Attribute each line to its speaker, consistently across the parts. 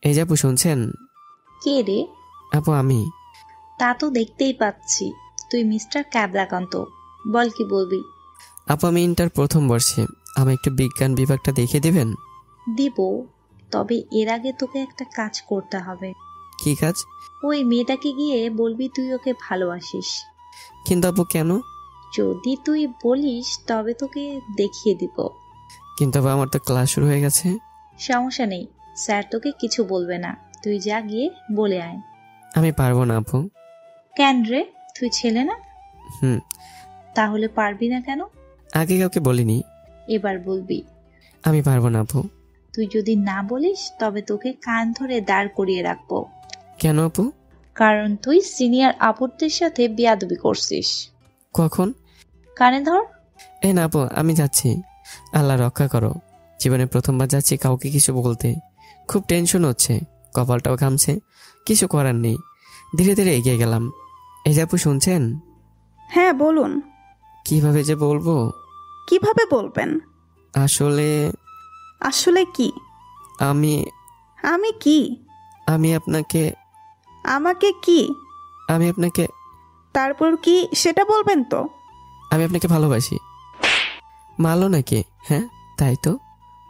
Speaker 1: এই যে আপু শুনছেন?
Speaker 2: কে রে?
Speaker 1: আপু আমি।
Speaker 2: তা তো দেখতেই পাচ্ছি, তুই মিস্টার ক্যাবলাকান্ত। বল কি বলবি?
Speaker 1: আপু আমি ইন্টার প্রথম বর্ষে, আমি একটু বিজ্ঞান বিভাগটা দেখিয়ে দিবেন?
Speaker 2: দিব, তবে এর আগে তোকে একটা কাজ করতে হবে।
Speaker 1: কি কাজ?
Speaker 2: ওই মেয়েটাকে গিয়ে বলবি তুই ওকে ভালোবাসিস।
Speaker 1: কিন্তু আপু কেন?
Speaker 2: যদি তুই বলিস তবে তোকে দেখিয়ে দিব।
Speaker 1: কিন্তু আপু আমার তো ক্লাস শুরু হয়ে গেছে।
Speaker 2: সমস্যা নেই, স্যার তোকে কিছু বলবে না, তুই যা গিয়ে বলে আয়।
Speaker 1: আমি পারবো না আপু।
Speaker 2: কেন রে, তুই ছেলে না?
Speaker 1: হুম।
Speaker 2: তাহলে পারবি না কেন?
Speaker 1: আগে কাউকে বলিনি।
Speaker 2: এবার বলবি।
Speaker 1: আমি পারবো না আপু।
Speaker 2: তুই যদি না বলিস তবে তোকে কান ধরে দাঁড় করিয়ে রাখবো।
Speaker 1: কেন আপু?
Speaker 2: কারণ তুই সিনিয়র আপুদের সাথে বেয়াদবি করছিস।
Speaker 1: কখন?
Speaker 2: কানে ধর।
Speaker 1: এই না আপু, আমি যাচ্ছি। আল্লাহ রক্ষা করো, জীবনে প্রথমবার যাচ্ছি কাউকে কিছু বলতে। খুব টেনশন হচ্ছে, কপালটাও ঘামছে। কিছু করার নেই, ধীরে ধীরে এগিয়ে গেলাম। এই যে আপু শুনছেন?
Speaker 3: হ্যাঁ বলুন।
Speaker 1: কিভাবে যে বলবো?
Speaker 3: কিভাবে বলবেন?
Speaker 1: আসলে
Speaker 3: আসলে কি?
Speaker 1: আমি
Speaker 3: আমি কি?
Speaker 1: আমি আপনাকে
Speaker 3: আমাকে কি?
Speaker 1: আমি আপনাকে
Speaker 3: তারপর কি সেটা বলবেন তো?
Speaker 1: আমি আপনাকে ভালোবাসি। মারলো নাকি? হ্যাঁ তাই তো,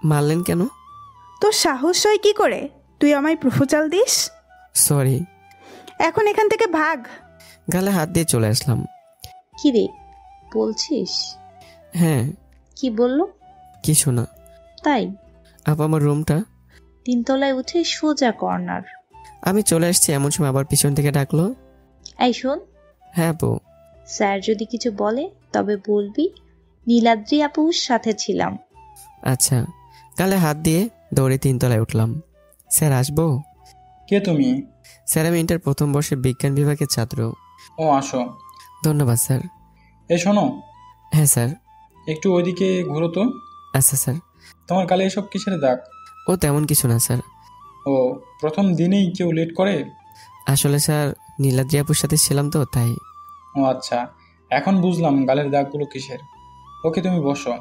Speaker 1: মারলেন কেন?
Speaker 3: তোর সাহস হয় কি করে তুই আমায় প্রপোজাল দিস?
Speaker 1: সরি।
Speaker 3: এখন এখান থেকে ভাগ।
Speaker 1: গালে হাত দিয়ে চলে আসলাম।
Speaker 2: কি রে বলছিস?
Speaker 1: হ্যাঁ।
Speaker 2: কি বললো?
Speaker 1: কিছু না।
Speaker 2: তাই?
Speaker 1: আপু আমার রুমটা।
Speaker 2: 3 তলায় উঠে সোজা কর্নার।
Speaker 1: আমি চলে আসছি এমন সময় আবার পিছন থেকে ডাকলো।
Speaker 2: এই শোন,
Speaker 1: হ্যাঁ আপু।
Speaker 2: স্যার যদি কিছু বলে তবে বলবি নীলাদ্রি আপুর সাথে ছিলাম।
Speaker 1: আচ্ছা। গালে হাত দিয়ে দৌড়ে 3 তলায় উঠলাম। স্যার আসবো?
Speaker 4: কে তুমি?
Speaker 1: স্যার আমি ইন্টার প্রথম বর্ষের বিজ্ঞান বিভাগের ছাত্র।
Speaker 4: ও আসো।
Speaker 1: ধন্যবাদ স্যার।
Speaker 4: এই শোনো,
Speaker 1: হ্যাঁ স্যার।
Speaker 4: একটু ওইদিকে ঘুরো তো।
Speaker 1: আচ্ছা স্যার।
Speaker 4: তোমার গালে এসব কিসের দাগ?
Speaker 1: ও তেমন কিছু না স্যার।
Speaker 4: ও, প্রথম দিনেই কেউ লেট করে?
Speaker 1: আসলে স্যার নীলাদ্রি আপুর সাথে ছিলাম তো তাই।
Speaker 4: ও আচ্ছা, এখন বুঝলাম গালের দাগগুলো কিসের। ওকে তুমি বসো।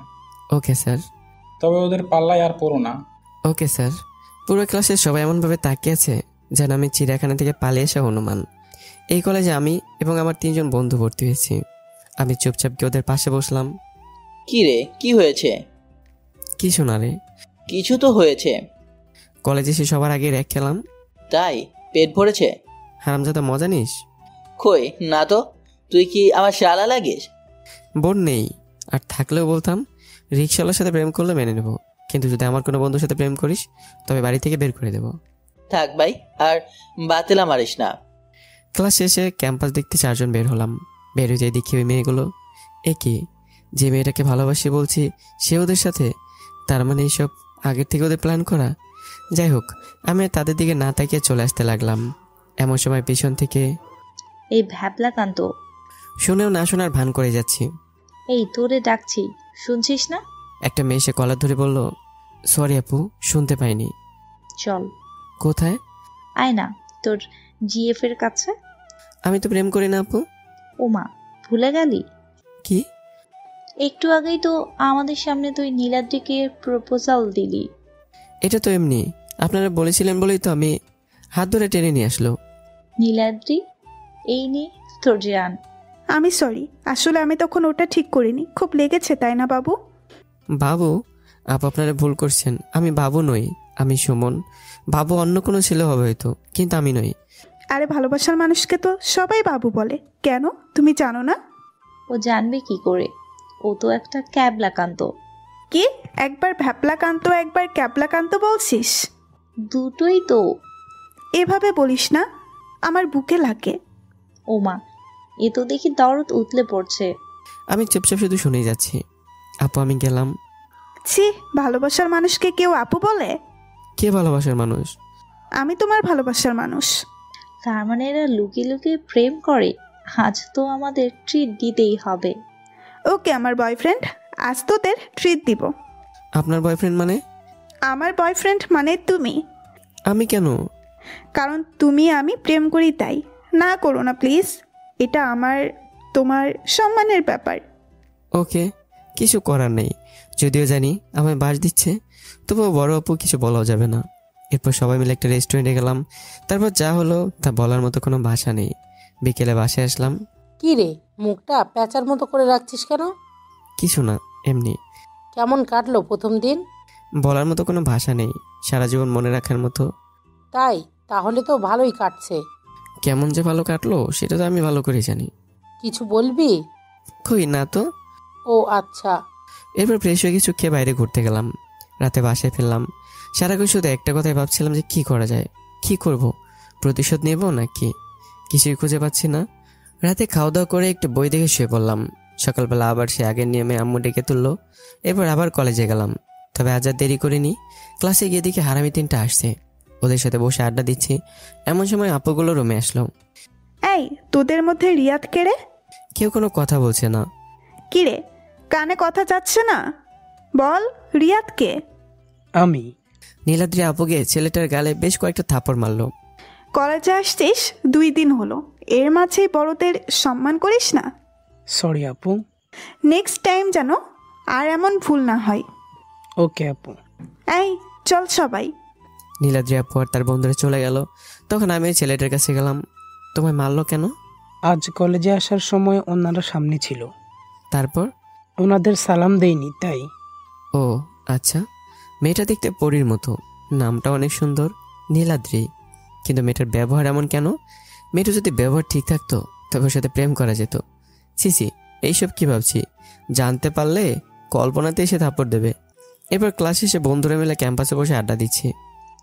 Speaker 1: Okay sir.
Speaker 4: তবে ওদের পাল্লায় আর পড়ো না।
Speaker 1: Okay sir. পুরো ক্লাসের সবাই এমনভাবে তাকিয়ে আছে যেন আমি চিড়িয়াখানা থেকে পালিয়ে আসা হনুমান। এই কলেজে আমি এবং আমার 3 জন বন্ধু ভর্তি হয়েছি। আমি চুপচাপ গিয়ে ওদের পাশে বসলাম।
Speaker 5: কি রে, কি হয়েছে?
Speaker 1: কিছু না রে।
Speaker 5: কিছু তো হয়েছে।
Speaker 1: কলেজে এসে সবার আগে র্যাক খেলাম।
Speaker 5: তাই? পেট ভরেছে?
Speaker 1: হারামজাদা মজা নিস?
Speaker 5: কই না তো, তুই কি আমার শালা লাগিস?
Speaker 1: বোন নেই, আর থাকলেও বলতাম রিক্সাওয়ালার সাথে প্রেম করলে মেনে নেব, কিন্তু যদি আমার কোনো বন্ধুর সাথে প্রেম করিস তবে বাড়ি থেকে বের করে দেব।
Speaker 5: থাক ভাই, আর বাতেলা মারিস না।
Speaker 1: ক্লাস শেষে ক্যাম্পাস দেখতে 4 জন বের হলাম। বের হয়ে যাই দেখি ওই মেয়েগুলো। এ কি, যে মেয়েটাকে ভালোবাসি বলছি সে ওদের সাথে? তার মানে এইসব আগের থেকে ওদের প্ল্যান করা। যাই হোক, আমি আর তাদের দিকে না তাকিয়ে চলে আসতে লাগলাম। এমন সময় পিছন থেকে
Speaker 2: এই ভ্যাবলাকান্ত।
Speaker 1: শুনেও না শোনার ভান করে যাচ্ছি।
Speaker 2: এই তোরে ডাকছি, শুনছিস না?
Speaker 1: একটা মেয়ে এসে কলার ধরে বলল, সরি আপু, শুনতে পাইনি।
Speaker 2: চল।
Speaker 1: কোথায়?
Speaker 2: আয় না, তোর জিএফ এর কাছে।
Speaker 1: আমি তো প্রেম করি না আপু।
Speaker 2: ওমা, ভুলে গেলি?
Speaker 1: কি?
Speaker 2: একটু আগেই তো আমাদের সামনে তুই নীলাদ্রিকে প্রপোজাল দিলি।
Speaker 1: এটা তো এমনি, আপনারা বলেছিলেন বলেই তো আমি হাত ধরে টেনে নিয়ে আসলো।
Speaker 2: নীলাদ্রি, এই নে তোর জান।
Speaker 3: আমি সরি, আসলে আমি তখন ওটা ঠিক করিনি, খুব লেগেছে তাই না বাবু?
Speaker 1: বাবু? আপু আপনারা ভুল করছেন, আমি বাবু নই, আমি সুমন। বাবু অন্য কোনো ছেলে হবে হয়তো, কিন্তু আমি নই।
Speaker 3: আরে ভালোবাসার মানুষকে তো সবাই বাবু বলে, কেন তুমি জানো না?
Speaker 2: ও জানবে কি করে? ও তো একটা ক্যাবলাকান্ত।
Speaker 3: কি একবার ভ্যাপলাকান্ত একবার ক্যাবলাকান্ত বলছিস?
Speaker 2: দুটোই তো।
Speaker 3: এভাবে বলিস না, আমার বুকে লাগে।
Speaker 2: ওমা, এ তো দেখি দরদ উতলে পড়ছে।
Speaker 1: আমি চুপচাপ শুধু শুনেই যাচ্ছি। আপু আমি গেলাম।
Speaker 3: ছি, ভালোবাসার মানুষকে কেউ আপু বলে?
Speaker 1: কে ভালোবাসার মানুষ?
Speaker 3: আমি তোমার ভালোবাসার মানুষ।
Speaker 2: তার মানে এরা লুকিয়ে লুকিয়ে প্রেম করে। আজ তো আমাদের ট্রিট দিতেই হবে।
Speaker 3: ওকে আমার বয়ফ্রেন্ড, আজ তোদের ট্রিট দিব।
Speaker 1: আপনার বয়ফ্রেন্ড মানে?
Speaker 3: আমার বয়ফ্রেন্ড মানে তুমি।
Speaker 1: আমি কেন?
Speaker 3: কারণ তুমি আমি প্রেম করি তাই। না করো না প্লিজ, এটা আমার তোমার সম্মানের ব্যাপার।
Speaker 1: ওকে, কিছু করার নেই। যদিও জানি আমায় বাস দিচ্ছে, তবুও বড় আপু কিছু বলাও যাবে না। এরপর সবাই মিলে একটা রেস্টুরেন্টে গেলাম। তারপর যা হলো তা বলার মতো কোনো ভাষা নেই। বিকেলে বাসায় আসলাম।
Speaker 6: কি রে, মুখটা প্যাঁচার মতো করে রাখছিস কেন?
Speaker 1: কিছু না, এমনি।
Speaker 6: কেমন কাটলো প্রথম দিন?
Speaker 1: বলার মতো কোনো ভাষা নেই, সারা জীবন মনে রাখার মতো।
Speaker 6: তাই? তাহলে তো ভালোই কাটছে।
Speaker 1: কেমন যে ভালো কাটলো সেটা তো আমি ভালো করে জানি।
Speaker 6: কিছু বলবি?
Speaker 1: কই না তো।
Speaker 6: ও আচ্ছা।
Speaker 1: এরপর ফ্রেশ হয়ে কিছু খেয়ে বাইরে ঘুরতে গেলাম। রাতে বাসায় ফিরলাম। সারাক্ষণ শুধু একটা কথাই ভাবছিলাম যে কি করা যায়, কি করব, প্রতিশোধ নেব নাকি, কিছুই খুঁজে পাচ্ছি না। রাতে খাওয়া দাওয়া করে একটু বই দেখে শুয়ে পড়লাম। সকালবেলা আবার সে আগের নিয়মে আম্মু ডেকে তুললো। এরপর আবার কলেজে গেলাম। তবে আজ আর দেরি করিনি। ক্লাসে গিয়ে দেখি হারামি 3টা আসছে। ওদের সাথে বসে আড্ডা দিচ্ছি, এমন সময় আপুগুলো রুমে আসলো।
Speaker 3: এই, তোদের মধ্যে রিয়াদ কে রে?
Speaker 1: কেউ কোনো কথা বলছে না।
Speaker 3: কি রে, কানে কথা যাচ্ছে না? বল, রিয়াদ কে?
Speaker 7: আমি।
Speaker 1: নীলাদ্রি আপুকে ছেলেটার গালে বেশ কয়েকটা থাপড় মারলো।
Speaker 3: কলেজে আসছিস 2 দিন হলো, এর মাঝেই বড়দের সম্মান করিস না?
Speaker 7: সরি আপু।
Speaker 3: নেক্সট টাইম যেন আর এমন ভুল না হয়।
Speaker 7: ওকে আপু।
Speaker 3: এই চল সবাই।
Speaker 1: নীলাদ্রি আপু আর তার বন্ধুরা চলে গেল। তখন আমি ওই ছেলেটার কাছে গেলাম। তোমায় মারলো কেন?
Speaker 7: আজ কলেজে আসার সময় ওনারা সামনে ছিল,
Speaker 1: তারপর?
Speaker 7: ওনাদের সালাম দেইনি তাই।
Speaker 1: ও আচ্ছা। মেয়েটা দেখতে পরীর মতো, নামটা অনেক সুন্দর, নীলাদ্রি। কিন্তু মেয়েটার ব্যবহার এমন কেন? মেয়েটা যদি ব্যবহার ঠিক থাকতো তবে ওর সাথে প্রেম করা যেত। সিসি, এইসব কি ভাবছি? জানতে পারলে কল্পনাতে এসে থাপ্পড় দেবে। এবার ক্লাসে এসে বন্ধুরা মিলে ক্যাম্পাসে বসে আড্ডা দিচ্ছি।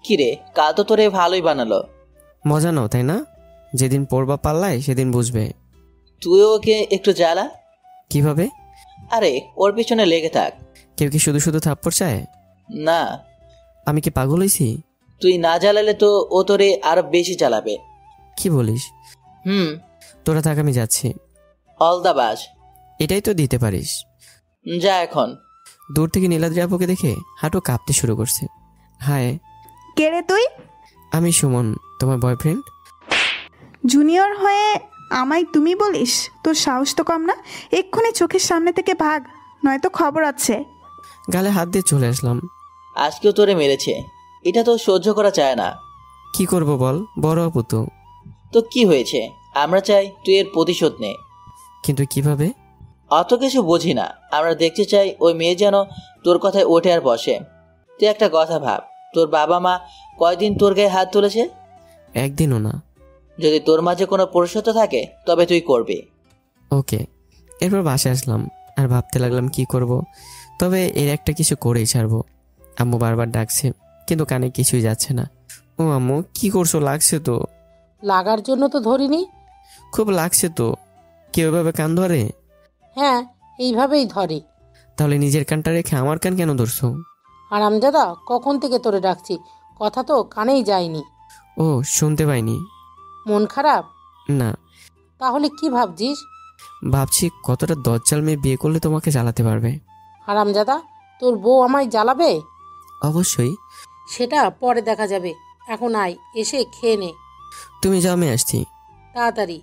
Speaker 5: কিরে, কাল তো তোরে ভালোই বানালো।
Speaker 1: মজা নাও, তাই না? যেদিন পড়বা পাল্লায় সেদিন বুঝবে।
Speaker 5: তুই ওকে একটু জ্বালা।
Speaker 1: কিভাবে?
Speaker 5: আরে ওর পিছনে লেগে থাক।
Speaker 1: কেউ কি শুধু শুধু থাপ্পড় চায়?
Speaker 5: না,
Speaker 1: আমি কি পাগল হইছি?
Speaker 5: তুই না জ্বালালে তো ও তোরে আরো বেশি জ্বালাবে।
Speaker 1: কি বলিস? তোরা থাক, আমি যাচ্ছি।
Speaker 5: অল দা বাস।
Speaker 1: এটাই তো দিতে পারিস।
Speaker 5: যা এখন।
Speaker 1: দূর থেকে নীলাদ্রি আপুকে দেখে হাঁটু কাঁপতে শুরু করছে। হায়।
Speaker 3: কে রে তুই?
Speaker 1: আমি সুমন, তোমার বয়ফ্রেন্ড।
Speaker 3: জুনিয়র হয়ে আমায় তুমি বলিস? তোর সাহস তো কম না? এক্ষুনি চোখের সামনে থেকে ভাগ, নয়তো খবর আছে।
Speaker 1: গালে হাত দিয়ে চলে আসলাম।
Speaker 5: আজকেও তোরে মেরেছে, এটা তো সহ্য করা যায় না।
Speaker 1: কি করব বল, বড় আপু তো।
Speaker 5: তো কি হয়েছে, আমরা চাই তুই এর প্রতিশোধ নে।
Speaker 1: কিন্তু কিভাবে?
Speaker 5: অত কিছু বুঝি না, আমরা দেখতে চাই ওই মেয়ে যেন তোর কথায় ওঠে আর বসে। তুই একটা কথা ভাব, তোর বাবা মা কয়দিন তোর গায়ে হাত তুলেছে?
Speaker 1: একদিনও না।
Speaker 5: যদি তোর মাঝে কোনো পুরুষত্ব থাকে তবে তুই করবি।
Speaker 1: ওকে। এরপর বাসায় আসলাম আর ভাবতে লাগলাম কি করব। তবে এর একটা কিছু করেই ছাড়বো। আম্মু বারবার ডাকছে কিন্তু কানে কিছুই যাচ্ছে না। ও আম্মু, কি করছো? লাগছে তো।
Speaker 6: লাগার জন্য তো ধরিনি।
Speaker 1: খুব লাগছে তো। কেউ এভাবে কান ধরে?
Speaker 6: হ্যাঁ, এইভাবেই ধরে।
Speaker 1: তাহলে নিজের কানটা রেখে আমার কান কেন ধরছো?
Speaker 6: হারামজাদা, কখন থেকে তোরে ডাকছি, কথা তো কানেই যায়নি।
Speaker 1: ও, শুনতে পাইনি।
Speaker 6: মন খারাপ?
Speaker 1: না।
Speaker 6: তাহলে কি ভাবছিস?
Speaker 1: ভাবছি কতটা দজ্জাল মেয়ে বিয়ে করলে তোমাকে জ্বালাতে পারবে।
Speaker 6: হারামজাদা, তোর বউ আমায় জ্বালাবে?
Speaker 1: অবশ্যই।
Speaker 6: সেটা পরে দেখা যাবে, এখন আয়, এসে খেয়ে নে।
Speaker 1: তুমি যাও, আমি আসছি।
Speaker 6: তাড়াতাড়ি।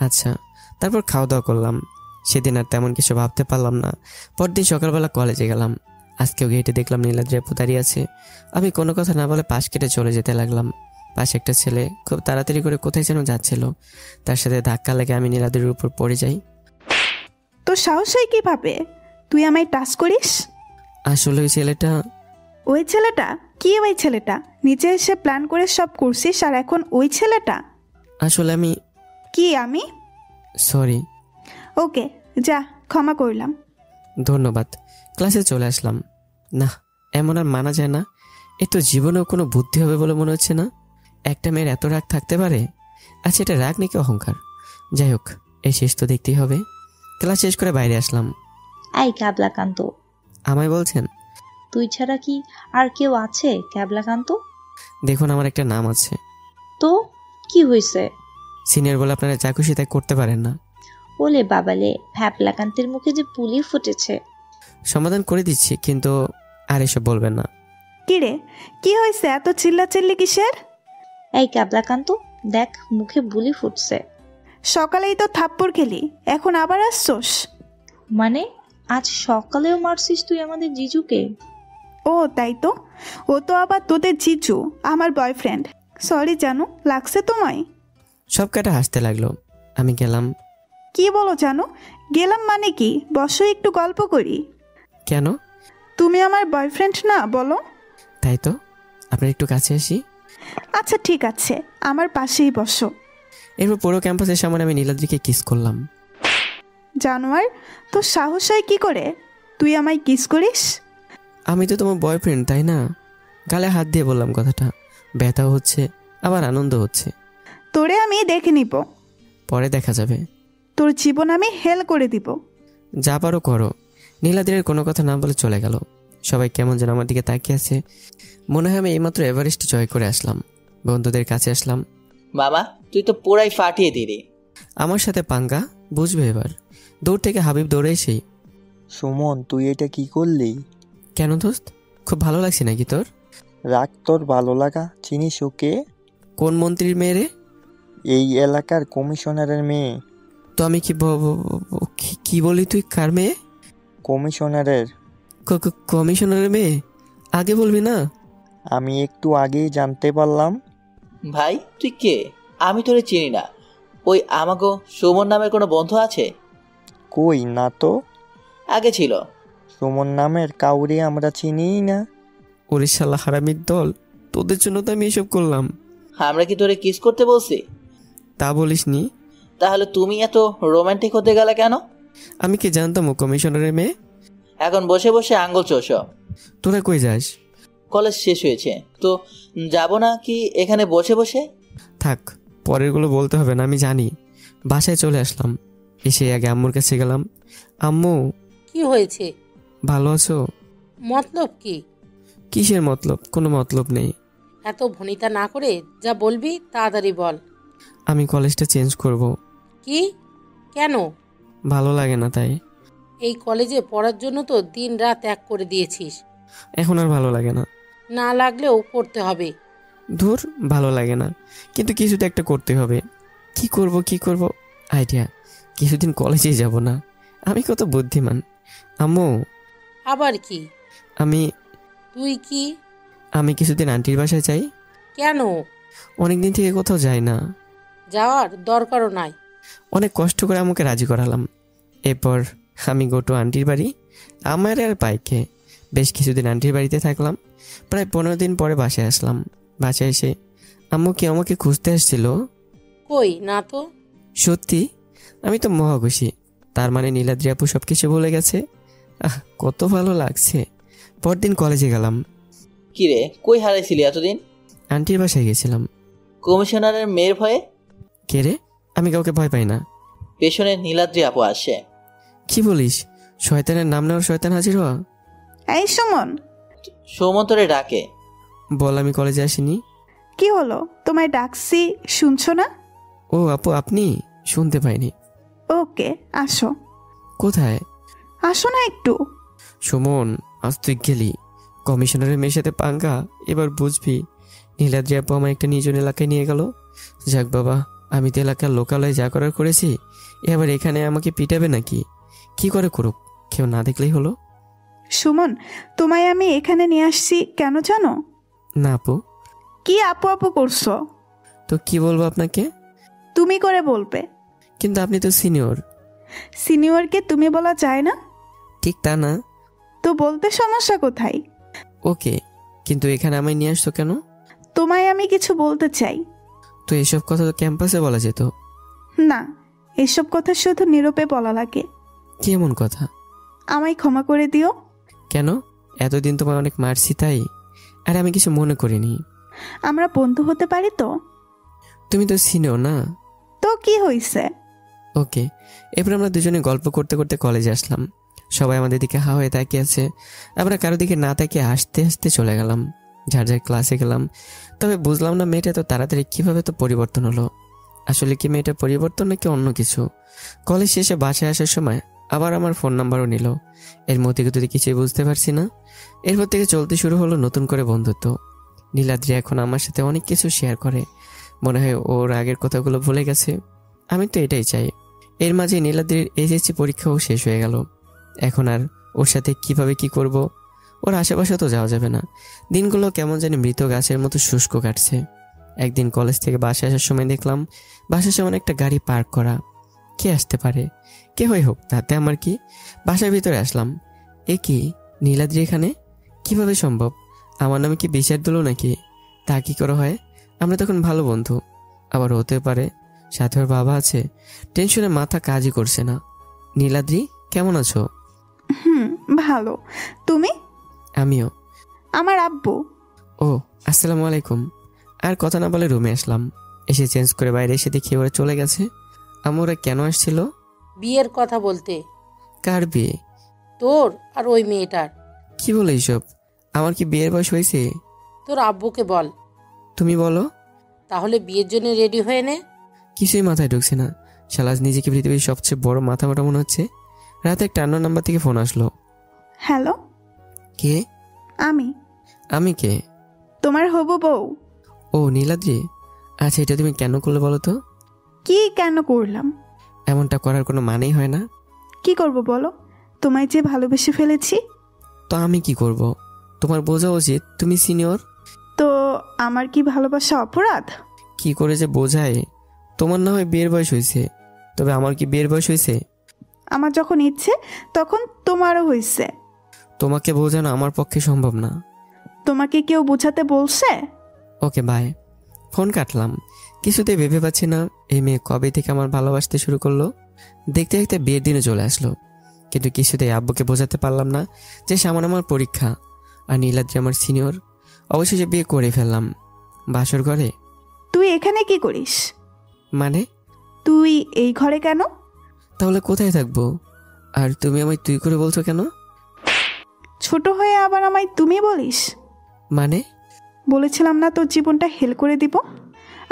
Speaker 1: আচ্ছা। তারপর খাওয়া দাওয়া করলাম। সেদিন আর তেমন কিছু ভাবতে পারলাম না। পরদিন সকালবেলা কলেজে গেলাম। আজকেও গেটে দেখলাম নীলাদ্রি আপু দাঁড়িয়ে আছে। আমি কোনো কথা না বলে পাশ কেটে চলে যেতে লাগলাম। পাশে একটা ছেলে খুব তাড়াতাড়ি করে কোথায় যেন যাচ্ছিল। তার সাথে ধাক্কা লেগে আমি নীলাদ্রির উপর পড়ে যাই।
Speaker 3: তোর সাহস হয় কিভাবে? তুই আমায় টাচ করিস?
Speaker 1: আসলে ওই ছেলেটা।
Speaker 3: ওই ছেলেটা? কি ওই ছেলেটা? নিচে এসে প্ল্যান করে সব করছিস আর এখন ওই ছেলেটা?
Speaker 1: আসলে আমি।
Speaker 3: কি আমি?
Speaker 1: সরি।
Speaker 3: ওকে, যা, ক্ষমা করলাম।
Speaker 1: ধন্যবাদ। ক্লাসে চলে আসলাম। না, এমন আর মানা যায় না। এ তো জীবনেও কোনো বুদ্ধি হবে বলে মনে হচ্ছে না। একটা মেয়ের এত রাগ থাকতে পারে? আচ্ছা, এটা রাগ নাকি অহংকার? যাই হোক, এই শেষ তো দেখতেই হবে। ক্লাস শেষ করে বাইরে আসলাম।
Speaker 2: আই ক্যাবলাকান্ত।
Speaker 1: আমায় বলছেন?
Speaker 2: তুই ছাড়া কি আর কেউ আছে ক্যাবলাকান্ত?
Speaker 1: দেখুন, আমার একটা নাম আছে।
Speaker 2: তো কি হয়েছে?
Speaker 1: সিনিয়র বলে আপনারা যা খুশি তাই করতে পারেন না।
Speaker 2: ওলে বাবালে, ভ্যাবলাকান্তের মুখে যে পুলি ফুটেছে।
Speaker 1: সমাধান করে দিচ্ছি, কিন্তু আর এসব বলবেন না।
Speaker 3: কি রে, কি হয়েছে? এত চিল্লাচিল্লি কিসের?
Speaker 2: এই ক্যাবলাকান্ত, দেখ মুখে বুলি ফুটছে।
Speaker 3: সকালেই তো থাপ্পড় খেলি, এখন আবার আসছোস?
Speaker 2: মানে আজ সকালেও মারছিস তুই আমাদের জিজুকে?
Speaker 3: ও তাই তো, ও তো আবার তোদের জিজু, আমার বয়ফ্রেন্ড। সরি জানু, লাগছে তোমায়?
Speaker 1: সব কটা হাসতে লাগলো। আমি গেলাম।
Speaker 3: কি বলো জানু? গেলাম মানে কি? বসো একটু গল্প করি।
Speaker 1: কেন?
Speaker 3: তুমি আমার বয়ফ্রেন্ড না, বলো?
Speaker 1: তাই তো, আপনার একটু কাছে আসি।
Speaker 3: আচ্ছা ঠিক আছে, আমার পাশেই বসো।
Speaker 1: এরপর পুরো ক্যাম্পাসের সামনে আমি নীলাদ্রিকে কিস করলাম।
Speaker 3: জানোয়ার, তোর সাহস হয় কি করে তুই আমায় কিস করিস?
Speaker 1: আমি তো তোমার বয়ফ্রেন্ড, তাই না? গালে হাত দিয়ে বললাম কথাটা। ব্যথাও হচ্ছে, আবার আনন্দ হচ্ছে।
Speaker 3: তোরে আমি দেখে নিব,
Speaker 1: পরে দেখা যাবে।
Speaker 3: তোর জীবন আমি হেল করে দিব।
Speaker 1: যা পারো করো। নীলাদ্রির কোনো কথা না বলে চলে গেল। সবাই কেমন যেন আমার দিকে তাকিয়ে আছে। মনে হয় আমি এইমাত্র এভারেস্ট জয় করে আসলাম। বন্ধুদের কাছে আসলাম।
Speaker 5: মামা, তুই তো পুরাই ফাটিয়ে দিলি।
Speaker 1: আমার সাথে পাঙ্গা, বুঝবে এবার। দূর থেকে হাবিব দৌড়ে এসেই,
Speaker 8: সুমন তুই এটা কি করলি?
Speaker 1: কেন দোস্ত, খুব ভালো লাগছে নাকি তোর?
Speaker 8: রাগ তোর ভালো লাগা। চিনিস ওকে?
Speaker 1: কোন মন্ত্রীর মেয়ে রে?
Speaker 8: এই এলাকার কমিশনারের মেয়ে।
Speaker 1: তো আমি কি বলি, তুই কার মেয়ে?
Speaker 8: কমিশনারের।
Speaker 1: কমিশনারের মেয়ে? আগে বলবি না?
Speaker 8: আমি একটু আগেই জানতে পারলাম।
Speaker 5: ভাই তুই কে? আমি তোরে চিনি না। ওই আমাগো সুমন নামের কোনো বন্ধু আছে?
Speaker 8: কই না তো,
Speaker 5: আগে ছিল।
Speaker 8: সুমন নামের কাউরে আমরা চিনিই না।
Speaker 1: ওরে শালা হারামির দল, তোদের জন্য তো আমি এসব করলাম।
Speaker 5: আমরা কি তোরে কিস করতে বলছি?
Speaker 1: তা বলিস নি।
Speaker 5: তাহলে তুমি এত রোমান্টিক হতে গেলে কেন?
Speaker 1: আমি কি জানতাম ও কমিশনারের মেয়ে?
Speaker 5: এখন বসে বসে আঙ্গুল চোষ।
Speaker 1: তোরা কই যাস?
Speaker 5: কলেজ শেষ হয়েছে তো যাব না কি এখানে বসে বসে?
Speaker 1: থাক, পরেরগুলো বলতে হবে না, আমি জানি। বাসায় চলে আসলাম। এসে আগে আম্মুর কাছে গেলাম। আম্মু,
Speaker 6: কি হয়েছে?
Speaker 1: ভালো আছো?
Speaker 6: মতলব কি?
Speaker 1: কিসের মতলব? কোনো মতলব নেই।
Speaker 6: এত ভনিতা না করে যা বলবি তাড়াতাড়ি বল।
Speaker 1: আমি কলেজটা চেঞ্জ করব।
Speaker 6: কি? কেন?
Speaker 1: ভালো লাগে না তাই।
Speaker 6: এই কলেজে পড়ার জন্য তো দিন রাত এক করে দিয়েছিস।
Speaker 1: এখন আর ভালো লাগে না।
Speaker 6: না লাগলেও পড়তে হবে।
Speaker 1: ধুর, ভালো লাগে না, কিন্তু কিছু তো একটা করতে হবে। কি করব? আইডিয়া, কিছুদিন কলেজেই যাব না। আমি কত বুদ্ধিমান। আম্মু,
Speaker 6: আবার কি?
Speaker 1: আমি
Speaker 6: তুই কি?
Speaker 1: আমি কিছুদিন আন্টির বাসায় যাই।
Speaker 6: কেন?
Speaker 1: অনেকদিন থেকে কোথাও যাই না।
Speaker 6: যাওয়ার দরকারও নাই।
Speaker 1: অনেক কষ্ট করে আমাকে রাজি করালাম। এরপর আমি গোটো আন্টির বাড়ি। আমার আর বাইকে বেশ কিছুদিন আন্টির বাড়িতে থাকলাম। প্রায় 15 দিন পরে বাসায় আসলাম। বাসায় এসে আম্মু কি আমাকে খুঁজতে আসছিল?
Speaker 6: কই না তো।
Speaker 1: সত্যি? আমি তো মহা খুশি। তার মানে নীলাদ্রি আপু সব কিছু বলে গেছে। কত ভালো লাগছে। পরদিন কলেজে গেলাম।
Speaker 5: কিরে, কই হারাইছিলি এতদিন?
Speaker 1: আন্টির বাসায় গেছিলাম।
Speaker 5: কমিশনারের মেয়ের ভয়ে?
Speaker 1: কে রে? আমি কাউকে ভয় পাই না।
Speaker 5: পেছনে নীলাদ্রি আপু আসে।
Speaker 1: কি বলিস? শয়তানের নাম নেওয়ার শয়তান হাজির হওয়া?
Speaker 3: এই সুমন,
Speaker 5: সৌমন্তরে ডাকে।
Speaker 1: বল আমি কলেজে আসিনি।
Speaker 3: কি হলো? তোমায় ডাকছি, শুনছো না?
Speaker 1: ও আপু, আপনি? শুনতে পাইনি।
Speaker 3: ওকে, আসো।
Speaker 1: কোথায়?
Speaker 3: আসো না একটু।
Speaker 1: সুমন, আজ তুই গেলি। কমিশনারের মেয়ের সাথে পাঙ্গা, এবার বুঝবি। নীলাদ্রি আপু আমার একটা নির্জন এলাকায় নিয়ে গেল। যাক বাবা, আমি তো এলাকার লোকালয়ে যা করার করেছি। এবার এখানে আমাকে পিটাবে নাকি? কি করে করুক, কেউ না দেখলেই হলো।
Speaker 3: সুমন, তোমায় আমি এখানে নিয়ে আসছি কেন জানো?
Speaker 1: না আপু।
Speaker 3: কি আপু আপু করছো?
Speaker 1: তো কি বলবো আপনাকে?
Speaker 3: তুমি করে বলবে।
Speaker 1: কিন্তু আপনি তো সিনিয়র।
Speaker 3: সিনিয়রকে তুমি বলা যায় না?
Speaker 1: ঠিক তা না।
Speaker 3: তো বলতে সমস্যা কোথায়?
Speaker 1: ওকে, কিন্তু এখানে আমায় নিয়ে আসতো কেন?
Speaker 3: তোমায় আমি কিছু বলতে চাই।
Speaker 1: তো এসব কথা তো ক্যাম্পাসে বলা যেত।
Speaker 3: না, এসব কথা শুধু নীরবে বলা লাগে।
Speaker 1: কি এমন কথা?
Speaker 3: আমায় ক্ষমা করে দিও।
Speaker 1: কেন? এতদিন তোমায় অনেক মারছি তাই? আর আমি কিছু মনে করিনি।
Speaker 3: আমরা বন্ধু হতে পারি তো?
Speaker 1: তুমি তো সিনিয়র না।
Speaker 3: তো কি হইছে?
Speaker 1: ওকে। এরপর আমরা দুজনে গল্প করতে করতে কলেজে আসলাম। সবাই আমাদের দিকে হা হয়ে তাকিয়ে আছে। আমরা কারো দিকে না তাকিয়ে হাসতে হাসতে চলে গেলাম। যার যার ক্লাসে গেলাম। তবে বুঝলাম না মেয়েটা তো তাড়াতাড়ি কিভাবে তো পরিবর্তন হলো। আসলে কি মেয়েটা পরিবর্তন নাকি অন্য কিছু? কলেজ শেষে বাসায় আসার সময় আবার আমার ফোন নাম্বারও নিল। এর মধ্যে যদি কিছুই বুঝতে পারছি না। এরপর থেকে চলতে শুরু হলো নতুন করে বন্ধুত্ব। নীলাদ্রি এখন আমার সাথে অনেক কিছু শেয়ার করে। মনে হয় ওর আগের কথাগুলো ভুলে গেছে। আমি তো এটাই চাই। এর মাঝে নীলাদ্রির এইচএসসি পরীক্ষাও শেষ হয়ে গেল। এখন আর ওর সাথে কিভাবে কি করব, ওর আশেপাশে তো যাওয়া যাবে না। দিনগুলো কেমন জানি মৃত গাছের মতো শুষ্ক কাটছে। একদিন কলেজ থেকে বাসায় আসার সময় দেখলাম বাসার সামনে একটা গাড়ি পার্ক করা। কে আসতে পারে? কে হই হোক, তাতে আমার কি। বাসার ভিতরে আসলাম। এ কি, নীলাদ্রি এখানে? কিভাবে সম্ভব? আমার নামে কি বিচার দিল নাকি? তা কি করে হয়? আমরা তখন ভালো বন্ধু। আবার হতে পারে সাথে ওর বাবা আছে। টেনশনে মাথা কাজই করছে না। নীলাদ্রি, কেমন আছো?
Speaker 3: ভালো। তুমি?
Speaker 1: আমিও।
Speaker 3: আমার আব্বু।
Speaker 1: ও, আসসালামু আলাইকুম। আর কথা না বলে রুমে আসলাম। এসে চেঞ্জ করে বাইরে এসে দেখি ওরা চলে গেছে। ওরা কেন আসছিল?
Speaker 6: বিয়ের কথা বলতে।
Speaker 1: কার বিয়ে?
Speaker 6: তোর আর ওই মেয়েটার।
Speaker 1: কি বলে এইসব? আমার কি বিয়ের বয়স হয়েছে?
Speaker 6: তোর আব্বুকে বল।
Speaker 1: তুমি বলো।
Speaker 6: তাহলে বিয়ের জন্য রেডি হয়ে নে।
Speaker 1: কিছুই মাথায় ঢুকছে না। শালাজ নিজেকে পৃথিবীর সবচেয়ে বড় মাথা মোটা মনে হচ্ছে। রাতে একটা আন্নোন নাম্বার থেকে ফোন আসলো।
Speaker 3: হ্যালো।
Speaker 1: কে?
Speaker 3: আমি।
Speaker 1: আমি কে?
Speaker 3: তোমার হবু বউ।
Speaker 1: ও, নীলাদ্রি। আচ্ছা, এটা তুমি কেন করলে বলো তো?
Speaker 3: কি কেন করলাম?
Speaker 1: এমনটা করার কোনো মানেই হয় না।
Speaker 3: কি করব বলো? তোমায় যে ভালোবেসে ফেলেছি।
Speaker 1: তো আমি কি করব? তোমার বোঝা উচিত তুমি সিনিয়র।
Speaker 3: তো আমার কি ভালোবাসা অপরাধ?
Speaker 1: কি করে যে বোঝায়? তোমার না হয় বিয়ের বয়স হয়েছে, তবে আমার কি বিয়ের বয়স হয়েছে?
Speaker 3: আমার যখন ইচ্ছে তখন তোমারও হয়েছে।
Speaker 1: তোমাকে বোঝানো আমার পক্ষে সম্ভব না।
Speaker 3: তোমাকে কেউ বোঝাতে বলছে?
Speaker 1: ওকে, বাই। ফোন কাটলাম। কিছুতেই ভেবে পাচ্ছি না এই মেয়ে কবে থেকে আমার ভালোবাসতে শুরু করলো। দেখতে দেখতে বিয়ের দিনে চলে আসলো, কিন্তু কিছুতেই আব্বুকে বোঝাতে পারলাম না যে সামনে আমার পরীক্ষা আর নীলাদ্রি আমার সিনিয়র। অবশেষে বিয়ে করে ফেললাম বাসর ঘরে।
Speaker 3: তুই এখানে কি করিস?
Speaker 1: মানে?
Speaker 3: তুই এই ঘরে কেন?
Speaker 1: তাহলে কোথায় থাকবো? আর তুমি আমায় তুই করে বলছো কেন?
Speaker 3: ছোট হয়ে আবার আমায় তুমি বলিস?
Speaker 1: মানে?
Speaker 3: বলেছিলাম না তোর জীবনটা হেল করে দিব,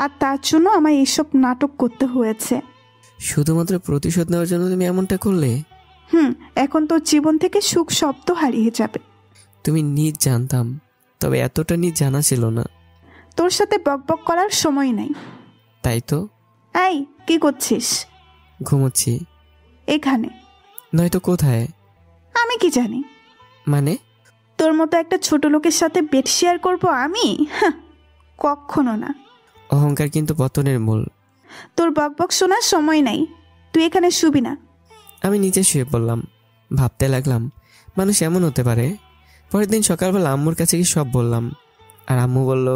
Speaker 3: আর তার জন্য আমায় এইসব নাটক করতে হয়েছে।
Speaker 1: শুধুমাত্র প্রতিশোধ নেওয়ার জন্য তুমি এমনটা করলে?
Speaker 3: এখন তোর জীবন থেকে সুখ শব্দ হারিয়ে যাবে।
Speaker 1: তুমি নিজ জানতাম, তবে এতটা নিজ জানা ছিল না।
Speaker 3: তোর সাথে বকবক করার সময় নাই।
Speaker 1: তাই তো।
Speaker 3: এই, কি করছিস?
Speaker 1: ঘুমোচ্ছি।
Speaker 3: এখানে?
Speaker 1: নয়তো কোথায়?
Speaker 3: আমি কি জানি?
Speaker 1: মানে?
Speaker 3: তোর মতো একটা ছোট লোকের সাথে বেড শেয়ার করবো আমি? কখনো না।
Speaker 1: অহংকার কিন্তু পতনের মূল।
Speaker 3: তোর বকবক শোনার সময় নাই। তুই এখানে শুবি না।
Speaker 1: আমি নিচে শুয়ে পড়লাম। ভাবতে লাগলাম মানুষ এমন হতে পারে। পরের দিন সকালবেলা আম্মুর কাছে গিয়ে সব বললাম, আর আম্মু বলল,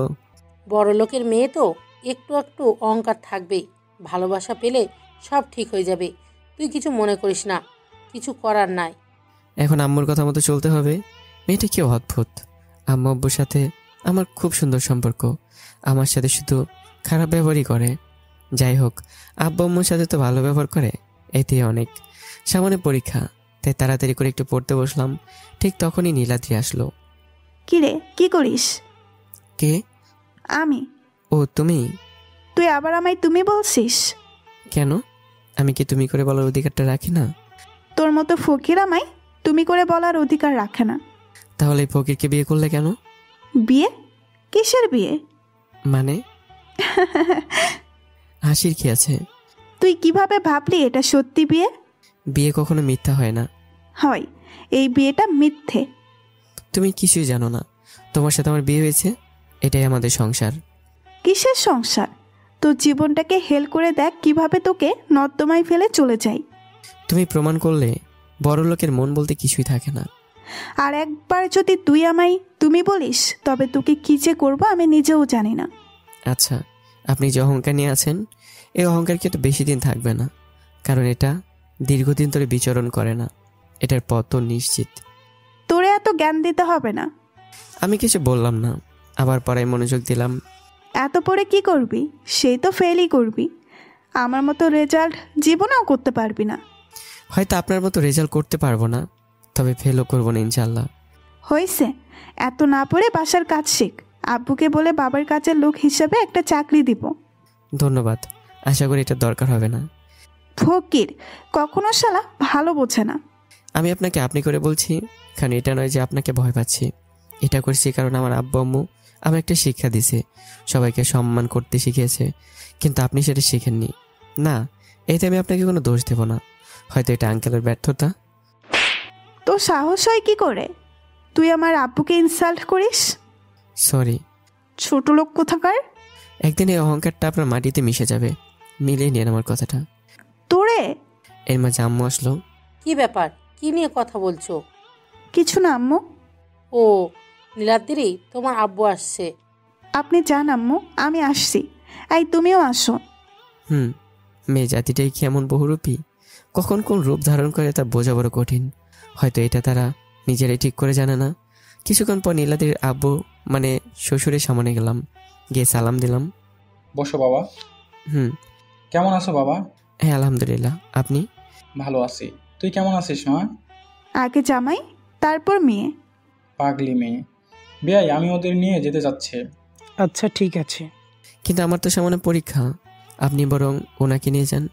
Speaker 6: বড় লোকের মেয়ে তো, একটু একটু অহংকার থাকবেই। ভালোবাসা পেলে সব ঠিক হয়ে যাবে। তুই কিছু মনে করিস না, কিছু করার নাই।
Speaker 1: এখন আম্মুর কথা মতো চলতে হবে। মেয়েটা কি অদ্ভুত। আম্মু আব্বুর সাথে আমার খুব সুন্দর সম্পর্ক, আমার সাথে শুধু খারাপ ব্যবহারই করে। যাই হোক, আব্বু আম্মুর সাথে তো ভালো ব্যবহার করে, এতেই অনেক। সামনে পরীক্ষা, তাই তাড়াতাড়ি করে একটু পড়তে বসলাম। ঠিক তখনই নীলাদ্রি আসলো।
Speaker 3: কি রে, কি করিস?
Speaker 1: কে?
Speaker 3: আমি।
Speaker 1: ও, তুমি?
Speaker 3: তুই আবার আমায় তুমি বলছিস
Speaker 1: কেন? আমি কি তুমি করে বলার অধিকারটা রাখি না?
Speaker 3: তোর মতো ফকির আমায় তুমি করে বলার অধিকার রাখে না।
Speaker 1: তাহলে এই ফকিরকে বিয়ে করলে কেন?
Speaker 3: বিয়ে? কিসের বিয়ে?
Speaker 1: মানে? হাসির কি আছে?
Speaker 3: তুই কিভাবে ভাবলি এটা সত্যি বিয়ে?
Speaker 1: বিয়ে কখনো মিথ্যা হয় না।
Speaker 3: হয়, এই বিয়েটা মিথ্যে।
Speaker 1: তুমি কিছুই জানো না। তোমার সাথে আমার বিয়ে হয়েছে, এটাই আমাদের সংসার।
Speaker 3: কিসের সংসার? তোর জীবনটাকে হেল করে দেখ কিভাবে তোকে নর্দমায় ফেলে চলে যাই।
Speaker 1: তুমি প্রমাণ করলে বড় লোকের মন বলতে কিছুই থাকে না।
Speaker 3: আর একবার যদি তুই আমায় তুমি বলিস, তবে তোকে কি যে করবো আমি নিজেও জানি না।
Speaker 1: আচ্ছা, আপনি যে অহংকার নিয়ে আছেন, এই অহংকার কিন্তু বেশি দিন থাকবে না, কারণ এটা দীর্ঘদিন ধরে বিচরণ করে না। এটার পতন নিশ্চিত।
Speaker 3: তোরে এত জ্ঞান দিতে হবে না।
Speaker 1: আমি কিছু বললাম না, আবার পড়ায় মনোযোগ দিলাম।
Speaker 3: এত পরে কি করবি? সেই তো ফেলই করবি। আমার মতো রেজাল্ট জীবনেও করতে পারবি না।
Speaker 1: হয়তো আপনার মতো রেজাল্ট করতে পারবো না, তবে ফেলও করবো না ইনশাল্লাহ।
Speaker 3: হয়েছে, এত না পড়ে বাসার কাজ শিখ। আব্বুকে বলে বাবার কাজের লোক হিসাবে একটা চাকরি দিব।
Speaker 1: ধন্যবাদ, আশা করি এটা দরকার হবে না।
Speaker 3: ফকির কখনো শালা ভালো বোঝে না।
Speaker 1: আমি আপনাকে আপনি করে বলছি, কারণ এটা নয় যে আপনাকে ভয় পাচ্ছি। এটা করছি কারণ আমার আব্বু আম্মু আমার একটা শিক্ষা দিছে, সবাইকে সম্মান করতে শিখিয়েছে, কিন্তু আপনি সেটা শিখেননি। না, এতে আমি আপনাকে কোনো দোষ দেব না। হয়তো এটা আঙ্কেলের ব্যর্থতা।
Speaker 3: তো সাহস হয় কি করে? তুই আমার আব্বুকে ইনসাল্ট করিস?
Speaker 1: সরি।
Speaker 3: ছোট লোক কোথাকার।
Speaker 1: একদিন এই অহংকারটা আপনার মাটিতে মিশে যাবে, মিলিয়ে নিন আমার কথাটা।
Speaker 3: তোরে?
Speaker 1: এর মাঝে আম্মু আসলো।
Speaker 6: কি ব্যাপার, কি নিয়ে কথা বলছো?
Speaker 3: কিছু না আম্মু।
Speaker 6: ও নীলাদ্রি, তোমার আব্বু আসছে।
Speaker 3: আপনি যান আম্মু, আমি আসছি। এই তুমিও আসো।
Speaker 1: মেয়ে জাতিটাই কি এমন বহুরূপী? কখন কোন রূপ ধারণ করে তা বোঝা বড় কঠিন। হয়তো এটা তারা নিজেরাই ঠিক করে জানে না। কিছুক্ষণ পর নীলাদ্রির আব্বু মানে শ্বশুরের সামনে গেলাম, গিয়ে সালাম দিলাম।
Speaker 4: বসো বাবা। কেমন আছো বাবা?
Speaker 1: হ্যাঁ আলহামদুলিল্লাহ, আপনি?
Speaker 4: ভালো আছি। তুই কেমন আছিস মা?
Speaker 3: আগে জামাই, তারপর মেয়ে।
Speaker 4: পাগলি মেয়ে। বেয়াই, আমি ওদের নিয়ে যেতে যাচ্ছি।
Speaker 7: আচ্ছা ঠিক আছে।
Speaker 1: কিন্তু আমার তো সামনে পরীক্ষা, আপনি বরং ওনাকে নিয়ে যান।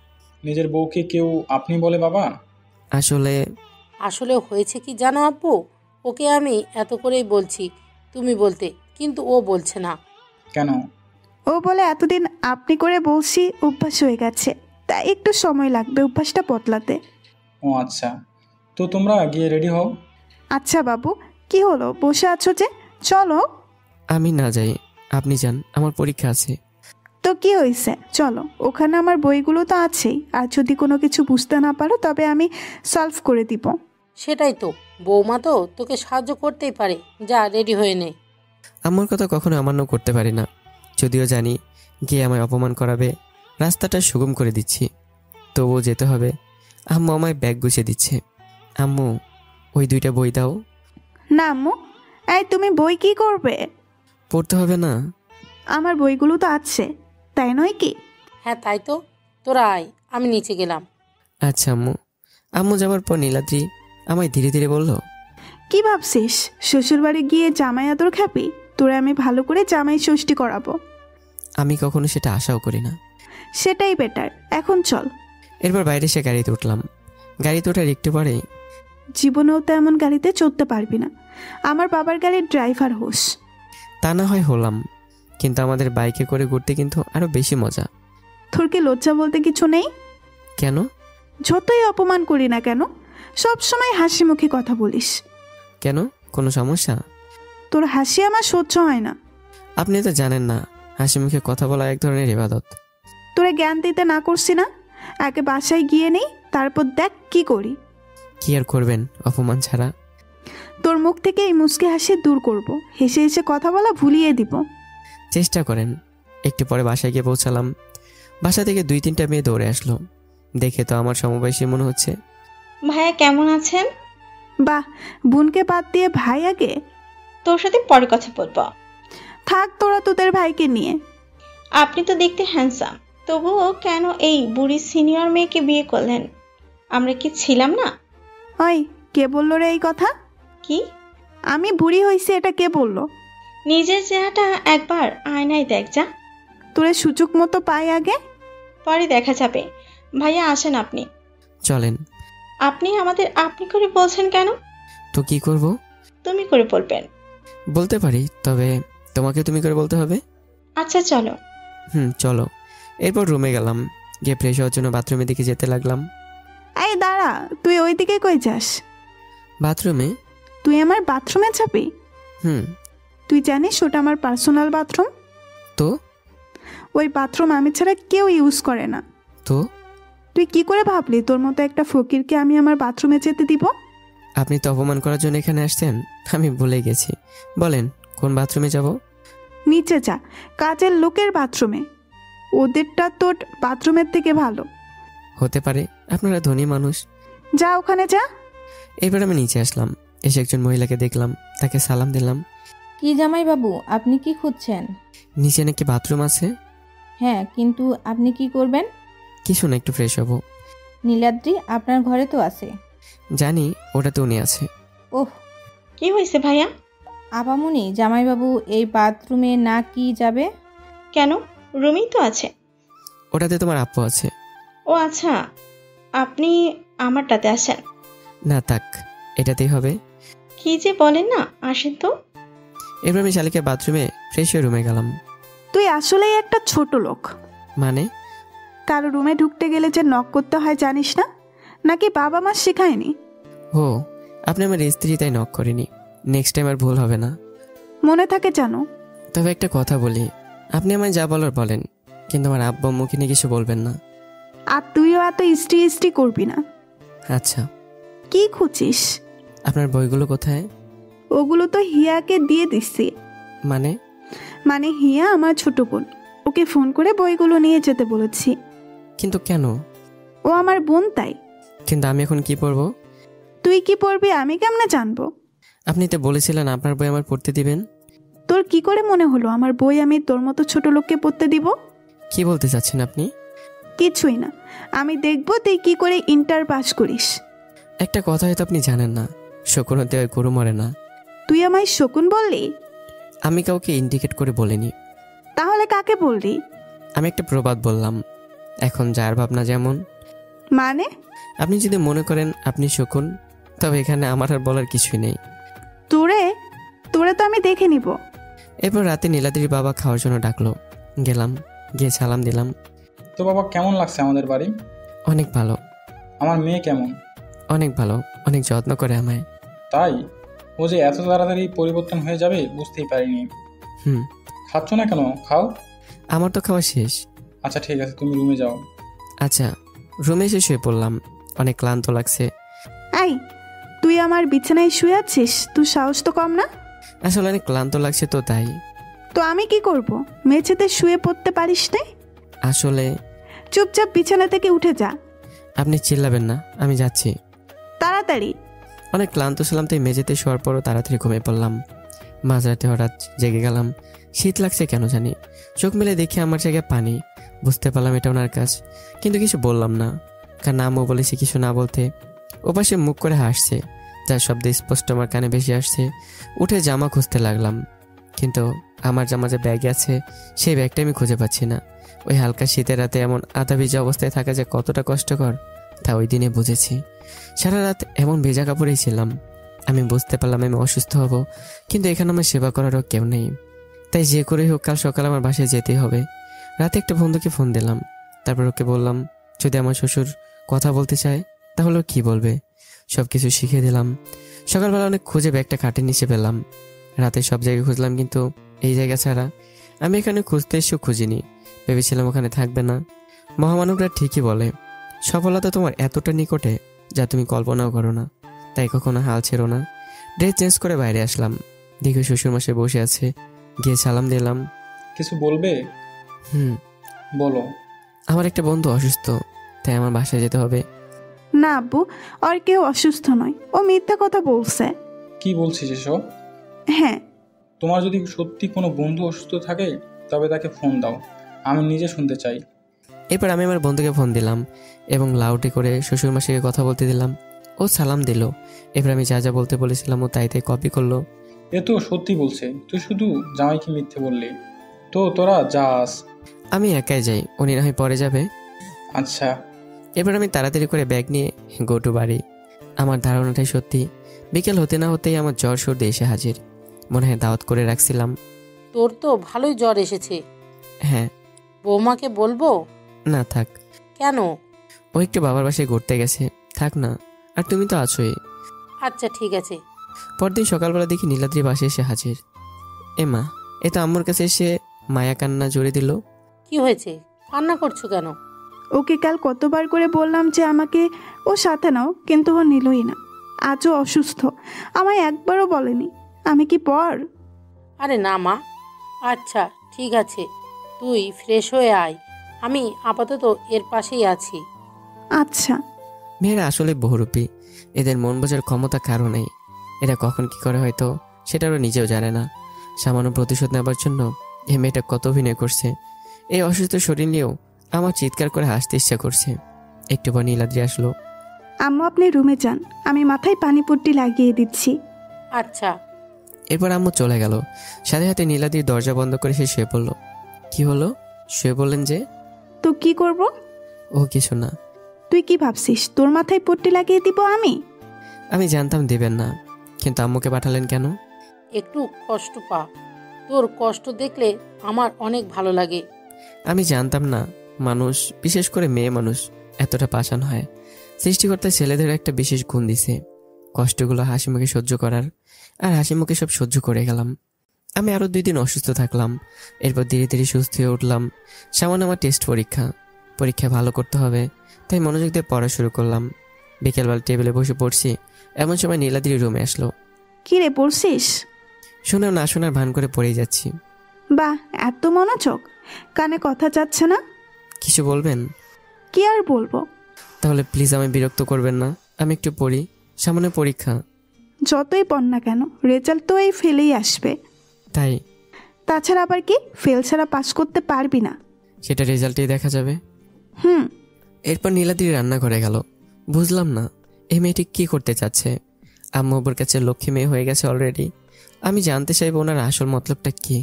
Speaker 4: নিজের বউকে কেউ আপনি বলে বাবা?
Speaker 6: আসলে হয়েছে কি জানো আব্বু, ওকে আমি এত করেই বলছি তুমি বলতে, কিন্তু ও বলছে না।
Speaker 4: কেন?
Speaker 3: ও বলে এতদিন আপনি করে বলছি, অভ্যাস হয়ে গেছে, তাই একটু সময় লাগবে অভ্যাসটা বদলাতে।
Speaker 4: ও আচ্ছা, তো তোমরা গিয়ে রেডি হও।
Speaker 3: আচ্ছা বাবু, কি হলো, বসে আছো যে? চলো।
Speaker 1: আমি না যাই, আপনি যান, আমার পরীক্ষা আছে।
Speaker 3: তো কি হয়েছে, চলো, ওখানে আমার বইগুলো তো আছেই, আর যদি কোনো কিছু বুঝতে না পারো তবে আমি সলভ করে দিব।
Speaker 6: সেটাই তো, বৌমা তো তোকে সাহায্য করতেই পারে, যা রেডি হয়ে নে।
Speaker 1: আমার কথা কখনো অমান্য করতে পারি না, যদিও জানি গিয়ে আমায় অপমান করাবে। রাস্তাটা সুগম করে দিচ্ছি, তবুও যেতে হবে। আম্মু আমায় ব্যাগ গুছিয়ে দিচ্ছে। আম্মু, ওই 2টা বই দাও।
Speaker 3: না আম্মু, এই তুমি বই কি করবে?
Speaker 1: পড়তে হবে না?
Speaker 3: আমার বইগুলো তো আছে, তাই নয় কি?
Speaker 6: হ্যাঁ তাই তো, তোরা আয়, আমি নিচে গেলাম।
Speaker 1: আচ্ছা আম্মু। আম্মু যাবার পর নীলাদ্রি আমায় ধীরে ধীরে বলল,
Speaker 3: কি ভাবছিস, শ্বশুরবাড়ি গিয়ে জামাই আদর খাবি? তোরা আমি ভালো করে জামাই ষষ্ঠী করাবো।
Speaker 1: আমি কখনো সেটা আশাও করি না।
Speaker 3: সেটাই বেটার, এখন চল।
Speaker 1: এরপর বাইরে এসে গাড়িতে উঠলাম। গাড়িতে ওঠার একটু পরে,
Speaker 3: জীবনেও তো এমন গাড়িতে চড়তে পারবি না, আমার বাবার গাড়ির ড্রাইভার হোস।
Speaker 1: তা না হয় হলাম, কিন্তু আমাদের বাইকে করে ঘুরতে কিন্তু আরো বেশি মজা।
Speaker 3: তোর কি লজ্জা বলতে কিছু নেই?
Speaker 1: কেন?
Speaker 3: যতই অপমান করি না কেন, সব সময় হাসি মুখে কথা বলিস।
Speaker 1: কেন, কোনো সমস্যা?
Speaker 3: তোর হাসি আমার সহ্য হয় না।
Speaker 1: আপনি তো জানেন না, হাসি মুখে কথা বলা এক ধরনের ইবাদত।
Speaker 3: তোরে জ্ঞান দিতে না করছি না, আগে বাসায় গিয়ে নেই, তারপর দেখ কি করি।
Speaker 1: কি আর করবেন অপমান ছাড়া?
Speaker 3: তোর মুখ থেকে এই মুচকি হাসি দূর করব, হেসে হেসে কথা বলা ভুলিয়ে দিব।
Speaker 1: চেষ্টা করেন। একটু পরে বাসায় গিয়ে পৌঁছালাম। বাসা থেকে 2-3টা মেয়ে দৌড়ে আসলো। দেখে তো আমার সমবয়সী মনে হচ্ছে।
Speaker 9: ভাইয়া কেমন আছেন?
Speaker 3: বাহ, বোনকে বাদ দিয়ে ভাই আগে?
Speaker 9: তোর সাথে পরে কথা বলবো।
Speaker 3: থাক তোরা তোদের ভাইকে নিয়ে।
Speaker 9: আপনি তো দেখতে হ্যান্ডসাম, তবুও কেন এই বুড়ি সিনিয়র মেয়েকে বিয়ে করলেন? আমরা কি ছিলাম না?
Speaker 3: ওই, কে বললো রে এই কথা?
Speaker 9: কি?
Speaker 3: আমি বুড়ি হইছি এটা কে বললো?
Speaker 9: নিজের চেহারাটা একবার আয়নায় দেখ যা।
Speaker 3: তোরে সুযোগ মতো পাই আগে,
Speaker 9: পরে দেখা যাবে। ভাইয়া আসেন আপনি।
Speaker 1: চলেন।
Speaker 9: আপনি আমাদের আপনি করে বলছেন কেন?
Speaker 1: তো কি করব?
Speaker 9: তুমি করে বলবেন।
Speaker 1: বলতে পারি, তবে তোমাকে তুমি করে বলতে হবে।
Speaker 9: আচ্ছা চলো।
Speaker 1: চলো। এরপর রুমে গেলাম, গিয়ে ফ্রেশ হওয়ার জন্য বাথরুমের দিকে যেতে লাগলাম।
Speaker 3: এই দাঁড়া, তুই ওই দিকে কই যাস?
Speaker 1: বাথরুমে?
Speaker 3: তুই আমার বাথরুমে যাবি? তুই জানিস ওটা আমার পার্সোনাল বাথরুম।
Speaker 1: তো?
Speaker 3: ওই বাথরুম আমি ছাড়া কেউ ইউজ করে না।
Speaker 1: তো?
Speaker 3: তুই কি করে ভাবলি তোর মতো একটা ফকিরকে আমি আমার বাথরুমে যেতে দিব?
Speaker 1: আপনি তো অপমান করার জন্য এখানে আসছেন, আমি ভুলে গেছি। বলেন কোন বাথরুমে যাব?
Speaker 3: নিচে যা, কাজের লোকের বাথরুমে। ওদেরটা তোর বাথরুমের থেকে ভালো।
Speaker 1: হতে পারে, আপনারা ধনী মানুষ।
Speaker 3: যা ওখানে যা।
Speaker 1: এরপর আমি নিচে আসলাম, এসে একজন মহিলাকে দেখলাম, তাকে সালাম দিলাম।
Speaker 10: কি জামাই বাবু, আপনি কি খুঁজছেন?
Speaker 1: নিচে নাকি বাথরুম আছে?
Speaker 10: হ্যাঁ, কিন্তু আপনি কি করবেন?
Speaker 1: কিছু না, একটু ফ্রেশ হব।
Speaker 10: নীলাদ্রি আপনার ঘরে তো আছে।
Speaker 1: জানি, ওটাতে উনি আছে।
Speaker 10: ওহ,
Speaker 9: কি হয়েছে ভাইয়া?
Speaker 10: আপামনি, জামাইবাবু এই বাথরুমে না কি যাবে?
Speaker 9: কেন, রুমেই তো আছে।
Speaker 1: ওটাতে তোমার আপ্পু আছে।
Speaker 9: ও আচ্ছা, আপনি আমারটাতে আসেন।
Speaker 1: না থাক, এটাতেই হবে।
Speaker 9: কি যে বলেন না, আসেন তো।
Speaker 1: এরপর আমি শালিকে বাথরুমে ফ্রেশ হয়ে রুমে গেলাম।
Speaker 3: তুই আসলেই একটা ছোট লোক।
Speaker 1: মানে?
Speaker 3: কারো রুমে ঢুকতে গেলে যে নক করতে হয় জানিস না? নাকি বাবা মা শেখায়নি?
Speaker 1: ও, আপনি আমার স্ত্রী তাই নক করেনি, নেক্সট টাইম আর ভুল হবে না।
Speaker 3: মনে থাকে জানো।
Speaker 1: তবে একটা কথা বলি, আপনি আমায় যা বলার বলেন, কিন্তু আমার আব্বা মুখে নিয়ে কিছু বলবেন না।
Speaker 3: আর তুইও এত ইস্টি ইস্টি করবি না।
Speaker 1: আচ্ছা।
Speaker 3: কি খুঁজিস?
Speaker 1: আপনার বইগুলো কোথায়?
Speaker 3: ওগুলো তো হিয়াকে দিয়ে দিচ্ছি।
Speaker 1: মানে?
Speaker 3: মানে হিয়া আমার ছোট বোন, ওকে ফোন করে বইগুলো নিয়ে যেতে বলেছি।
Speaker 1: কিন্তু কেন?
Speaker 3: ও আমার বোন তাই।
Speaker 1: কিন্তু আমি এখন কি পড়বো?
Speaker 3: তুই কি পড়বি আমি কেমনে জানবো?
Speaker 1: আপনি তো বলেছিলেন আপনার বই আমার পড়তে দিবেন।
Speaker 3: তোর কি করে মনে হলো আমার বই আমি তোর মতো ছোট লোককে পড়তে দিব?
Speaker 1: কি বলতে চাচ্ছেন আপনি?
Speaker 3: কিছুই না, আমি দেখবো তুই কি করে ইন্টার পাস করিস।
Speaker 1: একটা কথা হয়তো আপনি জানেন না, শকুন হতে হয় গরু মরে না।
Speaker 3: তুই আমায় শকুন বললি?
Speaker 1: আমি কাউকে ইন্ডিকেট করে বলিনি।
Speaker 3: তাহলে কাকে বললি?
Speaker 1: আমি একটা প্রবাদ বললাম, এখন যার ভাবনা যেমন।
Speaker 3: মানে?
Speaker 1: আপনি যদি মনে করেন আপনি শকুন, তবে এখানে আমার আর বলার কিছুই নেই।
Speaker 3: তোরে তোরে তো আমি দেখে নিব।
Speaker 1: এরপর রাতে নীলাদ্রির বাবা খাওয়ার জন্য ডাকলো, গেলাম, গিয়ে সালাম দিলাম।
Speaker 4: তো বাবা কেমন লাগছে আমাদের বাড়ি?
Speaker 1: অনেক ভালো।
Speaker 4: আমার মেয়ে কেমন?
Speaker 1: অনেক ভালো, অনেক যত্ন করে আমায়।
Speaker 4: তাই? ও যে এত তাড়াতাড়ি পরিবর্তন হয়ে যাবে বুঝতেই পারিনি। খাচ্ছ না কেন? খাও।
Speaker 1: আমার তো খাওয়া শেষ।
Speaker 4: আচ্ছা ঠিক আছে, তুমি রুমে যাও।
Speaker 1: আচ্ছা। রুমে এসে শুয়ে পড়লাম, অনেক ক্লান্ত লাগছে।
Speaker 3: এই, তুই আমার বিছানায় শুয়ে আছিস, তুই সাহস তো কম না?
Speaker 1: আসলে অনেক ক্লান্ত লাগছে তো তাই।
Speaker 3: তো আমি কি করব? মেঝেতে শুয়ে পড়তে পারিস না?
Speaker 1: আসলে
Speaker 3: চুপচাপ বিছানা থেকে উঠে যা।
Speaker 1: আপনি চিল্লাবেন না, আমি যাচ্ছি।
Speaker 3: তাড়াতাড়ি।
Speaker 1: অনেক ক্লান্ত ছিলাম তাই মেঝেতে শোয়ার পরও তাড়াতাড়ি ঘুমিয়ে পড়লাম। মাঝরাতে হঠাৎ জেগে গেলাম, শীত লাগছে কেন জানি। চোখ মেলে দেখি আমার জায়গায় পানি। বুঝতে পারলাম এটা ওনার কাজ, কিন্তু কিছু বললাম না, কারণ নামও বলেছি কিছু না বলতে। ওপাশে মুখ করে হাসছে, যার শব্দ স্পষ্ট আমার কানে বেশি আসছে। উঠে জামা খুঁজতে লাগলাম, কিন্তু আমার জামা যে ব্যাগে আছে সেই ব্যাগটা আমি খুঁজে পাচ্ছি না। ওই হালকা শীতের রাতে এমন আধা ভিজা অবস্থায় থাকা যে কতটা কষ্টকর তা ওই দিনে বুঝেছি। সারা রাত এমন ভেজা কাপড়েই ছিলাম। আমি বুঝতে পারলাম আমি অসুস্থ হব, কিন্তু এখানে আমার সেবা করারও কেউ নেই। তাই যে করেই হোক কাল সকালে আমার বাসায় যেতেই হবে। রাতে একটা বন্ধুকে ফোন দিলাম, তারপর ওকে বললাম যদি আমার শ্বশুর কথা বলতে চায় তাহলে ও কী বলবে। সব কিছু শিখিয়ে দিলাম। সকালবেলা অনেক খুঁজে ব্যাগটা খাটের নিচে পেলাম। রাতে সব জায়গায় খুঁজলাম, কিন্তু এই জায়গা ছাড়া আমি এখানে খুঁজতে এসেও খুঁজিনি। ভেবেছিলাম ওখানে থাকবে না। মহামানবরা ঠিকই বলে, সফলতা তোমার এতটা নিকটে যা তুমি কল্পনাও করো না। তাই কখনো হাল ছেড়ো না। ড্রেস চেঞ্জ করে বাইরে আসলাম, দেখি শ্বশুরমশাই বসে আছে। গিয়ে সালাম দিলাম।
Speaker 4: কিছু বলবে? বলো।
Speaker 1: আমার একটা বন্ধু অসুস্থ, তাই আমার বাসায় যেতে হবে।
Speaker 3: না আব্বু, আর কেউ অসুস্থ নয়, ও মিথ্যা কথা বলছে।
Speaker 4: কি বলছিস এসব?
Speaker 3: হ্যাঁ।
Speaker 4: তোমার যদি সত্যি কোনো বন্ধু অসুস্থ থাকে তবে তাকে ফোন দাও, আমি নিজে শুনতে চাই।
Speaker 1: এরপর আমি আমার বন্ধুকে ফোন দিলাম এবং লাউডে করে শ্বশুরমশাইকে কথা বলতে দিলাম। ও সালাম দিল। এরপর আমি যা যা বলতে বলেছিলাম ও তাই তাই কপি করলো।
Speaker 4: এ তো সত্যি বলছে, তুই শুধু জামাইকে মিথ্যে বললি। তো তোরা যাস?
Speaker 1: আমি একাই যাই, উনি না হয় পরে যাবে।
Speaker 4: আচ্ছা।
Speaker 1: এরপর আমি তাড়াতাড়ি করে ব্যাগ নিয়ে গো টু বাড়ি। আমার ধারণাটাই সত্যি, বিকেল হতে না হতেই আমার জ্বর সর্দি এসে হাজির। মনে হয় দাওয়াত করে রাখছিলাম।
Speaker 6: তোর তো ভালোই জ্বর এসেছে।
Speaker 1: হ্যাঁ।
Speaker 6: বৌমাকে বলবো?
Speaker 1: না থাক।
Speaker 6: কেন?
Speaker 1: ও একটু বাবার বাসায় ঘুরতে গেছে, থাক না। আর তুমি তো আছোই।
Speaker 6: আচ্ছা ঠিক আছে।
Speaker 1: পরদিন সকালবেলা দেখি নীলাদ্রি বাসে এসে হাজির। এ মা, এ তো আম্মুর কাছে এসে মায়া কান্না জড়িয়ে দিল।
Speaker 6: কি হয়েছে, কান্না করছো কেন?
Speaker 3: ওকে কাল কতবার করে বললাম যে আমাকে ও সাথে নাও, কিন্তু ও নিলই না। আজও অসুস্থ, আমায় একবারও বলেনি। আমি কি পর?
Speaker 6: আরে না মা। আচ্ছা ঠিক আছে, তুই ফ্রেশ হয়ে আয়, আমি আপাতত এর পাশেই আছি।
Speaker 3: আচ্ছা।
Speaker 1: মেয়েরা আসলে বহুরূপী, এদের মন বোঝার ক্ষমতা কারো নেই। এরা কখন কি করে হয়তো সেটারও নিজেও জানে না। সামান্য প্রতিশোধ নেবার জন্য এই মেয়েটা কত অভিনয় করছে। এই অসুস্থ শরীর নিয়েও আমার চিৎকার করে হাসতে ইচ্ছা করছে। একটু পর নীলাদ্রি আসলো।
Speaker 3: আম্মু আপনি রুমে যান, আমি মাথায় পানি পট্টি লাগিয়ে দিচ্ছি।
Speaker 6: আচ্ছা।
Speaker 1: এরপর আম্মু চলে গেল। সাথে সাথে নীলাদ্রির দরজা বন্ধ করে সে শুয়ে পড়ল। কি হলো? শুয়ে বললেন যে?
Speaker 3: তো কি করব?
Speaker 1: ও কিছু না।
Speaker 3: তুই কি ভাবছিস তোর মাথায় পট্টি লাগিয়ে দিব আমি?
Speaker 1: আমি জানতাম দেবেন না, কিন্তু আম্মুকে পাঠালেন কেন?
Speaker 6: একটু কষ্ট পা, তোর কষ্ট দেখলে আমার অনেক ভালো লাগে।
Speaker 1: আমি জানতাম না মানুষ, বিশেষ করে মেয়ে মানুষ, এতটা পাষাণ হয়। সৃষ্টিকর্তা ছেলেদের একটা বিশেষ গুণ দিছে, কষ্টগুলো হাসি মুখে সহ্য করার, আর হাসি মুখে সব সহ্য করে গেলাম। আমি আরও 2 দিন অসুস্থ থাকলাম, এরপর ধীরে ধীরে সুস্থ হয়ে উঠলাম। সামান্য আমার টেস্ট পরীক্ষা ভালো করতে হবে, তাই মনোযোগ দিয়ে পড়া শুরু করলাম। বিকেলবেলা টেবিলে বসে পড়ছি, এমন সময় নীলাদ্রি রুমে আসলো।
Speaker 3: কি রে, পড়ছিস?
Speaker 1: শুনেও না শোনার ভান করে পড়েই যাচ্ছি।
Speaker 3: বাহ, এত মনোযোগ! কানে কথা যাচ্ছে না?
Speaker 1: কিছু বলবেন?
Speaker 3: কি আর বলবো।
Speaker 1: তাহলে প্লিজ আমায় বিরক্ত করবেন না, আমি একটু পড়ি, সামনে পরীক্ষা।
Speaker 3: যতই পড় না কেন, রেজাল্ট তো এই ফেলেই আসবে।
Speaker 1: তাই?
Speaker 3: তাছাড়া আবার কি, ফেল ছাড়া পাস করতে পারবি না।
Speaker 1: সেটা রেজাল্টেই দেখা যাবে।
Speaker 3: হুম।
Speaker 1: এরপর নীলাদ্রি রান্না করে গেল। বুঝলাম না এই মেয়েটি কি করতে চাচ্ছে। আম্মু আব্বুর কাছে লক্ষ্মী মেয়ে হয়ে গেছে অলরেডি। আমি জানতে চাইব ওনার আসল মতলবটা কি।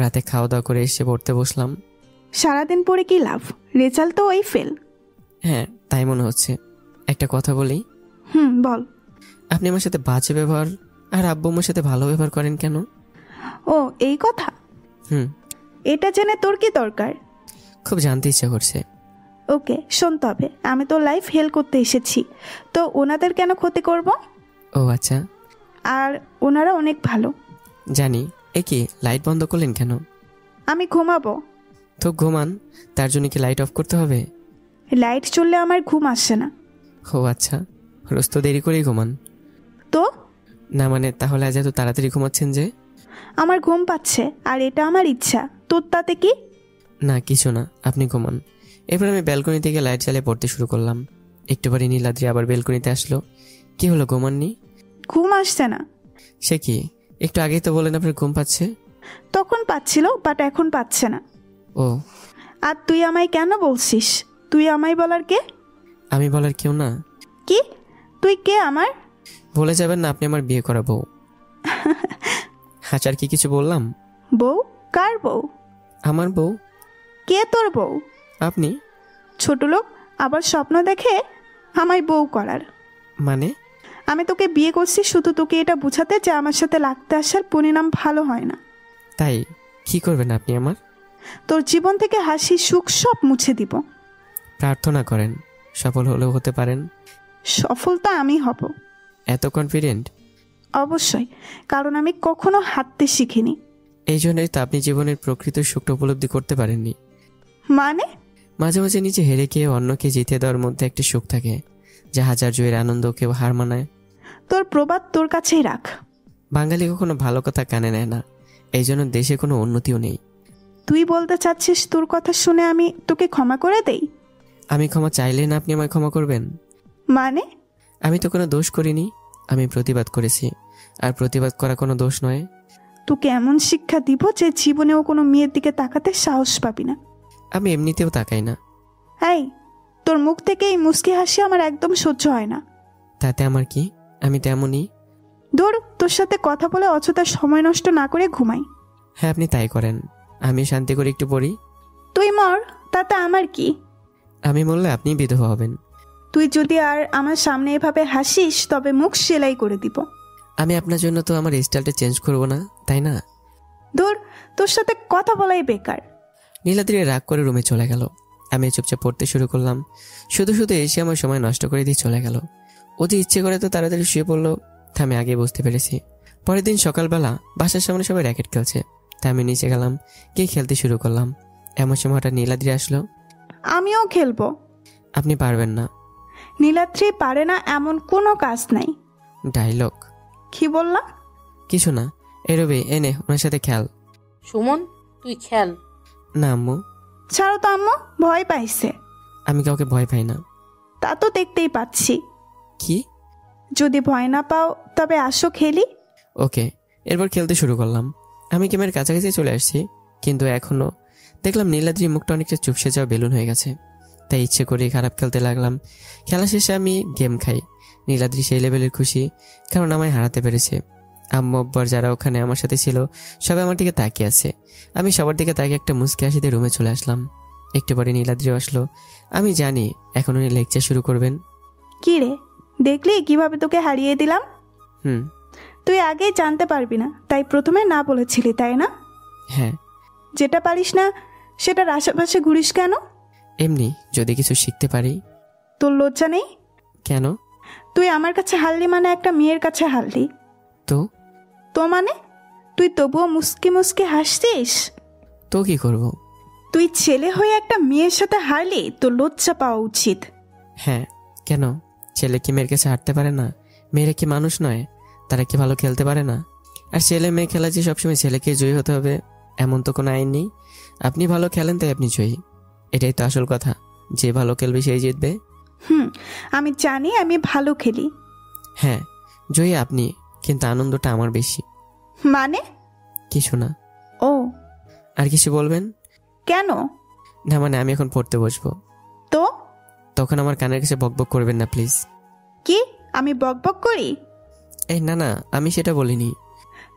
Speaker 1: রাতে খাওয়া দাওয়া করে এসে পড়তে বসলাম।
Speaker 3: সারাদিন পরে কি লাভ, রেজাল্ট তো ওই ফেল।
Speaker 1: হ্যাঁ, তাই মনে হচ্ছে। একটা কথা বলি?
Speaker 3: বল।
Speaker 1: আপনি আমার সাথে বাজে ব্যবহার আর আব্বু আমার সাথে ভালো ব্যবহার করেন কেন?
Speaker 3: ও, এই কথা? এটা জেনে তোর কি দরকার?
Speaker 1: খুব জানতে ইচ্ছা করছে।
Speaker 3: ওকে, শোন, তবে আমি তো লাইফ হেল করতে এসেছি, তো ওনাদের কেন ক্ষতি করব?
Speaker 1: ও আচ্ছা।
Speaker 3: আর ওনারা অনেক ভালো।
Speaker 1: জানি। এ কি, লাইট বন্ধ করলেন কেন?
Speaker 3: আমি ঘুমাবো।
Speaker 1: তো ঘুমান, তার জন্য কি লাইট অফ করতে হবে?
Speaker 3: লাইট চললে আমার ঘুম আসছে না।
Speaker 1: ও আচ্ছা, রোজ তো দেরি করেই ঘুমান।
Speaker 3: তো
Speaker 1: না মানে, তাহলে আজ এত তাড়াতাড়ি ঘুমাচ্ছেন যে?
Speaker 3: আমার ঘুম পাচ্ছে, আর এটা আমার ইচ্ছা, তোর তাতে কি?
Speaker 1: না কিছু না, আপনি ঘুমান। এরপর আমি ব্যালকনি থেকে লাইট জ্বালিয়ে পড়তে শুরু করলাম। একটু পরে নীলাদ্রি আবার ব্যালকনিতে আসলো। কি হলো, ঘুমাননি?
Speaker 3: ঘুম আসছে না।
Speaker 1: সে কি, একটু আগেই তো বলেন আপনার ঘুম পাচ্ছে।
Speaker 3: তখন পাচ্ছিল, বাট এখন পাচ্ছে না।
Speaker 1: ও।
Speaker 3: আর তুই আমায় কেন বলছিস? তুই আমায় বলার কে?
Speaker 1: আমি বলার কেউ না।
Speaker 3: কি? তুই কে আমার?
Speaker 1: বলে যাবেন না আপনি আমার বিয়ে করা বউ। হাজার কি কিছু বললাম?
Speaker 3: বউ? কার বউ?
Speaker 1: আমার বউ।
Speaker 3: কে তোর বউ?
Speaker 1: আপনি।
Speaker 3: ছোট লোক, আবার স্বপ্ন দেখে আমায় বউ করার।
Speaker 1: মানে?
Speaker 3: আমি তোকে বিয়ে করছি শুধু তোকে এটা বোঝাতে যে আমার সাথে লাগতে আসার পরিণাম ভালো হয় না।
Speaker 1: তাই কি করবেন আপনি আমার?
Speaker 3: তোর জীবন থেকে হাসি সুখ সব মুছে দিব।
Speaker 1: প্রার্থনা করেন, সফল হলেও হতে পারেন।
Speaker 3: সফল তো আমি হব।
Speaker 1: এত কনফিডেন্ট?
Speaker 3: অবশ্যই, কারণ আমি কখনো হাঁটতে শিখিনি।
Speaker 1: এই জন্যই তো আপনি জীবনের প্রকৃত সুখটা উপলব্ধি করতে পারেননি।
Speaker 3: মানে?
Speaker 1: মাঝে মাঝে নিজে হেরে গিয়ে অন্যকে জিতে দেওয়ার মধ্যে একটা সুখ থাকে, যা হাজার জয়ের আনন্দ কেউ হার মানায়।
Speaker 3: তোর প্রবাদ তোর কাছেই রাখ।
Speaker 1: বাঙালি কখনো ভালো কথা কানে নেয় না, এই জন্য দেশে কোনো উন্নতিও নেই।
Speaker 3: তুই বলতে চাচ্ছিস তোর কথা শুনে আমি তোকে ক্ষমা করে দেই?
Speaker 1: আমি ক্ষমা চাইলে না আপনি আমায় ক্ষমা করবেন?
Speaker 3: মানে?
Speaker 1: আমি তো কোনো দোষ করিনি, আমি প্রতিবাদ করেছি, আর প্রতিবাদ করা কোনো দোষ নয়।
Speaker 3: তোকে এমন শিক্ষা দিব যে জীবনেও কোনো মেয়ের দিকে তাকাতে সাহস পাবি না।
Speaker 1: আমি এমনিতেও তাকাই না।
Speaker 3: এই, তোর মুখ থেকে এই মুচকি হাসি আমার একদম সহ্য হয় না।
Speaker 1: তাতে আমার কি, আমি তেমনই।
Speaker 3: ধর, তোর সাথে কথা বলে অযথা সময় নষ্ট না করে ঘুমাই।
Speaker 1: হ্যাঁ, আপনি তাই করেন, আমি শান্তি করে একটু পড়ি।
Speaker 3: তুই মর, তাতে আমার কি?
Speaker 1: আমি মরলে আপনি বিধবা হবেন।
Speaker 3: তুই যদি আর আমার সামনে এভাবে হাসিস তবে মুখ সেলাই করে দিব।
Speaker 1: আমি আপনার জন্য তো আমার স্টাইলটা চেঞ্জ করব না, তাই না?
Speaker 3: ধর, তোর সাথে কথা বলাই বেকার।
Speaker 1: নীলাদ্রি রাগ করে রুমে চলে গেল। আমি চুপচাপ পড়তে শুরু করলাম। শুধু শুধু এসে আমার সময় নষ্ট করে দিয়ে চলে গেল। ও যে ইচ্ছে করে তো তাড়াতাড়ি শুয়ে পড়লো, তা আমি আগে বুঝতে পেরেছি। পরের দিন সকালবেলা বাসার সামনে সবাই র্যাকেট খেলছে, তাই আমি নিচে গেলাম, গিয়ে খেলতে শুরু করলাম। এমন সময় হঠাৎ নীলাদ্রি আসলো।
Speaker 3: আমিও খেলবো।
Speaker 1: আপনি পারবেন না।
Speaker 3: নীলাদ্রি পারে না এমন কোনো কাজ নাই।
Speaker 1: ডায়লগ।
Speaker 3: কি বললাম?
Speaker 1: কিছু না। এরবি, এনে ওনার সাথে খেল।
Speaker 6: সুমন, তুই খেল
Speaker 1: না আম্মু।
Speaker 3: ছাড়ো তো আম্মু, ভয় পাইছে।
Speaker 1: আমি কাউকে ভয় পাই না।
Speaker 3: তা তো দেখতেই পাচ্ছি।
Speaker 1: কি?
Speaker 3: যদি ভয় না পাও তবে আসো খেলি।
Speaker 1: ওকে। এরপর খেলতে শুরু করলাম। আমি গেমের কাছাকাছি চলে আসছি, কিন্তু এখনো দেখলাম নীলাদ্রির মুখটা অনেকটা চুপসে যাওয়া বেলুন হয়ে গেছে। তাই ইচ্ছে করে খারাপ খেলতে লাগলাম। খেলা শেষে আমি গেম খাই। নীলাদ্রি সেই লেভেলের খুশি, কারণ আমায় হারাতে পেরেছে। আম্মু আব্বার যারা ওখানে আমার সাথে ছিল সবাই আমার দিকে তাকিয়ে আছে। আমি সবার দিকে তাকিয়ে একটা মুচকি হাসিতে রুমে চলে আসলাম। একটু পরে নীলাদ্রিও আসলো। আমি জানি এখন উনি লেকচার শুরু করবেন।
Speaker 3: কি রে, দেখলি কিভাবে তোকে হারিয়ে দিলাম? তুই আগেই জানতে পারবি না, তাই প্রথমে না বলেছিলি, তাই না?
Speaker 1: হ্যাঁ।
Speaker 3: যেটা পারিস না সেটার আশেপাশে ঘুরিস কেন?
Speaker 1: এমনি, যদি কিছু শিখতে পারি।
Speaker 3: তোর লজ্জা নেই?
Speaker 1: কেন?
Speaker 3: তুই আমার কাছে হারলি মানে একটা মেয়ের কাছে হারলি।
Speaker 1: তো
Speaker 3: তো মানে তুই তবুও মুস্কি মুস্কি হাসছিস?
Speaker 1: তো কি করব?
Speaker 3: তুই ছেলে হয়ে একটা মেয়ের সাথে হারলি, তোর লজ্জা পাওয়া উচিত।
Speaker 1: হ্যাঁ, কেন? ছেলে কি মেয়ের কাছে হাঁটতে পারে না? মেয়েরা কি মানুষ নয়? তারা কি ভালো খেলতে পারে না? আর ছেলে মেয়ে খেলা যে সবসময় ছেলেকে জয়ী হতে হবে এমন তো কোনো আইন নেই। আপনি ভালো খেলেন তাই আপনি জয়ী, এটাই তো আসল কথা। যে ভালো খেলবে সেই জিতবে।
Speaker 3: আমি জানি আমি ভালো খেলি।
Speaker 1: হ্যাঁ, জয়ী আপনি, কিন্তু আনন্দটা আমার বেশি।
Speaker 3: মানে?
Speaker 1: কিছু না।
Speaker 3: ও,
Speaker 1: আর কিছু বলবেন?
Speaker 3: কেন?
Speaker 1: না মানে আমি এখন পড়তে বসবো।
Speaker 3: তো
Speaker 1: তখন আমার কানের কাছে বকবক করবেন না প্লিজ।
Speaker 3: কি আমি বকবক করি?
Speaker 1: এই না না, আমি সেটা বলিনি।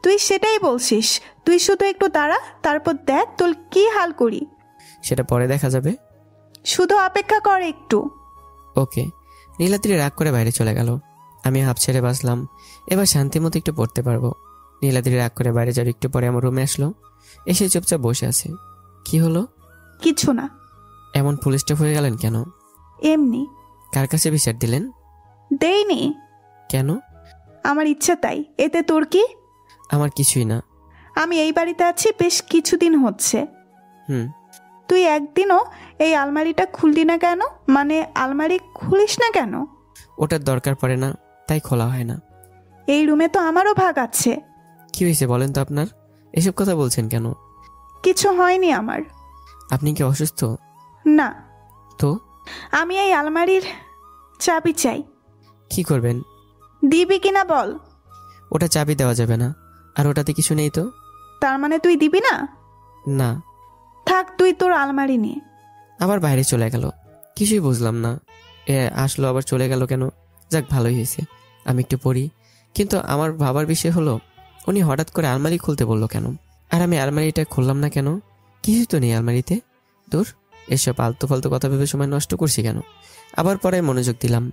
Speaker 3: তুই সেটাই বলছিস। তুই শুধু একটু দাঁড়া, তারপর দেখ তোর কি হাল করি।
Speaker 1: সেটা পরে দেখা যাবে।
Speaker 3: শুধু অপেক্ষা কর একটু।
Speaker 1: ওকে। নীলাদ্রি রাগ করে বাইরে চলে গেল। আমি হাফ ছেড়ে বাসলাম, এবার শান্তি মতো একটু পড়তে পারবো। নীলাদ্রি রাগ করে বাইরে যাওয়ার একটু পরে আমার রুমে আসলো, এসে চুপচাপ বসে আছে। কি হলো?
Speaker 3: কিছু না।
Speaker 1: এমন ফুল স্টপ হয়ে গেলেন কেন?
Speaker 3: এমনি।
Speaker 1: কার কাছে বিচার দিলেন?
Speaker 3: দেইনি।
Speaker 1: কেন?
Speaker 3: আমার ইচ্ছা তাই, এতে তোর কি?
Speaker 1: আমার কিছুই না।
Speaker 3: আমি এই বাড়িতে আছি বেশ কিছুদিন হচ্ছে। তুই একদিনও এই আলমারিটা খুললি না কেন? মানে আলমারি খুলিস না কেন?
Speaker 1: ওটার দরকার পড়ে না, তাই খোলা হয় না।
Speaker 3: এই রুমে তো আমারও ভাগ আছে।
Speaker 1: কি হয়েছে বলেন তো আপনার? এসব কথা বলছেন কেন?
Speaker 3: কিছু হয়নি আমার।
Speaker 1: আপনি কি অসুস্থ?
Speaker 3: না।
Speaker 1: তো?
Speaker 3: আমি এই আলমারির চাবি চাই।
Speaker 1: কি করবেন?
Speaker 3: দিবি কিনা বল।
Speaker 1: ওটা চাবি দেওয়া যাবে না, আর ওটাতে কিছু নেই তো।
Speaker 3: তার মানে তুই দিবি না?
Speaker 1: না।
Speaker 3: থাক, তুই তোর আলমারি নিয়ে।
Speaker 1: আবার বাইরে চলে গেল, কিছুই বুঝলাম না। এ আসলো আবার চলে গেল কেন? যাক, ভালোই হয়েছে, আমি একটু পড়ি। কিন্তু আমার ভাবার বিষয় হলো, উনি হঠাৎ করে আলমারি খুলতে বললো কেন? আর আমি আলমারিটা খুললাম না কেন? কিছুই তো নেই আলমারিতে। দূর, এসব আলতু ফালতু কথা ভেবে সময় নষ্ট করছি কেন? আবার পরে মনোযোগ দিলাম।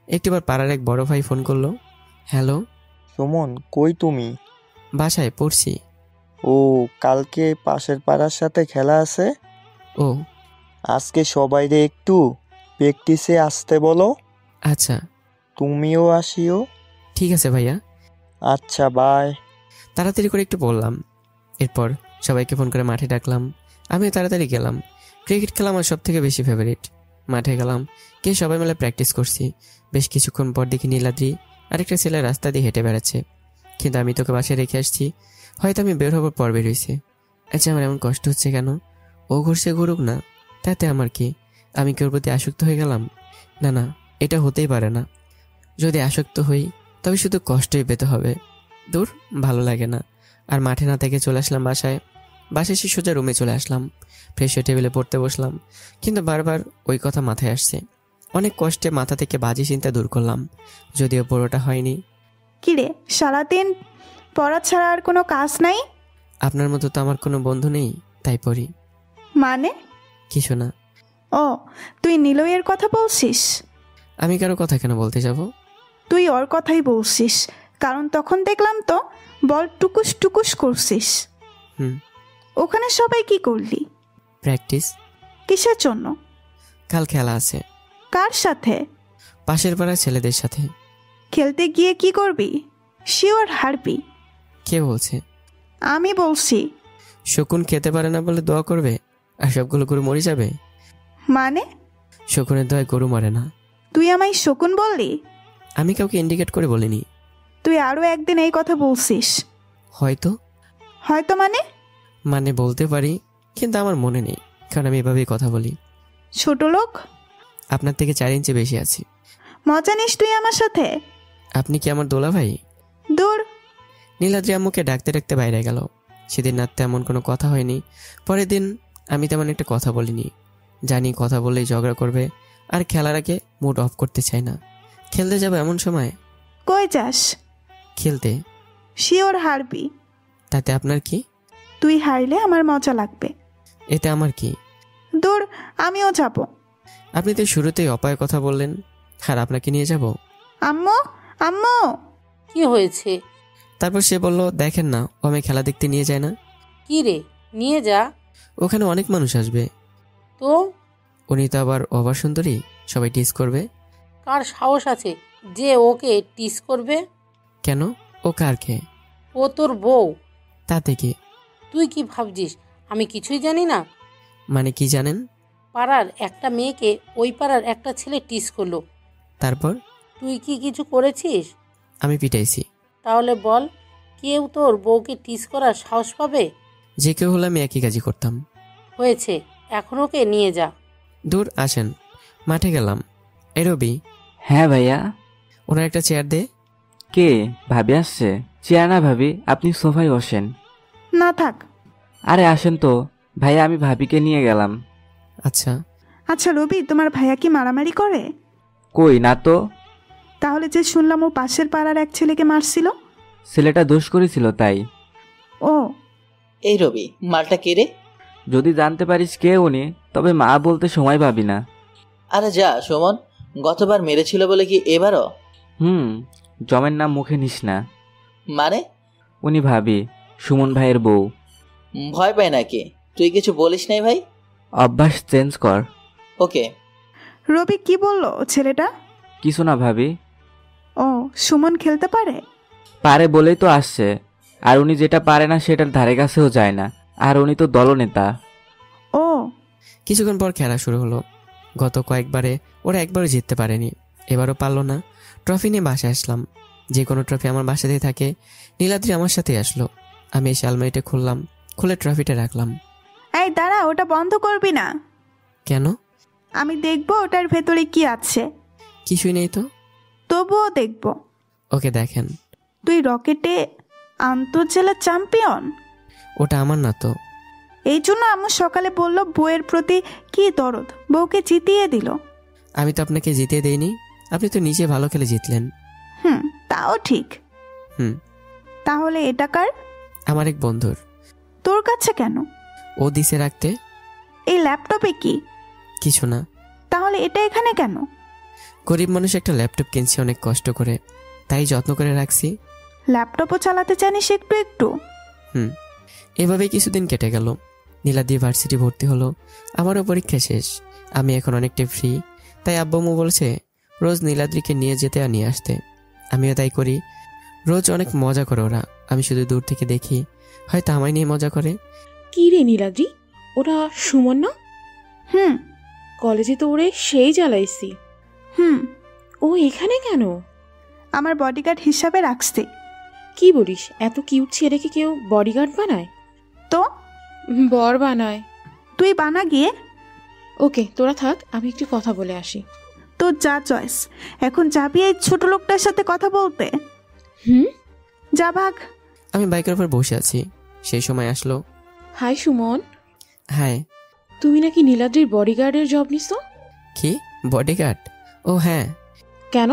Speaker 1: একটিবার পাড়ার এক বড় ভাই ফোন করলো। হ্যালো
Speaker 8: সুমন, কই তুমি?
Speaker 1: বাসায় পড়ছি।
Speaker 8: ও, কালকে পাশের পাড়ার সাথে খেলা আছে।
Speaker 1: ও,
Speaker 8: আজকে সবাইরে একটু প্র্যাকটিসে আসতে বলো।
Speaker 1: আচ্ছা।
Speaker 8: তুমিও আসিও।
Speaker 1: ঠিক আছে ভাইয়া।
Speaker 8: আচ্ছা, বাই।
Speaker 1: তাড়াতাড়ি করে একটু বললাম। এরপর সবাইকে ফোন করে মাঠে ডাকলাম। আমিও তাড়াতাড়ি গেলাম। ক্রিকেট খেলা আমার সব থেকে বেশি ফেভারিট। মাঠে গেলাম, কে সবাই মিলে প্র্যাকটিস করছি। বেশ কিছুক্ষণ পর দেখি নীলাদ্রি আরেকটা ছেলে রাস্তা দিয়ে হেঁটে বেড়াচ্ছে, কিন্তু আমি তোকে বাসায় রেখে আসছি। হয়তো আমি বের হবার পর বের হয়েছে। আচ্ছা, আমার এমন কষ্ট হচ্ছে কেন? ও ঘুরছে ঘুরুক না, তাতে আমার কি? আমি কেউর প্রতি আসক্ত হয়ে গেলাম? না না, এটা হতেই পারে না। যদি আসক্ত হই তবে শুধু কষ্টই পেতে হবে। দূর, ভালো লাগে না। আর মাঠে না থেকে চলে আসলাম বাসায়। বাসায় এসে সোজা রুমে চলে আসলাম। ফ্রেশ হয়ে টেবিলে পড়তে বসলাম, কিন্তু বারবার ওই কথা মাথায় আসছে। অনেক কষ্টে মাথা থেকে বাজে চিন্তা দূর করলাম, যদিও পুরোটা হয়নি।
Speaker 3: কিরে, সারাদিন পড়া ছাড়া আর কোনো কাজ নাই?
Speaker 1: আপনার মতো তো আমার কোনো বন্ধু নেই, তাই পড়ি।
Speaker 3: মানে?
Speaker 1: কিছু না।
Speaker 3: ও, তুই নিলয়ের কথা বলছিস?
Speaker 1: আমি কারো কথা কেন বলতে যাব?
Speaker 3: তুই ওর কথাই বলছিস, কারণ তখন দেখলাম তো বল টুকুস টুকুস করছিস। ওখানে সবাই কি করলি?
Speaker 1: প্র্যাকটিস।
Speaker 3: কিসের জন্য?
Speaker 1: কাল খেলা আছে।
Speaker 3: কার সাথে?
Speaker 1: পাশের পাড়ার ছেলেদের সাথে।
Speaker 3: খেলতে গিয়ে কি করবি? শিওর হারবি।
Speaker 1: কে বলছে?
Speaker 3: আমি বলছি।
Speaker 1: শকুন খেতে পারে না বলে দোয়া করবে, আর সবগুলো গরু মরে যাবে?
Speaker 3: মানে?
Speaker 1: শকুনের দোয়ায় গরু মরে না।
Speaker 3: তুই আমায় শকুন বললি?
Speaker 1: আমি কাউকে ইন্ডিকেট করে বলিনি।
Speaker 3: তুই আরো একদিন এই কথা বলছিস।
Speaker 1: হয়তো।
Speaker 3: হয়তো মানে?
Speaker 1: মানে বলতে পারি, কিন্তু আমার মনে নেই, কারণ আমি এভাবেই কথা বলি।
Speaker 3: ছোট লোক।
Speaker 1: আপনার থেকে 4 ইঞ্চি বেশি আছি।
Speaker 3: মজা নিস তুই আমার সাথে?
Speaker 1: আপনি কি আমার দোলা ভাই?
Speaker 3: দূর।
Speaker 1: নীলাদ্রি আম্মুকে ডাকতে ডাকতে বাইরে গেল। সেদিন রাত তেমন কোনো কথা হয়নি। পরের দিন আমি তেমন একটা কথা বলিনি। জানি কথা বললেই ঝগড়া করবে, আর খেলার আগে মুড অফ করতে চাই না। খেলতে যাবো এমন সময়।
Speaker 3: কই যাস?
Speaker 1: খেলতে।
Speaker 3: শিওর হারবি।
Speaker 1: তাতে আপনার কি?
Speaker 3: তুই হারলে আমার মজা লাগবে।
Speaker 1: এতে আমার কি?
Speaker 3: দূর, আমিও যাব।
Speaker 1: আপনি তো শুরুতেই অপায় কথা বললেন, আর আপনাকে নিয়ে যাব?
Speaker 3: আম্মু, আম্মু।
Speaker 6: কি হয়েছে?
Speaker 1: তারপর সে বলল, দেখেন না, ও আমি খেলা দেখতে নিয়ে যায় না।
Speaker 6: কি রে, নিয়ে যা।
Speaker 1: ওখানে অনেক মানুষ আসবে।
Speaker 6: তো?
Speaker 1: উনি তো আবার ওভার সুন্দরী, সবাই টিজ করবে।
Speaker 6: কার সাহস আছে যে ওকে টিস করবে?
Speaker 1: কেন? ও কার কে?
Speaker 6: ও তোর বউ।
Speaker 1: তাতে কি?
Speaker 6: তুই কি ভাবছিস আমি কিছুই জানি না?
Speaker 1: মানে কি জানেন?
Speaker 6: পাড়ার একটা মেয়েকে ওই পাড়ার একটা ছেলে টিস করলো।
Speaker 1: তারপর?
Speaker 6: তুই কি কিছু করেছিস?
Speaker 1: আমি পিটাইছি।
Speaker 6: তাহলে বল, কেউ তোর বউকে টিস করার সাহস পাবে?
Speaker 1: যে কেউ হলে আমি একই কাজই করতাম।
Speaker 6: হয়েছে, এখন ওকে নিয়ে যা।
Speaker 1: দূর আসেন, মাঠে গেলাম। এই রবি।
Speaker 11: হ্যাঁ ভাইয়া।
Speaker 1: ওনার একটা চেয়ার দে।
Speaker 11: কে? ভাবি আসছে? চেয়ার না ভাবি, আপনি সোফায় বসেন।
Speaker 3: না থাক।
Speaker 11: আরে আসেন তো ভাইয়া, আমি ভাবিকে নিয়ে গেলাম।
Speaker 1: আচ্ছা।
Speaker 3: আচ্ছা রবি, তোমার ভাইয়া কি মারামারি করে?
Speaker 11: কই না তো।
Speaker 3: তাহলে যে শুনলাম ও পাশের পাড়ার এক ছেলেকে মারছিল?
Speaker 11: ছেলেটা দোষ করেছিল তাই।
Speaker 3: ও।
Speaker 5: এই রবি, মালটা কে রে?
Speaker 11: যদি জানতে পারিস কে উনি, তবে মা বলতে সময় পাবি না।
Speaker 5: আরে যা সুমন, গতবার মেরেছিল বলে কি এবারও?
Speaker 11: জমের নাম মুখে নিস না।
Speaker 5: মানে?
Speaker 11: উনি ভাবি, সুমন ভাইয়ের বউ।
Speaker 5: ভয় পায় নাকি? তুই কিছু বলিস নাই ভাই?
Speaker 11: অভ্যাস চেঞ্জ কর।
Speaker 5: ওকে।
Speaker 3: রবি কি বললো ছেলেটা?
Speaker 11: কিছু না ভাবি।
Speaker 3: ও, সুমন খেলতে পারে?
Speaker 11: পারে বলেই তো আসছে। আর উনি যেটা পারে না সেটার ধারে কাছেও যায় না। আর উনি তো দলনেতা।
Speaker 3: ও।
Speaker 1: কিছুক্ষণ পর খেলা শুরু হলো। গত কয়েকবারে ওরা একবারও জিততে পারেনি, এবারও পারলো না। ট্রফি নিয়ে বাসায় আসলাম। যে কোনো ট্রফি আমার বাসাতেই থাকে। নীলাদ্রি আমার সাথেই আসলো। আমি এসে আলমারিটা খুললাম, খুলে ট্রফিটা রাখলাম।
Speaker 3: এই দাঁড়া, ওটা বন্ধ করবি না।
Speaker 1: কেন?
Speaker 3: আমি দেখবো ওটার ভেতরে কি আছে।
Speaker 1: কিছুই নেই তো।
Speaker 3: তবুও দেখবো।
Speaker 1: ওকে দেখেন।
Speaker 3: তুই রকেটে আন্তঃজেলা চ্যাম্পিয়ন?
Speaker 1: ওটা আমার না তো।
Speaker 3: এই জন্য আম্মু সকালে বলল বউয়ের প্রতি কি দরদ, বউকে জিতিয়ে দিল।
Speaker 1: আমি তো আপনাকে জিতিয়ে দেইনি, আপনি তো নিজে ভালো খেলে জিতলেন।
Speaker 3: তাও ঠিক। তাহলে এটা কার?
Speaker 1: আমার এক বন্ধুর।
Speaker 3: তোর কাছে কেন?
Speaker 1: ও দিছে রাখতে।
Speaker 3: এই ল্যাপটপে কি?
Speaker 1: কিছু না।
Speaker 3: তাহলে এটা এখানে কেন?
Speaker 1: গরিব মানুষ একটা ল্যাপটপ কিনছি অনেক কষ্ট করে, তাই যত্ন করে রাখছি।
Speaker 3: ল্যাপটপও চালাতে জানিস একটু একটু?
Speaker 1: এভাবেই কিছুদিন কেটে গেল। নীলাদ্রি ভার্সিটি ভর্তি হলো, আমারও পরীক্ষা শেষ। আমি এখন অনেকটা ফ্রি, তাই আব্বু বলছে রোজ নীলাদ্রিকে নিয়ে যেতে আর নিয়ে আসতে। আমিও তাই করি। রোজ অনেক মজা করে ওরা, আমি শুধু দূর থেকে দেখি, হয়তো আমায় নিয়ে মজা করে।
Speaker 12: কি রে নীলাদ্রি, ওরা সুমন না? কলেজে তো ওরে সেই জ্বালাইছি। ও এখানে কেন?
Speaker 3: আমার বডিগার্ড হিসাবে রাখছে।
Speaker 12: কি বলিস, এত কিউট ছেলেকে কেউ বডিগার্ড বানায়?
Speaker 3: তো
Speaker 12: বর বানায়।
Speaker 3: তুই বানা গিয়ে।
Speaker 12: ওকে তোরা থাক, আমি একটু কথা বলে আসি।
Speaker 3: তোর যা চয়েস। এখন যাবি এই ছোট লোকটার সাথে কথা বলতে? যা ভাগ।
Speaker 1: আমি বাইকের উপর বসে আছি, সেই সময় আসলো।
Speaker 12: হাই সুমন।
Speaker 1: হাই।
Speaker 12: তুমি নাকি নীলাদ্রির বডিগার্ডের জব নিছো?
Speaker 1: কি বডিগার্ড? ও হ্যাঁ।
Speaker 12: কেন?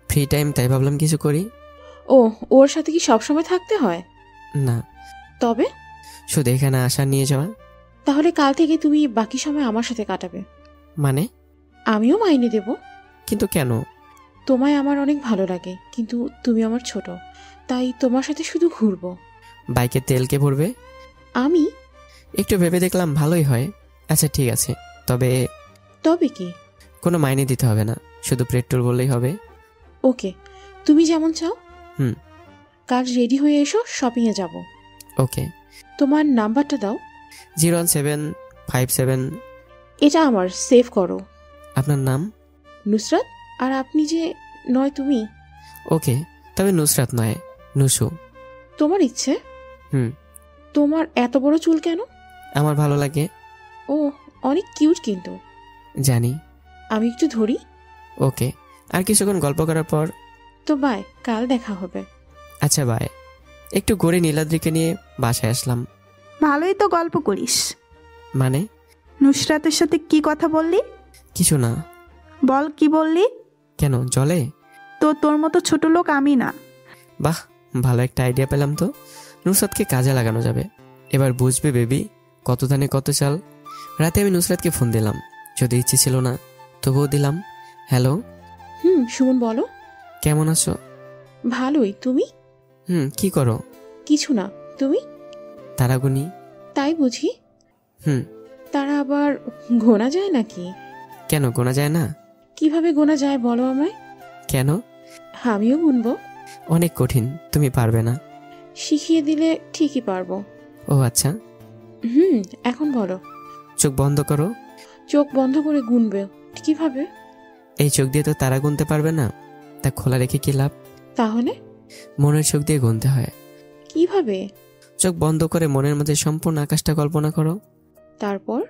Speaker 1: ফ্রি টাইম, তাই ভাবলাম কিছু করি।
Speaker 12: ও, ওর সাথে কি সবসময় থাকতে হয়?
Speaker 1: না।
Speaker 12: তবে?
Speaker 1: শুধু এখানে আসা নিয়ে যাওয়া।
Speaker 12: তাহলে কাল থেকে তুমি বাকি সময় আমার সাথে কাটাবে।
Speaker 1: মানে?
Speaker 12: আমিও মাইনে দেব।
Speaker 1: কিন্তু কেন?
Speaker 12: তোমায় আমার অনেক ভালো লাগে, কিন্তু তুমি আমার ছোট, তাই তোমার সাথে শুধু ঘুরবো।
Speaker 1: বাইকের তেল কে ভরবে?
Speaker 12: আমি।
Speaker 1: একটু ভেবে দেখলাম ভালোই হয়। আচ্ছা ঠিক আছে, তবে।
Speaker 12: তবে কি?
Speaker 1: কোনো মাইনে দিতে হবে না, শুধু পেট্রোল বললেই হবে।
Speaker 12: ওকে, তুমি যেমন চাও। কাল রেডি হয়ে এসো, শপিংয়ে যাব।
Speaker 1: ওকে।
Speaker 12: তোমার নাম্বারটা দাও।
Speaker 1: 01757।
Speaker 12: এটা আমার, সেভ করো।
Speaker 1: আপনার নাম?
Speaker 12: নুসরাত। আর আপনি যে নয় তুমি?
Speaker 1: ওকে, তবে নুসরাত নয়, নুসু।
Speaker 12: তোমার ইচ্ছে। তোমার এত বড় চুল কেন?
Speaker 1: আমার ভালো লাগে।
Speaker 12: ও, অনেক কিউট কিন্তু।
Speaker 1: জানি।
Speaker 12: আমি একটু ধরি।
Speaker 1: ওকে। আর কিছুক্ষণ গল্প করার পর
Speaker 12: তো বাই, কাল দেখা হবে।
Speaker 1: আচ্ছা বাই। একটু ঘুরে নীলাদ্রিকে নিয়ে বাসায় আসলাম।
Speaker 3: ভালোই তো গল্প করিস।
Speaker 1: মানে?
Speaker 3: নুসরাতের সাথে কি কথা বললি?
Speaker 1: কিছু না।
Speaker 3: বল কি বললি?
Speaker 1: কেন, জলে?
Speaker 3: তো তোর মতো ছোট লোক আমি না।
Speaker 1: বাহ, ভালো একটা আইডিয়া পেলাম তো। নুসরাতকে কাজে লাগানো যাবে। এবার বুঝবে বেবি, কত ধানে কত চাল। রাতে আমি নুসরাতকে ফোন দিলাম, যদি ইচ্ছে ছিল না তবুও দিলাম। হ্যালো।
Speaker 12: সুমন বলো।
Speaker 1: কেমন আছো?
Speaker 12: ভালোই, তুমি?
Speaker 1: কি করো?
Speaker 12: কিছু না, তুমি?
Speaker 1: তারাগুনি।
Speaker 12: তাই বুঝি। তারা আবার গোনা যায় নাকি?
Speaker 1: কেন গোনা যায় না?
Speaker 12: কিভাবে গোনা যায় বলো আমায়।
Speaker 1: কেন,
Speaker 12: আমিও গুনবো।
Speaker 1: অনেক কঠিন, তুমি পারবে না।
Speaker 12: শিখিয়ে দিলে ঠিকই পারবো।
Speaker 1: ও আচ্ছা।
Speaker 12: এখন বলো।
Speaker 1: চোখ বন্ধ করো।
Speaker 12: চোখ বন্ধ করে গুনবে কিভাবে?
Speaker 1: এই চোখ দিয়ে তো তারা গুনতে পারবে না, তা খোলা রেখে কি লাভ?
Speaker 12: তাহলে
Speaker 1: মনের চোখ দিয়ে গুনতে হয়।
Speaker 12: কিভাবে?
Speaker 1: চোখ বন্ধ করে মনের মধ্যে সম্পূর্ণ আকাশটা কল্পনা করো।
Speaker 12: তারপর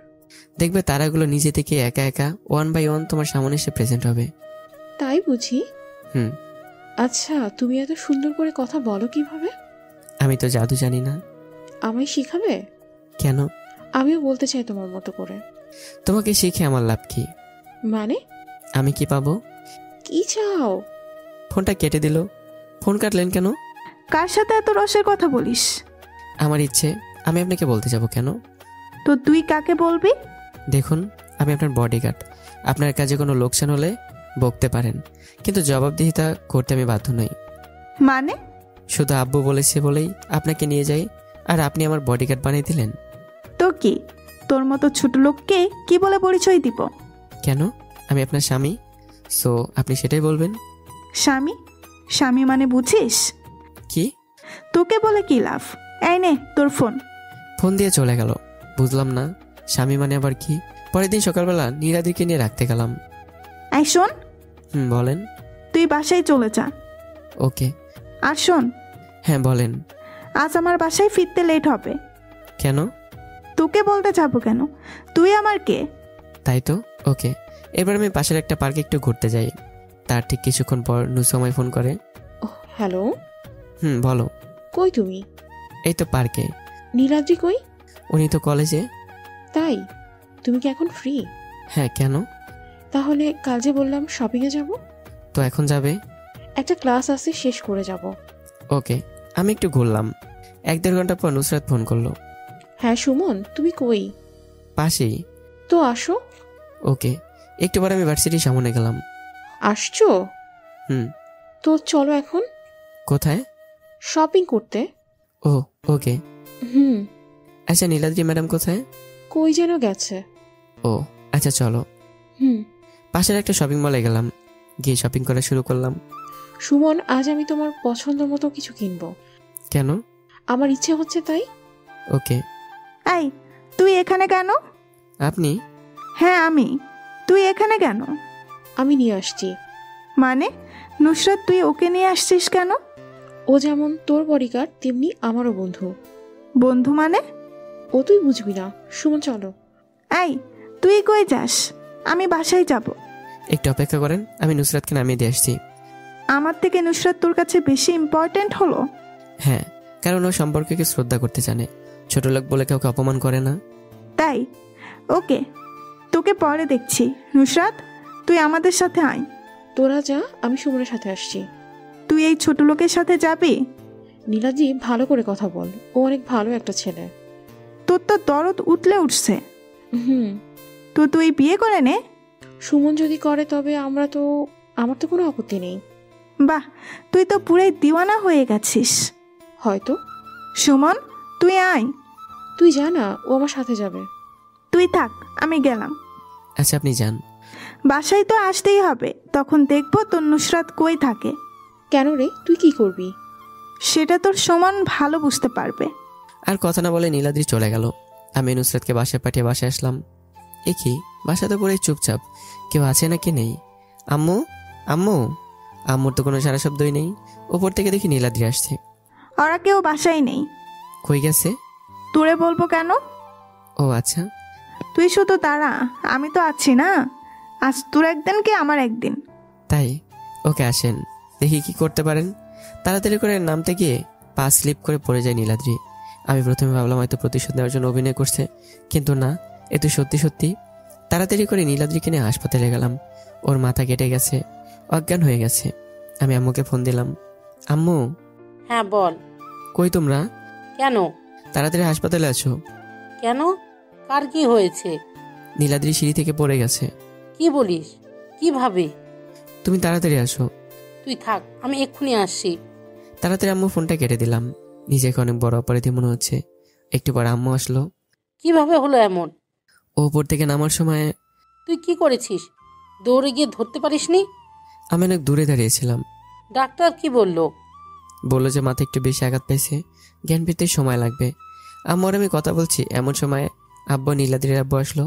Speaker 1: দেখবে তারাগুলো নিজে থেকে একা একা 1 বাই 1 তোমার সামনে এসে প্রেজেন্ট হবে।
Speaker 12: তাই বুঝি?
Speaker 1: হুম।
Speaker 12: আচ্ছা, তুমি এত সুন্দর করে কথা বলো কিভাবে?
Speaker 1: আমি তো জাদু জানি না।
Speaker 12: আমায় শিখাবে?
Speaker 1: কেন?
Speaker 12: আমিও বলতে চাই তোমার মতো করে।
Speaker 1: তোমাকে শিখে আমার লাভ কি?
Speaker 12: মানে?
Speaker 1: আমি কি পাবো?
Speaker 12: কি চাও?
Speaker 1: ফোনটা কেটে দিল। ফোন কাটলেন কেন?
Speaker 3: কার সাথে এত রসের কথা বলিস?
Speaker 1: আমার ইচ্ছে, আমি আপনাকে বলতে যাব কেন?
Speaker 3: তো তুই কাকে বলবি?
Speaker 1: দেখুন, আমি আপনার বডিগার্ড। আপনার কাজে কোনো লোকসান হলে বকতে পারেন, কিন্তু জবাবদিহিতা করতে আমি বাধ্য নই।
Speaker 3: মানে?
Speaker 1: শুধু আব্বু বলেছে বলেই আপনাকে নিয়ে যাই, আর আপনি আমার বডিগার্ড বানিয়ে দিলেন।
Speaker 3: তো কি, তোর মতো ছোট লোককে কি বলে পরিচয় দিব?
Speaker 1: কেন? আমি আপনার স্বামী, সো আপনি সেটাই বলবেন।
Speaker 3: স্বামী? স্বামী মানে বুঝিস?
Speaker 1: কি?
Speaker 3: তোকে বলে কি লাভ? এই নে তোর ফোন।
Speaker 1: ফোন দিয়ে চলে গেল। বুঝলাম না স্বামী মানে আবার কি। পরের দিন সকালবেলা নীলাদিকে নিয়ে রাখতে গেলাম।
Speaker 3: এই শোন।
Speaker 1: বলেন।
Speaker 3: তুই বাসায় চলে যা।
Speaker 1: ওকে।
Speaker 3: আর শোন।
Speaker 1: হ্যাঁ বলেন।
Speaker 3: আজ আমার বাসায় ফিরতে লেট হবে।
Speaker 1: কেন?
Speaker 3: তোকে বলতে যাবো কেন? তুই আমার কে?
Speaker 1: তাই তো। ওকে। এবার আমি পাশের একটা পার্কে একটু ঘুরতে যাই। তার ঠিক কিছুক্ষণ পর নুসময় ফোন করে।
Speaker 12: হ্যালো।
Speaker 1: বলো।
Speaker 12: কই তুমি?
Speaker 1: এই তো পার্কে।
Speaker 12: নীলাদ্রি কই?
Speaker 1: উনি তো কলেজে।
Speaker 12: তাই? তুমি কি এখন ফ্রি?
Speaker 1: হ্যাঁ, কেন?
Speaker 12: তাহলে কাল যে বললাম শপিং এ যাব।
Speaker 1: তো এখন যাবে?
Speaker 12: একটা ক্লাস আছে, শেষ করে যাব।
Speaker 1: ওকে। আমি একটু ঘুরলাম। 1-1.5 ঘন্টা পর নুসরাত ফোন করলো।
Speaker 12: হ্যাঁ সুমন, তুমি কই?
Speaker 1: পাশেই।
Speaker 12: তো আসো।
Speaker 1: ওকে। একটু পর আমি ভার্সিটির সামনে গেলাম।
Speaker 12: আসছো? তো চলো এখন।
Speaker 1: কোথায়?
Speaker 12: শপিং করতে।
Speaker 1: ও ওকে। আচ্ছা, নীলাদ্রি ম্যাডাম কোথায়?
Speaker 12: কই যেন গেছে।
Speaker 1: ও আচ্ছা, চলো। পাশের একটা শপিং মলে গেলাম, গিয়ে শপিং করা শুরু করলাম।
Speaker 12: সুমন, আজ আমি তোমার পছন্দ মতো কিছু কিনবো।
Speaker 1: কেন?
Speaker 12: আমার ইচ্ছে হচ্ছে তাই।
Speaker 1: ওকে।
Speaker 3: এই, তুই এখানে কেন?
Speaker 1: আপনি?
Speaker 3: হ্যাঁ আমি। তুই এখানে কেন?
Speaker 12: আমি নিয়ে আসছি।
Speaker 3: মানে? নুসরাত, তুই ওকে নিয়ে আসছিস কেন?
Speaker 12: ও যেমন তোর বডিগার্ড, তেমনি আমারও বন্ধু।
Speaker 3: বন্ধু মানে?
Speaker 12: ও তুই বুঝবি না। সুমন চলো।
Speaker 3: এই, তুই কই যাস? আমি বাসায় যাব।
Speaker 1: একটু অপেক্ষা করেন, আমি নুসরাতকে নামিয়ে দিয়ে আসছি।
Speaker 3: আমার থেকে নুসরাত তোর কাছে বেশি ইম্পর্টেন্ট হলো?
Speaker 1: হ্যাঁ, কারণ ও সম্পর্ককে শ্রদ্ধা করতে জানে, ছোট লোক বলে কাউকে অপমান করে না।
Speaker 3: তাই? ওকে, তোকে পরে দেখছি। নুসরাত, তুই আমাদের সাথে আয়।
Speaker 12: তোরা যা, আমি সুমনের সাথে আসছি।
Speaker 3: তুই এই ছোট লোকের সাথে যাবি?
Speaker 12: নীলাজি, ভালো করে কথা বল, ও অনেক ভালো একটা ছেলে।
Speaker 3: তোর তো দরদ উঠলে উঠছে। তো তুই বিয়ে করে নে।
Speaker 12: সুমন যদি করে তবে আমার তো কোনো আপত্তি নেই।
Speaker 3: বাহ, তুই তো পুরাই দিওয়ানা হয়ে গেছিস।
Speaker 12: হয়তো।
Speaker 3: সুমন, তুই আয়।
Speaker 12: তুই যা না, ও আমার সাথে যাবে।
Speaker 3: তুই থাক, আমি গেলাম।
Speaker 1: আচ্ছা, আপনি যান।
Speaker 3: বাসায় তো আসতেই হবে, তখন দেখবো তোর নুসরাত কই থাকে।
Speaker 12: কেন রে, তুই কি করবি?
Speaker 3: সেটা তোর সুমন ভালো বুঝতে পারবে।
Speaker 1: আর কথা না বলে নীলাদ্রি চলে গেল। আমি নুসরাতকে বাসায় পাঠিয়ে বাসায় আসলাম। এ কি, বাসা তো পুরোই চুপচাপ, কেউ আছে নাকি নেই। আম্মু, আম্মু। আম্মুর তো কোনো সারা শব্দই নেই। ওপর থেকে দেখি নীলাদ্রি আসছে।
Speaker 3: ওরা কেউ বাসায় নেই।
Speaker 1: কই গেছে?
Speaker 3: তোরে বলবো কেন?
Speaker 1: ও আচ্ছা।
Speaker 3: তুই শুধু দাঁড়া, আমি তো আছি না। আজ তোর একদিন কি আমার একদিন।
Speaker 1: তাই? ওকে, আসেন, দেখি কি করতে পারেন। তাড়াতাড়ি করে নামতে গিয়ে পা স্লিপ করে পড়ে যায় নীলাদ্রি। আমি প্রথমে ভাবলাম হয়তো প্রতিশোধ নেওয়ার জন্য অভিনয় করছে, কিন্তু না, এ তো সত্যি সত্যি। তাড়াতাড়ি করে নীলাদ্রিকে নিয়ে হাসপাতালে গেলাম। ওর মাথা কেটে গেছে, অজ্ঞান হয়ে গেছে। আমি আম্মুকে ফোন দিলাম। আম্মু।
Speaker 6: হ্যাঁ বল।
Speaker 1: কই তোমরা?
Speaker 6: কেন?
Speaker 1: তাড়াতাড়ি হাসপাতালে আছো।
Speaker 6: কেন? কার কি হয়েছে?
Speaker 1: নীলাদ্রি সিঁড়ি থেকে পড়ে গেছে।
Speaker 6: কি বলিস? কিভাবে?
Speaker 1: তুমি তাড়াতাড়ি আসো।
Speaker 6: তুই থাক, আমি এক্ষুনি আসছি।
Speaker 1: তাড়াতাড়ি আম্মু ফোনটা কেটে দিলাম। নিজেকে অনেক বড় অপরাধী মনে হচ্ছে। একটু পর আম্মু আসলো।
Speaker 6: কিভাবে হলো এমন?
Speaker 1: ওপর থেকে নামার সময়।
Speaker 6: তুই কি করেছিস? দৌড়ে গিয়ে ধরতে পারিসনি?
Speaker 1: আমি অনেক দূরে দাঁড়িয়েছিলাম,
Speaker 6: ডাক্তার কি বললো?
Speaker 1: বললো যে মাথা একটু বেশি আঘাত পেয়েছে, জ্ঞান ফিরতে সময় লাগবে। আম্মু আর আমি কথা বলছি, এমন সময় আব্বু নীলাদ্রির আব্বু আসলো।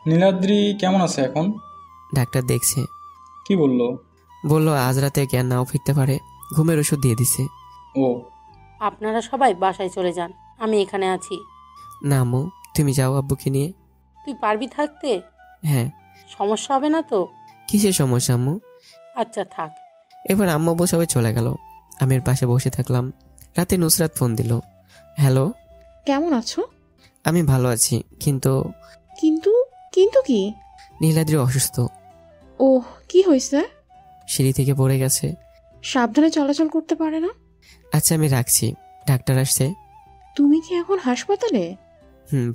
Speaker 4: নীলাদ্রি কেমন আছে এখন?
Speaker 1: ডাক্তার দেখছে।
Speaker 4: কি বললো?
Speaker 1: বললো আজ রাতে জ্ঞান নাও ফিরতে পারে, ঘুমের ওষুধ দিয়ে দিছে।
Speaker 4: ও,
Speaker 6: আপনারা সবাই বাসায় চলে যান, আমি এখানে আছি।
Speaker 1: না আম্মু, তুমি যাও আব্বুকে নিয়ে।
Speaker 6: তুই পারবি থাকতে?
Speaker 1: হ্যাঁ।
Speaker 6: সমস্যা হবে না তো?
Speaker 1: কিসের সমস্যা আম্মু?
Speaker 6: আচ্ছা থাক।
Speaker 1: এবার আম্মু আব্বু সবাই চলে গেল, আমি এর পাশে বসে থাকলাম। রাতে নুসরাত ফোন দিল। হ্যালো,
Speaker 12: কেমন আছো?
Speaker 1: আমি ভালো আছি, কিন্তু
Speaker 12: কিন্তু কিন্তু কি?
Speaker 1: নীলাদ্রি অসুস্থ।
Speaker 12: ও, কি হয়েছে?
Speaker 1: সিঁড়ি থেকে পড়ে গেছে।
Speaker 12: সাবধানে চলাচল করতে পারে না?
Speaker 1: আচ্ছা আমি রাখছি, ডাক্তার আসছে।
Speaker 12: তুমি কি এখন হাসপাতালে?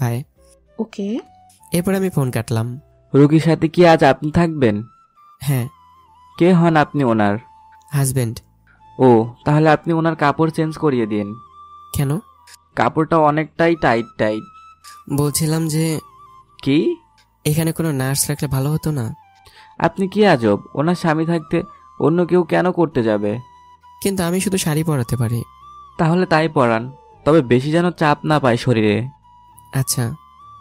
Speaker 1: ভাই।
Speaker 12: ওকে।
Speaker 1: এরপর আমি ফোন কাটলাম।
Speaker 11: রোগীর সাথে কি আজ আপনি থাকবেন?
Speaker 1: হ্যাঁ।
Speaker 11: কে হন আপনি ওনার?
Speaker 1: হাজবেন্ড।
Speaker 11: ও, তাহলে আপনি ওনার কাপড় চেঞ্জ করিয়ে দিন।
Speaker 1: কেন?
Speaker 11: কাপড়টা অনেকটাই টাইট টাইট।
Speaker 1: বলছিলাম যে
Speaker 11: কি,
Speaker 1: এখানে কোনো নার্স রাখলে ভালো হতো না?
Speaker 11: আপনি কি আজব, ওনার স্বামী থাকতে অন্য কেউ কেন করতে যাবে?
Speaker 1: কিন্তু আমি শুধু শাড়ি পরাতে পারি।
Speaker 11: তাহলে তাই পরান, তবে বেশি যেন চাপ না পায় শরীরে।
Speaker 1: আচ্ছা।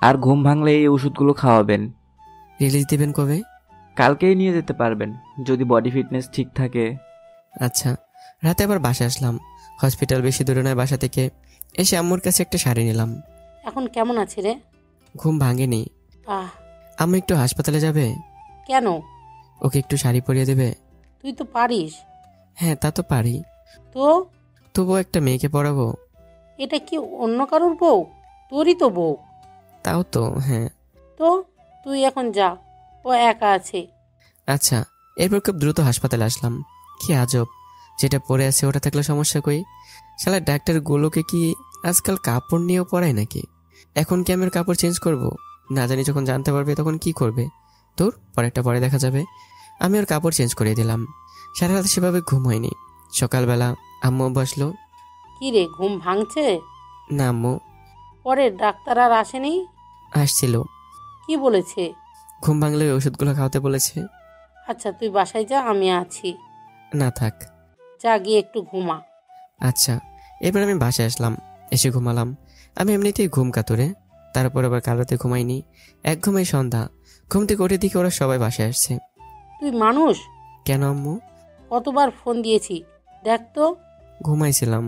Speaker 11: আর ঘুম ভাঙলে এই ওষুধগুলো খাওয়াবেন।
Speaker 1: রিলিজ দেবেন কবে?
Speaker 11: কালকেই নিয়ে যেতে পারবেন যদি বডি ফিটনেস ঠিক থাকে।
Speaker 1: আচ্ছা। রাতে আবার বাসায় আসলাম, হসপিটাল বেশি দূরে নয় বাসা থেকে। এসে আম্মুর কাছে একটা শাড়ি নিলাম।
Speaker 6: এখন কেমন আছে রে?
Speaker 1: ঘুম ভাঙেনি।
Speaker 6: আহ,
Speaker 1: আম্মু একটু হাসপাতালে যাবে।
Speaker 6: কেন?
Speaker 1: ওকে একটু শাড়ি পরিয়ে দেবে।
Speaker 6: তুই তো পারিস।
Speaker 1: হ্যাঁ তা তো পারি,
Speaker 6: তো
Speaker 1: তবুও একটা মেয়েকে পরাবো।
Speaker 6: এটা কি অন্য কারোর বউ? তোরই তো বউ।
Speaker 1: তাও তো, হ্যাঁ।
Speaker 6: তো তুই এখন যা, ও একা আছে।
Speaker 1: আচ্ছা। এরপর খুব দ্রুত হাসপাতালে আসলাম। কি আজব, যেটা পরে আছে ওটা থাকলে সমস্যা কই? শালা ডাক্তার গুলোকে কি আজকাল কাপড় নিয়েও পরায় নাকি? এখন কি আমি ওর কাপড় চেঞ্জ করব? না জানি যখন জানতে পারবে তখন কি করবে। তোর পরেরটা পরে দেখা যাবে। আমি ওর কাপড় চেঞ্জ করে দিলাম। সারা রাত সেভাবে ঘুম হয়নি। সকালবেলা আম্মু বসলো।
Speaker 6: কি রে, ঘুম ভাঙছে?
Speaker 1: না আম্মু।
Speaker 6: পরে ডাক্তার আর আসেনি?
Speaker 1: আসছিল।
Speaker 6: কি বলেছে?
Speaker 1: ঘুম ভাঙলে ওই ওষুধগুলো খাওয়াতে বলেছে।
Speaker 6: আচ্ছা তুই বাসায় যা, আমি আছি।
Speaker 1: না থাক।
Speaker 6: যা গিয়ে একটু ঘুমা।
Speaker 1: আচ্ছা। এবার আমি বাসায় আসলাম, এসে ঘুমালাম। আমি এমনিতেই ঘুম কাতুরে, তারপর আবার কাল রাতে ঘুমাইনি। এক ঘুমাই সন্ধ্যা। ঘুম থেকে উঠে দিকে ওরা সবাই বাসায় আসছে।
Speaker 6: তুই মানুষ?
Speaker 1: কেন আম্মু?
Speaker 6: কতবার ফোন দিয়েছি, দেখ তো।
Speaker 1: ঘুমাইছিলাম।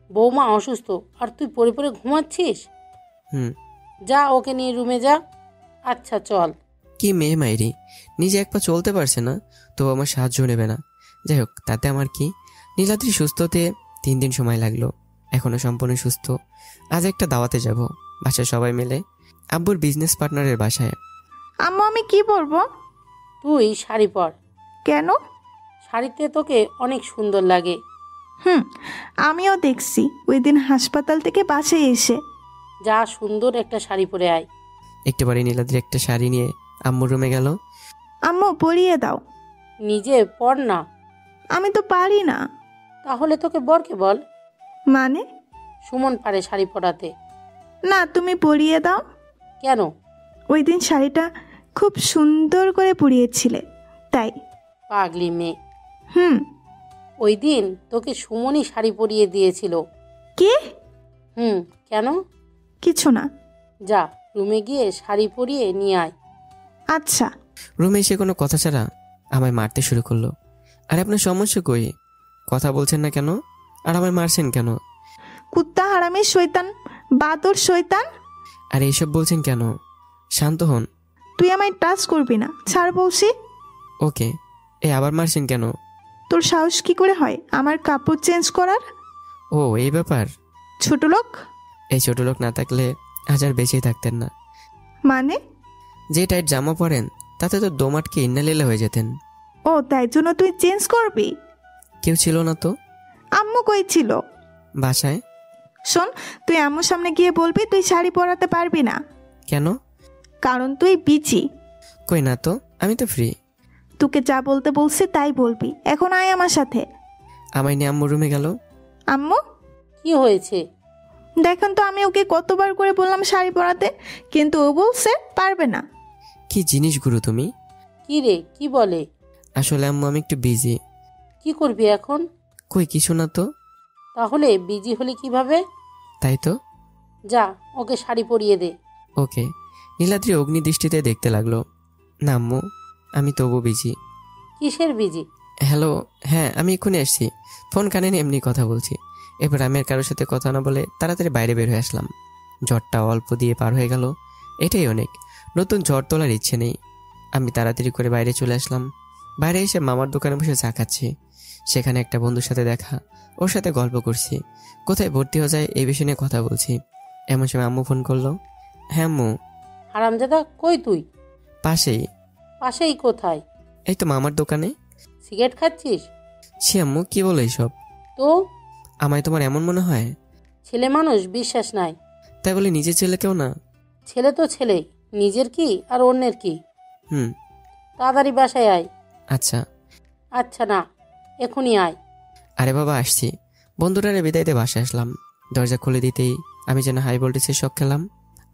Speaker 6: বৌমা অসুস্থ আর তুই পরে পরে ঘুমাচ্ছিস? যা ওকে নিয়ে রুমে যা। আচ্ছা চল।
Speaker 1: কি মেয়ে মাইরি, নিজে এক পা চলতে পারছে না, তো আমার সাহায্য নেবে না। যাই হোক, তাতে আমার কি। নীলাদ্রি সুস্থ হতে 3 দিন সময় লাগলো, এখনো সম্পূর্ণ সুস্থ। আজ একটা দাওয়াতে যাব, বাসায় সবাই মিলে, আব্বুর বিজনেস পার্টনারের বাসায়।
Speaker 3: আম্মু আমি কি পরবো?
Speaker 6: তুই শাড়ি পর।
Speaker 3: কেন?
Speaker 6: শাড়িতে তোকে অনেক সুন্দর লাগে।
Speaker 3: আমিও দেখছি ওই দিন হাসপাতাল থেকে বাসায় এসে।
Speaker 6: যা সুন্দর একটা শাড়ি পরে আয়।
Speaker 1: একটু পরে নীলাদ্রি একটা শাড়ি নিয়ে আম্মুর রুমে গেল।
Speaker 3: আম্মু পরিয়ে দাও।
Speaker 6: নিজে পর না।
Speaker 3: আমি তো পারি না।
Speaker 6: তাহলে তোকে বরকে বল।
Speaker 3: মানে?
Speaker 6: সুমন পারে শাড়ি পরাতে।
Speaker 3: না তুমি পরিয়ে দাও।
Speaker 6: কেন?
Speaker 3: ওই দিন শাড়িটা খুব সুন্দর করে পরিয়েছিলে, তাই।
Speaker 6: পাগলি মেয়ে।
Speaker 3: ওই
Speaker 6: দিন তোকে সুমনই শাড়ি পরিয়ে দিয়েছিল।
Speaker 3: কে?
Speaker 6: কেন?
Speaker 3: কিছু না।
Speaker 6: যা রুমে গিয়ে শাড়ি পরিয়ে নিয়ে আয়।
Speaker 3: আচ্ছা।
Speaker 1: রুমে এসে কোনো কথা ছাড়া আমায় মারতে শুরু করলো। আর আপনার সমস্যা কই? কথা বলছেন না কেন? আর আমায় মারছেন কেন?
Speaker 3: কুত্তা হারামি শয়তান, বাদর শয়তান।
Speaker 1: আর এইসব বলছেন কেন? শান্ত হন।
Speaker 3: তুই আমায় টাচ করবি না, ছাড় বলছি।
Speaker 1: ওকে। আবার মারছেন কেন?
Speaker 3: তোর সাহস কি করে হয় আমার কাপড় চেঞ্জ করার?
Speaker 1: ও এই ব্যাপার।
Speaker 3: ছোট লোক।
Speaker 1: এই ছোট লোক না থাকলে আজ আর বেঁচেই থাকতেন না।
Speaker 3: মানে?
Speaker 1: যে টাইট জামা পরেন তাতে তো দোমাটকে ইন্নালিলা হয়ে যেতেন।
Speaker 3: ও তাই জন্য তুই চেঞ্জ করবি?
Speaker 1: কেউ ছিল না তো।
Speaker 3: আম্মু কই ছিল?
Speaker 1: বাসায়।
Speaker 3: শোন, তুই আম্মুর সামনে গিয়ে বলবি তুই শাড়ি পরাতে পারবি না।
Speaker 1: কেন?
Speaker 3: কারণ তুই বিচি।
Speaker 1: কই না তো, আমি তো ফ্রি।
Speaker 3: তোকে যা বলতে বলছি তাই বলবি। এখন আয় আমার সাথে।
Speaker 1: আমায় নিয়ে আম্মু রুমে গেল।
Speaker 3: আম্মু
Speaker 6: কি হয়েছে?
Speaker 3: দেখেন তো, আমি ওকে কতবার করে বললাম শাড়ি পরাতে, কিন্তু ও বলছে পারবে না।
Speaker 1: কি জিনিস গুরু তুমি?
Speaker 6: কি রে, কি বলে?
Speaker 1: আসলে আম্মু আমি একটু বিজি।
Speaker 6: কি করবি এখন?
Speaker 1: কই কিছু না তো।
Speaker 6: তাহলে বিজি হলি কিভাবে?
Speaker 1: তাই তো।
Speaker 6: যা, ওকে শাড়ি পরিয়ে দে।
Speaker 1: ওকে। নীলাদ্রি অগ্নি দৃষ্টিতে দেখতে লাগলো। না আম্মু, আমি তবু বিজি।
Speaker 6: কিসের বিজি?
Speaker 1: হ্যালো, হ্যাঁ আমি এক্ষুনি আসছি। ফোন কানে নিয়ে এমনি কথা বলছি। এবার আমি আর কারোর সাথে কথা না বলে তাড়াতাড়ি বাইরে বের হয়ে আসলাম। ঝড়টা অল্প দিয়ে পার হয়ে গেল, এটাই অনেক। নতুন ঝড় তোলার ইচ্ছে নেই। আমি তাড়াতাড়ি করে বাইরে চলে আসলাম। বাইরে এসে মামার দোকানে বসে চা খাচ্ছি। সেখানে একটা বন্ধুর সাথে দেখা, ওর সাথে গল্প করছি। কোথায় ভর্তি হয়ে যায় এই বিষয় নিয়ে কথা বলছি। এমন সময় আম্মু ফোন করলো। হ্যাঁ আম্মু।
Speaker 6: হারামজাদা, কই তুই?
Speaker 1: পাশেই।
Speaker 6: পাশেই কোথায়?
Speaker 1: এই তো মামার দোকানে।
Speaker 6: সিগারেট খাচ্ছিস?
Speaker 1: ছি আম্মু, কি বলো এইসব?
Speaker 6: তো
Speaker 1: আমায় তোমার এমন মনে হয়?
Speaker 6: ছেলে মানুষ, বিশ্বাস নাই।
Speaker 1: তাই বলে নিজের ছেলেকেও না?
Speaker 6: ছেলে তো ছেলে, নিজের কি আর অন্যের কি। তাড়াতাড়ি বাসায় আয়।
Speaker 1: আচ্ছা।
Speaker 6: আচ্ছা না, এখনই আয়।
Speaker 1: আরে বাবা আসছি। বন্ধুটারে বিদায়তে বাসায় আসলাম। দরজা খুলে দিতেই আমি যেন হাই ভোল্টেজের শক খেলাম।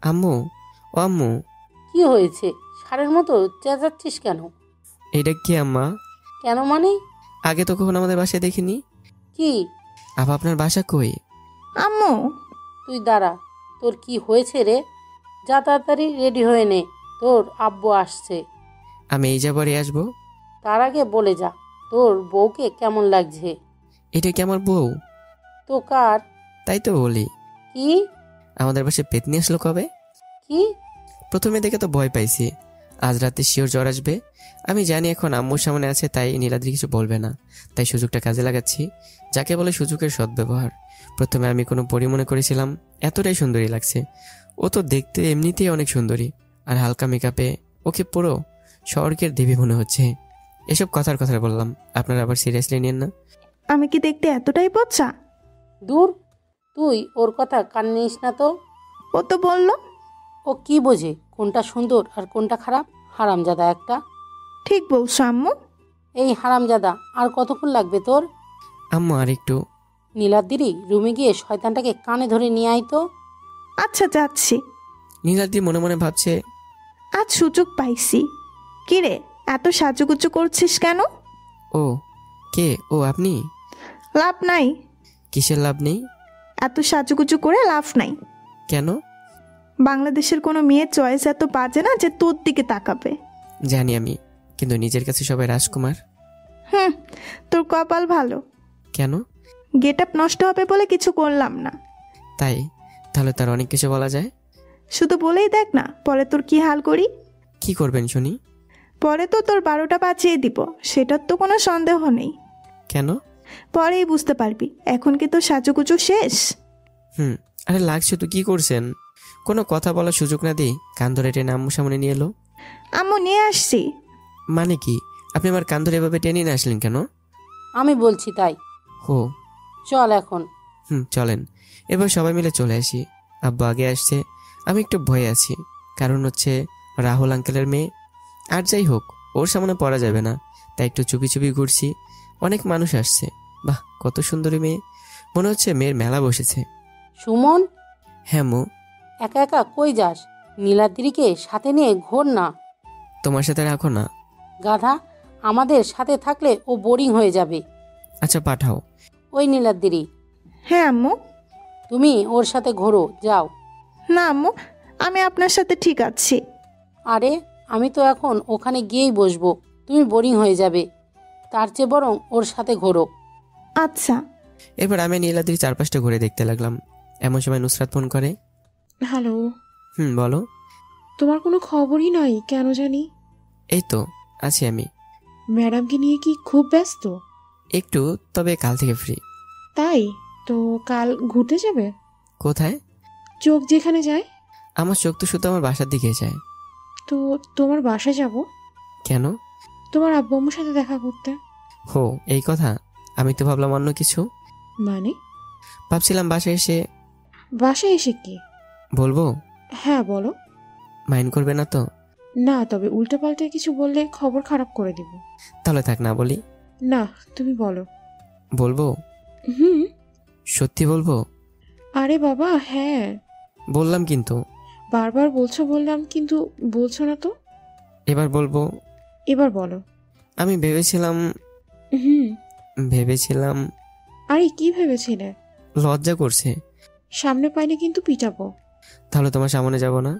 Speaker 1: আম্মু, ও আম্মু।
Speaker 6: কি হয়েছে? ষাঁড়ের মতো চেঁচাচ্ছিস কেন?
Speaker 1: এইটা কি আম্মা?
Speaker 6: কেন মানে?
Speaker 1: আগে তো কখন আমাদের বাসায় দেখিনি।
Speaker 6: কি?
Speaker 1: আপা আপনার বাসা কই?
Speaker 3: আম্মু।
Speaker 6: তুই দাঁড়া, তোর কি হয়েছে রে? যা তাড়াতাড়ি রেডি হয়ে নে, তোর আব্বু আসছে।
Speaker 1: আমি এই যাবারই আসবো।
Speaker 6: তার আগে বলে যা, তোর বউকে কেমন লাগছে?
Speaker 1: এটা কি আমার বউ?
Speaker 6: তো কার?
Speaker 1: তাই তো বলি।
Speaker 6: কি?
Speaker 1: আমাদের বাসায় পেতনি আসলো কবে?
Speaker 6: কি?
Speaker 1: প্রথমে দেখে তো ভয় পাইছি। আজ রাতে শিওর জ্বর আসবে। আমি জানি এখন আম্মুর সামনে আছে, তাই নীলাদ্রি কিছু বলবে না। তাই সুযোগটা কাজে লাগাচ্ছি, যাকে বলে সুযোগের সদ্ব্যবহার। প্রথমে আমি কোনো পরি মনে করেছিলাম, এতটাই সুন্দরী লাগছে। ও তো দেখতে এমনিতেই অনেক সুন্দরী, আর হালকা মেকআপে ওকে পুরো স্বর্গের দেবী মনে হচ্ছে। এসব কথার কথা বললাম, আপনারা আবার সিরিয়াসলি নিন না।
Speaker 3: আমি কি দেখতে এতটাই পচা?
Speaker 6: দূর, তুই ওর কথা কান নিস না তো।
Speaker 3: ও তো বললো।
Speaker 6: ও কি বোঝে কোনটা সুন্দর আর কোনটা খারাপ? হারামজাদা একটা।
Speaker 3: ঠিক বলছো আম্মু।
Speaker 6: এই হারামজাদা, আর কতক্ষণ লাগবে তোর?
Speaker 1: আম্মু আর একটু।
Speaker 6: নীলাদ্রি, রুমে গিয়ে শয়তানটাকে কানে ধরে নিয়ে আয় তো।
Speaker 3: আচ্ছা যাচ্ছি।
Speaker 1: নীলাদ্রি মনে মনে ভাবছে,
Speaker 3: আজ সুযোগ পাইছি। কিরে, এত সাজুগুজু করছিস কেন?
Speaker 1: ও কে? ও আপনি?
Speaker 3: লাভ নাই।
Speaker 1: কিসের লাভ নেই?
Speaker 3: এত সাজুগুজু করে লাভ নাই।
Speaker 1: কেন?
Speaker 3: বাংলাদেশের কোনো মেয়ের চয়েস এত বাজে না যে তোর দিকে তাকাবে।
Speaker 1: জানি আমি, কিন্তু নিজের কাছে সবাই রাজকুমার।
Speaker 3: তোর কপাল ভালো।
Speaker 1: কেন?
Speaker 3: গেট আপ নষ্ট হবে বলে কিছু করলাম না।
Speaker 1: তাই? তাহলে তার অনেক কিছু বলা যায়।
Speaker 3: শুধু বলেই দেখ না, পরে তোর কি হাল করি।
Speaker 1: কি করবেন শুনি?
Speaker 3: পরে তো তোর 12টা বাজিয়ে দিব, সেটার তো কোনো সন্দেহ নেই।
Speaker 1: কেন?
Speaker 3: পরেই বুঝতে পারবি। এখন কি তোর সাজুগুজু শেষ?
Speaker 1: আরে লাগছে তো, কি করছেন? কোনো কথা বলার সুযোগ না দিই কান ধরে টেনে আম্মু সামনে নিয়ে এলো।
Speaker 3: আম্মু নিয়ে আসছি।
Speaker 1: মানে কি? আপনি আমার কান ধরে এভাবে টেনে নিয়ে আসলেন কেন?
Speaker 6: আমি বলছি তাই।
Speaker 1: হো,
Speaker 6: চল এখন।
Speaker 1: চলেন। এবার সবাই মিলে চলে আসি। আব্বু আগে আসছে, আমি একটু ভয়ে আছি। কারণ হচ্ছে রাহুল আঙ্কেলের মেয়ে। আর যাই হোক, ওর সামনে পড়া যাবে না, তাই একটু চুপি চুপি ঘুরছি। অনেক মানুষ আসছে। বাহ, কত সুন্দরী মেয়ে, মনে হচ্ছে মেয়ের মেলা বসেছে।
Speaker 6: সুমন।
Speaker 1: হ্যাঁ মো।
Speaker 6: একা একা কই যাস? নীলাদ্রিকে সাথে নিয়ে ঘোর না।
Speaker 1: তোমার সাথে রাখো না।
Speaker 6: গাধা, আমাদের সাথে থাকলে ও বোরিং হয়ে যাবে।
Speaker 1: আচ্ছা পাঠাও।
Speaker 6: ওই নীলাদ্রি।
Speaker 3: হ্যাঁ আম্মু।
Speaker 6: তুমি ওর সাথে ঘোরো, যাও।
Speaker 3: না আম্মু, আমি আপনার সাথে ঠিক আছি।
Speaker 6: আরে, আমি তো এখন ওখানে গিয়েই বসবো, তুমি বোরিং হয়ে যাবে। তার চেয়ে বরং ওর সাথে ঘোরো।
Speaker 3: আচ্ছা।
Speaker 1: এরপর আমি নীলাদ্রির চারপাশটা ঘুরে দেখতে লাগলাম। এমন সময় নুসরাত ফোন করে।
Speaker 12: হ্যালো।
Speaker 1: বলো।
Speaker 12: তোমার কোনো খবরই নাই কেন জানি।
Speaker 1: এই তো আছি আমি।
Speaker 12: ম্যাডামকে নিয়ে কি খুব ব্যস্ত?
Speaker 1: একটু, তবে কাল থেকে ফ্রি।
Speaker 12: তাই তো কাল ঘুরতে যাবে?
Speaker 1: কোথায়?
Speaker 12: চোখ যেখানে যায়।
Speaker 1: আমার চোখ তো শুধু আমার বাসার দিকে যায়।
Speaker 12: তো তোমার বাসায় যাব।
Speaker 1: কেন?
Speaker 12: তোমার আব্বু আম্মুর সাথে দেখা করতে।
Speaker 1: হো, এই কথা। আমি তো ভাবলাম অন্য কিছু।
Speaker 12: মানে?
Speaker 1: ভাবছিলাম বাসায় এসে।
Speaker 12: বাসায় এসে কি
Speaker 1: বলবো?
Speaker 12: হ্যাঁ বলো।
Speaker 1: মাইন্ড করবে না তো?
Speaker 12: না, তবে উল্টো পাল্টে কিছু বললে খবর খারাপ করে দিব।
Speaker 1: তাহলে থাক, না বলি।
Speaker 12: না, তুমি বলো।
Speaker 1: বলবো? সত্যি বলবো?
Speaker 12: আরে বাবা হ্যাঁ
Speaker 1: বললাম কিন্তু।
Speaker 12: বারবার বলছো বললাম, কিন্তু বলছো না তো।
Speaker 1: এবার বলবো।
Speaker 12: এবার বলো।
Speaker 1: আমি ভেবেছিলাম ভেবেছিলাম।
Speaker 12: আরে কি ভেবেছিলে?
Speaker 1: লজ্জা করছে।
Speaker 12: সামনে পাইলে কিন্তু পিটাবো।
Speaker 1: তাহলে তোমার সামনে যাব না।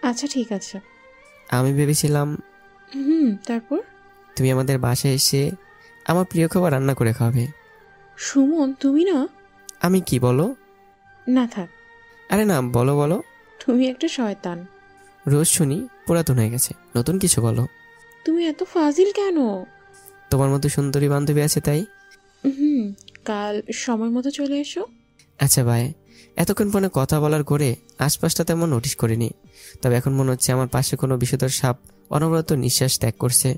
Speaker 12: আচ্ছা ঠিক আছে।
Speaker 1: আমি ভেবেছিলাম
Speaker 12: তারপর
Speaker 1: তুমি আমাদের বাসায় এসে আমার প্রিয় খাবার রান্না করে খাবে।
Speaker 12: সুমন তুমি না।
Speaker 1: আমি কি বলো?
Speaker 12: না থাক।
Speaker 1: আরে না, বলো বলো।
Speaker 12: তুমি একটা শয়তান।
Speaker 1: রোজ শুনি পুরাতন হয়ে গেছে, নতুন কিছু বলো।
Speaker 12: তুমি এত ফাজিল কেন?
Speaker 1: তোমার মতো সুন্দরী বান্ধবী আছে তাই।
Speaker 12: কাল সময় মতো চলে এসো।
Speaker 1: আচ্ছা ভাই, এতক্ষণ ফোনে কথা বলার করে আশপাশটা তেমন নোটিশ করিনি, তবে এখন মনে হচ্ছে আমার পাশে কোনো বিষধর সাপ অনবরত নিঃশ্বাস ত্যাগ করছে।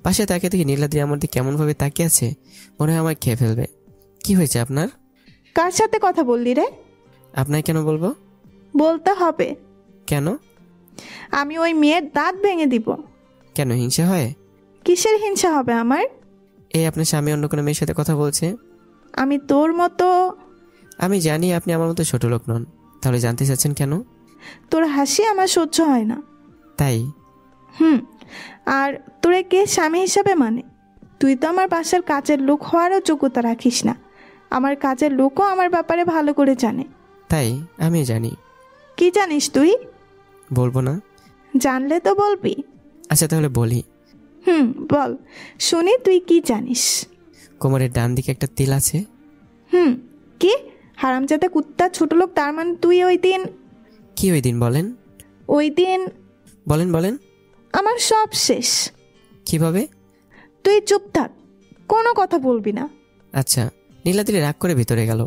Speaker 1: পাশে তাকিয়ে থেকে নীলাদ্রি আমার দিকে কেমনভাবে তাকিয়ে আছে, মনে হয় আমায় খেয়ে ফেলবে। কি হয়েছে আপনার?
Speaker 3: কার সাথে কথা বললি রে?
Speaker 1: আপনাকে কেন বলবো?
Speaker 3: বলতে হবে।
Speaker 1: কেন?
Speaker 3: আমি ওই মেয়ের দাঁত ভেঙে দিব।
Speaker 1: কেন, হিংসা হয়?
Speaker 3: কিসের হিংসা হবে আমার?
Speaker 1: এই আপনার স্বামী অন্য কোনো মেয়ের সাথে কথা বলছে।
Speaker 3: আমি তোর মতো।
Speaker 1: আমি জানি আপনি আমার মতো ছোট লোক নন, তাহলে জানতে চাচ্ছেন কেন?
Speaker 3: তোর হাসি আমার সহ্য হয় না।
Speaker 1: তাই?
Speaker 3: আর তোরে কে স্বামী হিসাবে মানে? তুই তো আমার বাসার কাজের লোক হওয়ারও যোগ্যতা রাখিস না। আমার কাজের লোকও আমার ব্যাপারে ভালো করে জানে।
Speaker 1: তাই? আমি জানি।
Speaker 3: কি জানিস তুই?
Speaker 1: বলবো না।
Speaker 3: জানলে তো বলবি।
Speaker 1: আচ্ছা তাহলে বলি।
Speaker 3: বল শুনি, তুই কি জানিস?
Speaker 1: কোমরের ডান দিকে একটা তিল আছে।
Speaker 3: কি হারামজাদা কুত্তা ছোট লোক, তার মানে তুই ওই দিন।
Speaker 1: কি ওই দিন বলেন?
Speaker 3: ওই দিন
Speaker 1: বলেন বলেন।
Speaker 3: আমার সব শেষ।
Speaker 1: কিভাবে?
Speaker 3: তুই চুপ থাক, কোনো কথা বলবি না।
Speaker 1: আচ্ছা। নীলাদ্রি রাগ করে ভিতরে গেল।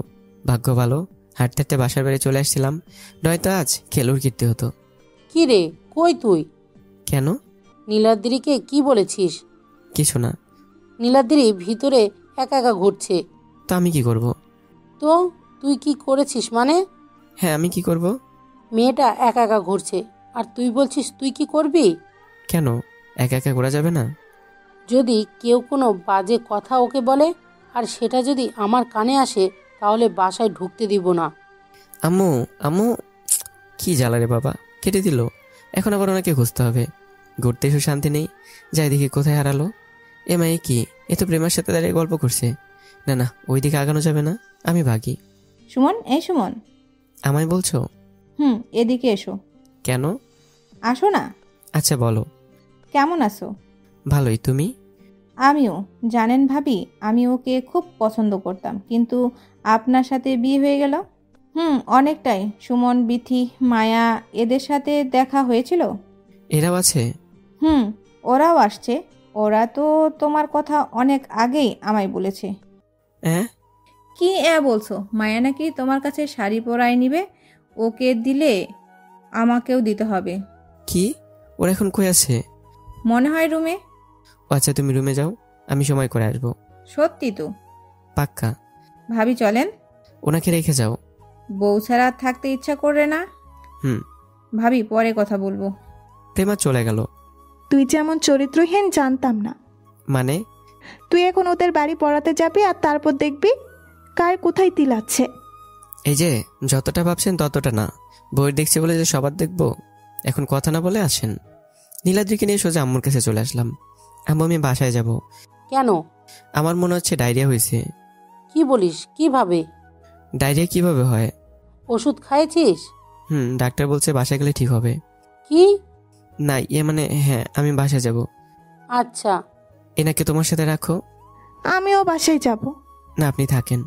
Speaker 1: ভাগ্য ভালো হাঁটতে হাঁটতে বাসার বাড়ি চলে আসছিলাম, নয়তো আজ খেলুর কীর্তি হতো।
Speaker 6: কি রে, কই তুই?
Speaker 1: কেন?
Speaker 6: নীলাদ্রিকে কি বলেছিস?
Speaker 1: কিছু না।
Speaker 6: নীলাদ্রি ভিতরে একা একা ঘুরছে।
Speaker 1: তো আমি কি করব?
Speaker 6: তো তুই কি করেছিস মানে?
Speaker 1: হ্যাঁ আমি কি করব?
Speaker 6: মেয়েটা একা একা ঘুরছে আর তুই বলছিস তুই কি করবি?
Speaker 1: কেন, একা একা ঘোরা যাবে না?
Speaker 6: যদি কেউ কোনো বাজে কথা ওকে বলে আর সেটা যদি আমার কানে আসে তাহলে বাসায় ঢুকতে দিব না।
Speaker 1: আম্মু আম্মু, কি জ্বালা রে বাবা, কেটে দিল। এখন আবার ওনাকে খুঁজতে হবে। ঘুরতে এসে শান্তি নেই, যাই দেখি কোথায় হারালো। এ মায়ে কি, এ তো প্রেমার সাথে দাঁড়িয়ে গল্প করছে। না না, ওই দিকে আগানো যাবে না, আমি ভাগি।
Speaker 10: সুমন, এই সুমন।
Speaker 1: আমায় বলছো?
Speaker 10: এদিকে এসো।
Speaker 1: কেন?
Speaker 10: আসো না।
Speaker 1: আচ্ছা বলো।
Speaker 10: কেমন আছো?
Speaker 1: ভালোই, তুমি?
Speaker 10: আমিও। জানেন ভাবি, আমি ওকে খুব পছন্দ করতাম, কিন্তু আপনার সাথে বিয়ে হয়ে গেল। অনেকটাই। সুমন, বিথি, মায়া এদের সাথে দেখা হয়েছিল।
Speaker 1: এরাও আছে?
Speaker 10: ওরাও আসছে। ওরা তো তোমার কথা অনেক আগেই আমায় বলেছে। কি বলছো? মায়া নাকি তোমার কাছে শাড়ি পরাই নিবে, ওকে দিলে আমাকেও দিতে হবে।
Speaker 1: কি? ওরা এখন কই আছে?
Speaker 10: মনে হয় রুমে।
Speaker 1: আচ্ছা তুমি রুমে যাও, আমি সময় করে আসবো।
Speaker 10: সত্যি তো?
Speaker 1: পাক্কা।
Speaker 10: ভাবি চলেন।
Speaker 1: ওনাকে রেখে যাও।
Speaker 10: বউ ছাড়া থাকতে ইচ্ছা করে না। ভাবি পরে কথা বলবো।
Speaker 1: প্রেমা চলে গেল।
Speaker 3: তুই যেমন চরিত্রহীন জানতাম না।
Speaker 1: মানে?
Speaker 3: তুই এখন ওদের বাড়ি পড়াতে যাবি আর তারপর দেখবি কার কোথায় তিল আছে।
Speaker 1: এই যে যতটা ভাবছেন ততটা না। বই দেখছি বলে যে সবার দেখবো, এখন কথা না বলে আসেন। নীলাদ্রিকে নিয়ে সোজা আম্মুর কাছে চলে আসলাম। আম্মু আমি বাসায় যাব।
Speaker 6: কেন?
Speaker 1: আমার মনে হচ্ছে ডায়রিয়া হয়েছে।
Speaker 6: কি বলিস? কিভাবে?
Speaker 1: ডায়রিয়া কিভাবে হয়?
Speaker 6: ওষুধ খাইছিস?
Speaker 1: ডাক্তার বলছে বাসায় গেলে ঠিক হবে।
Speaker 6: কি?
Speaker 1: না মানে হ্যাঁ, আমি বাসায় যাব।
Speaker 6: আচ্ছা।
Speaker 1: এনাকে তোমার সাথে রাখো।
Speaker 3: আমিও বাসায় যাব।
Speaker 1: না আপনি থাকেন।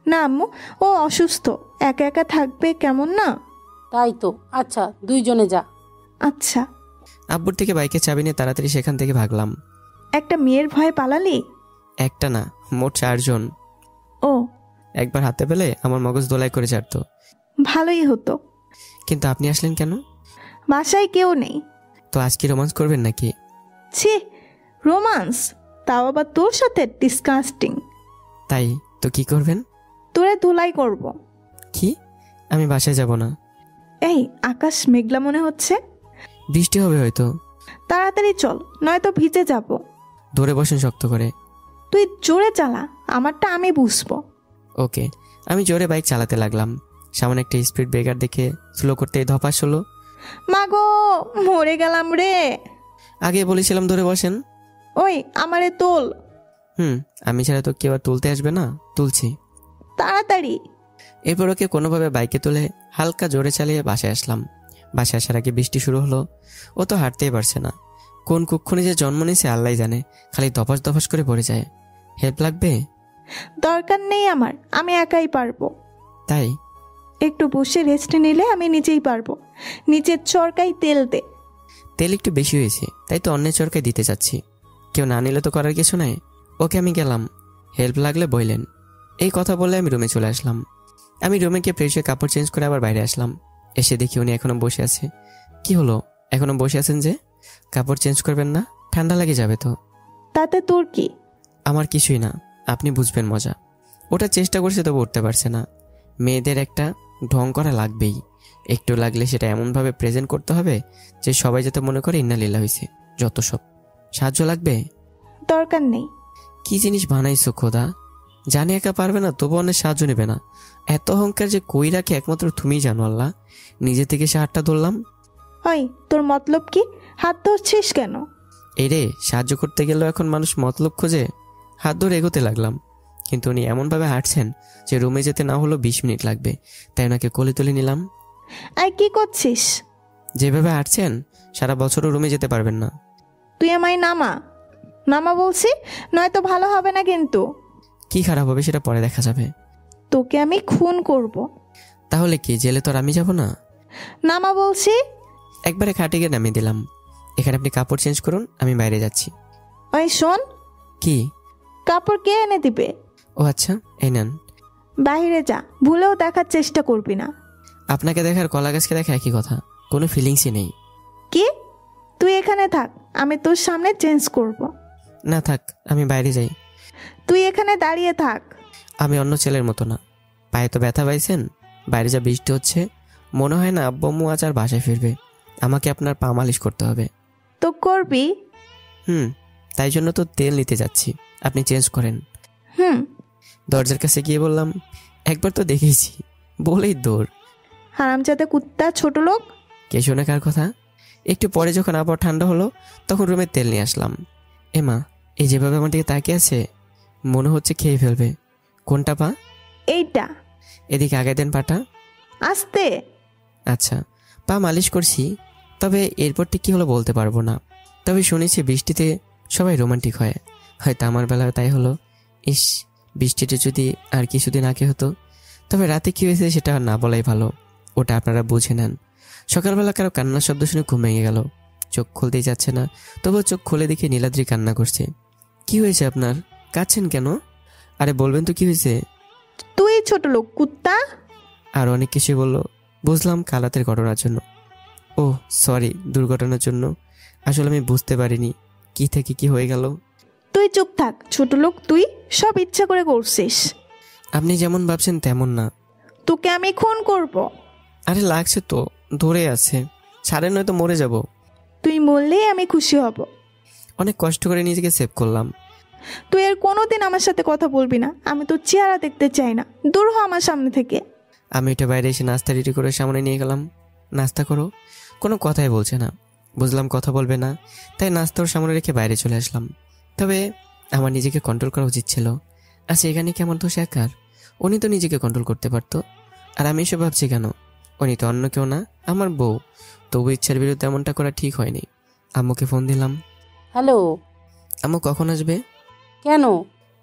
Speaker 3: না আম্মু, ও অসুস্থ, একা একা থাকবে কেমন না।
Speaker 6: তাই তো। আচ্ছা দুইজনে যা।
Speaker 3: আচ্ছা।
Speaker 1: আব্বুর থেকে বাইকের চাবি নিয়ে তাড়াতাড়ি সেখান থেকে ভাগলাম।
Speaker 3: একটা মেয়ের ভয়ে পালালি?
Speaker 1: একটা না, মোট 4 জন।
Speaker 3: ও।
Speaker 1: একবার হাতে পেলে আমার মগজ দোলাই করে ছাড়তো।
Speaker 3: ভালোই হতো।
Speaker 1: কিন্তু আপনি আসলেন কেন?
Speaker 3: বাসায় কেউ নেই।
Speaker 1: তো আজ কি রোমান্স করবেন নাকি?
Speaker 3: ছি, রোমান্স? তাও আবার তোর সাথে? ডিসকাস্টিং।
Speaker 1: তাই তো কি করবেন?
Speaker 3: তোরে ধুলাই করব।
Speaker 1: কি? আমি বাসায় যাব না।
Speaker 3: এই আকাশ মেঘলা মনে হচ্ছে,
Speaker 1: বৃষ্টি হবে হয়তো।
Speaker 3: তাড়াতাড়ি চল, নয়তো ভিজে যাব।
Speaker 1: ধরে বসেন শক্ত করে।
Speaker 3: তুই জোরে চালা, আমারটা আমি বুঝবো।
Speaker 1: ওকে। আমি জোরে বাইক চালাতে লাগলাম। সামনে একটা স্পিড ব্রেকার দেখে স্লো করতে ধপাস হলো।
Speaker 3: মাগো, মরে গেলাম রে।
Speaker 1: আগে বলেছিলাম ধরে বসেন।
Speaker 3: ওই আমারে তোল।
Speaker 1: আমি ছাড়া তো কেউ আর তুলতে আসবে না, তুলছি
Speaker 3: তাড়াতাড়ি।
Speaker 1: এরপর ওকে কোনোভাবে বাইকে তুলে হালকা জোরে চালিয়ে বাসায় আসলাম। বাসায় আসার আগে বৃষ্টি শুরু হলো। ও তো হাঁটতেই পারছে না, কোন কুক্ষণে যে জন্ম নিয়েছে আল্লাহ জানে, খালি দফাস দফাস করে পড়ে যায়। হেল্প লাগবে?
Speaker 3: দরকার নেই আমার, আমি একাই পারবো।
Speaker 1: তাই?
Speaker 3: একটু বসে রেস্ট নিলে আমি নিজেই পারবো। নিচের চরকায় তেল দে।
Speaker 1: তেল একটু বেশি হয়েছে, তাই তো অন্যের চরকায় দিতে চাচ্ছি। কেউ না নিলে তো করার কিছু নাই। ওকে আমি গেলাম, হেল্প লাগলে বললেন। এই কথা বলে আমি রুমে চলে আসলাম। আমি রুমে গিয়ে ফ্রেশ হয়ে কাপড় চেঞ্জ করে আবার বাইরে আসলাম। এসে দেখি উনি এখনো বসে আছে। কি হলো, এখনো বসে আছেন যে? কাপড় চেঞ্জ করবেন না? ঠান্ডা লাগে যাবে তো।
Speaker 3: তাতে তোর কি?
Speaker 1: আমার কিছুই না, আপনি বুঝবেন মজা। ওটা চেষ্টা করছে তবু উঠতে পারছে না। মেয়েদের একটা ঢং করা লাগবেই, একটু লাগলে সেটা এমনভাবে প্রেজেন্ট করতে হবে যে সবাই যাতে মনে করে ইন্নালিল্লা হয়েছে। যত সব। সাহায্য লাগবে?
Speaker 3: দরকার নেই।
Speaker 1: কি জিনিস বানাইছো খোদা, জানি একা পারবে না তবু অনেক সাহায্য নেবে না। এত অহংকার যে কই রাখে একমাত্র তুমিই জানো আল্লাহ। নিজে থেকে সে হাতটা ধরলাম।
Speaker 3: ওই তোর মতলব কি? হাত ধরছিস কেন?
Speaker 1: এই রে, সাহায্য করতে গেলেও এখন মানুষ মতলব খোঁজে। হাত ধরে এগোতে লাগলাম, কিন্তু উনি এমনভাবে হাঁটছেন যে রুমে যেতে না হলো 20 মিনিট লাগবে। তাই ওনাকে কোলে তুলে নিলাম।
Speaker 3: আই কি করছিস?
Speaker 1: যেভাবে হাঁটছেন সারা বছরও রুমে যেতে পারবেন না।
Speaker 3: তুই আমায় নামা, নামা বলছি, নয়তো ভালো হবে না কিন্তু।
Speaker 1: কি খারাপ হবে সেটা পরে দেখা যাবে।
Speaker 3: তোকে আমি খুন করব।
Speaker 1: তাহলে কি, জেলে তো আর আমি যাব না?
Speaker 3: নামা বলছি।
Speaker 1: একবারে খাটে গিয়ে নামিয়ে দিলাম। এখানে আপনি কাপড় চেঞ্জ করুন, আমি বাইরে যাচ্ছি।
Speaker 3: ওই শোন।
Speaker 1: কি?
Speaker 3: কাপড় কে এনে দিবে?
Speaker 1: ও আচ্ছা, এই নেন।
Speaker 3: বাইরে যা, ভুলেও দেখার চেষ্টা করবি না।
Speaker 1: আপনাকে দেখার কলা গাছকে দেখা একই কথা, কোনো ফিলিংসই নেই।
Speaker 3: কি? তুই এখানে থাক, আমি তোর সামনে চেঞ্জ করব।
Speaker 1: না থাক, আমি বাইরে যাই।
Speaker 3: তুই এখানে দাঁড়িয়ে থাক।
Speaker 1: আমি অন্য ছেলের মতো না। পায়ে তো ব্যথা পাইছেন, বাইরে যা বৃষ্টি হচ্ছে, মনে হয় না আব্বু আম্মু আজ আর বাসায় ফিরবে। আমাকে আপনার পা মালিশ করতে হবে।
Speaker 3: তো করবি?
Speaker 1: তাই জন্য তো তেল নিতে যাচ্ছি, আপনি চেঞ্জ করেন। দরজার কাছে গিয়ে বললাম, একবার তো দেখেছি, বলেই দৌড়।
Speaker 3: হারামজাদা কুত্তা, ছোট লোক।
Speaker 1: কে শোনে কার কথা? একটু পরে যখন আবার ঠান্ডা হলো তখন রুমে তেল নিয়ে আসলাম। এমা, এই যেভাবে আমার দিকে তাকিয়ে আছে মনে হচ্ছে খেয়ে ফেলবে। কোনটা পা?
Speaker 3: এইটা।
Speaker 1: এদিকে আগে দেন পাটা।
Speaker 3: আস্তে।
Speaker 1: আচ্ছা, পা মালিশ করছি, তবে এরপর ঠিক কী হলো বলতে পারবো না। তবে শুনেছি বৃষ্টিতে সবাই রোমান্টিক হয়, হয়তো আমার বেলায় তাই হলো। ইস, বৃষ্টিটা যদি আর কিছুদিন আগে হতো। তবে রাতে কী হয়েছে সেটা না বলাই ভালো, ওটা আপনারা বুঝে নেন। সকালবেলা কারো কান্নার শব্দ শুনে ঘুম ভেঙে গেল। চোখ খুলতেই যাচ্ছে না, তবুও চোখ খুলে দেখে নীলাদ্রি কান্না করছে। কি হয়েছে আপনার, কাঁদছেন কেন? আরে বলবেন তো কি হয়েছে?
Speaker 3: তুই ছোট লোক কুত্তা।
Speaker 1: আর অনেক কিছুই বললো, বুঝলাম কালাতের ঘটনার জন্য। ও সরি, দুর্ঘটনার জন্য। আসলে আমি বুঝতে পারিনি কি থেকে কি হয়ে গেল।
Speaker 3: তুই চুপ থাক ছোট লোক, তুই সব ইচ্ছা করে করছিস।
Speaker 1: আপনি যেমন ভাবছেন তেমন না।
Speaker 3: তোকে আমি খুন করব।
Speaker 1: আরে লাগছে তো, ধরে আছে, ছাড়ে নয়তো মরে যাব।
Speaker 3: তুই মরলেই আমি খুশি হব।
Speaker 1: অনেক কষ্ট করে নিজেকে সেভ করলাম।
Speaker 3: তুই আর কোনোদিন আমার সাথে কথা বলবি না, আমি তোর চেহারা দেখতে চাই না, দূর হ আমার সামনে থেকে।
Speaker 1: আমি এটা বাইরে এসে নাস্তা রেডি করে সামনে নিয়ে গেলাম। নাস্তা করো। কোনো কথাই বলছে না, বুঝলাম কথা বলবে না, তাই নাস্তা ওর সামনে রেখে বাইরে চলে আসলাম। তবে আমার নিজেকে কন্ট্রোল করা উচিত ছিল। আচ্ছা, এখানে কেমন দোষ একার? উনি তো নিজেকে কন্ট্রোল করতে পারতো, আর আমি এসব ভাবছি কেন? উনি তো অন্য কেউ না, আমার বউ। তবু ইচ্ছার বিরুদ্ধে এমনটা করা ঠিক হয়নি। আম্মুকে ফোন দিলাম।
Speaker 6: হ্যালো।
Speaker 1: আম্মু কখন আসবে?
Speaker 6: কেন?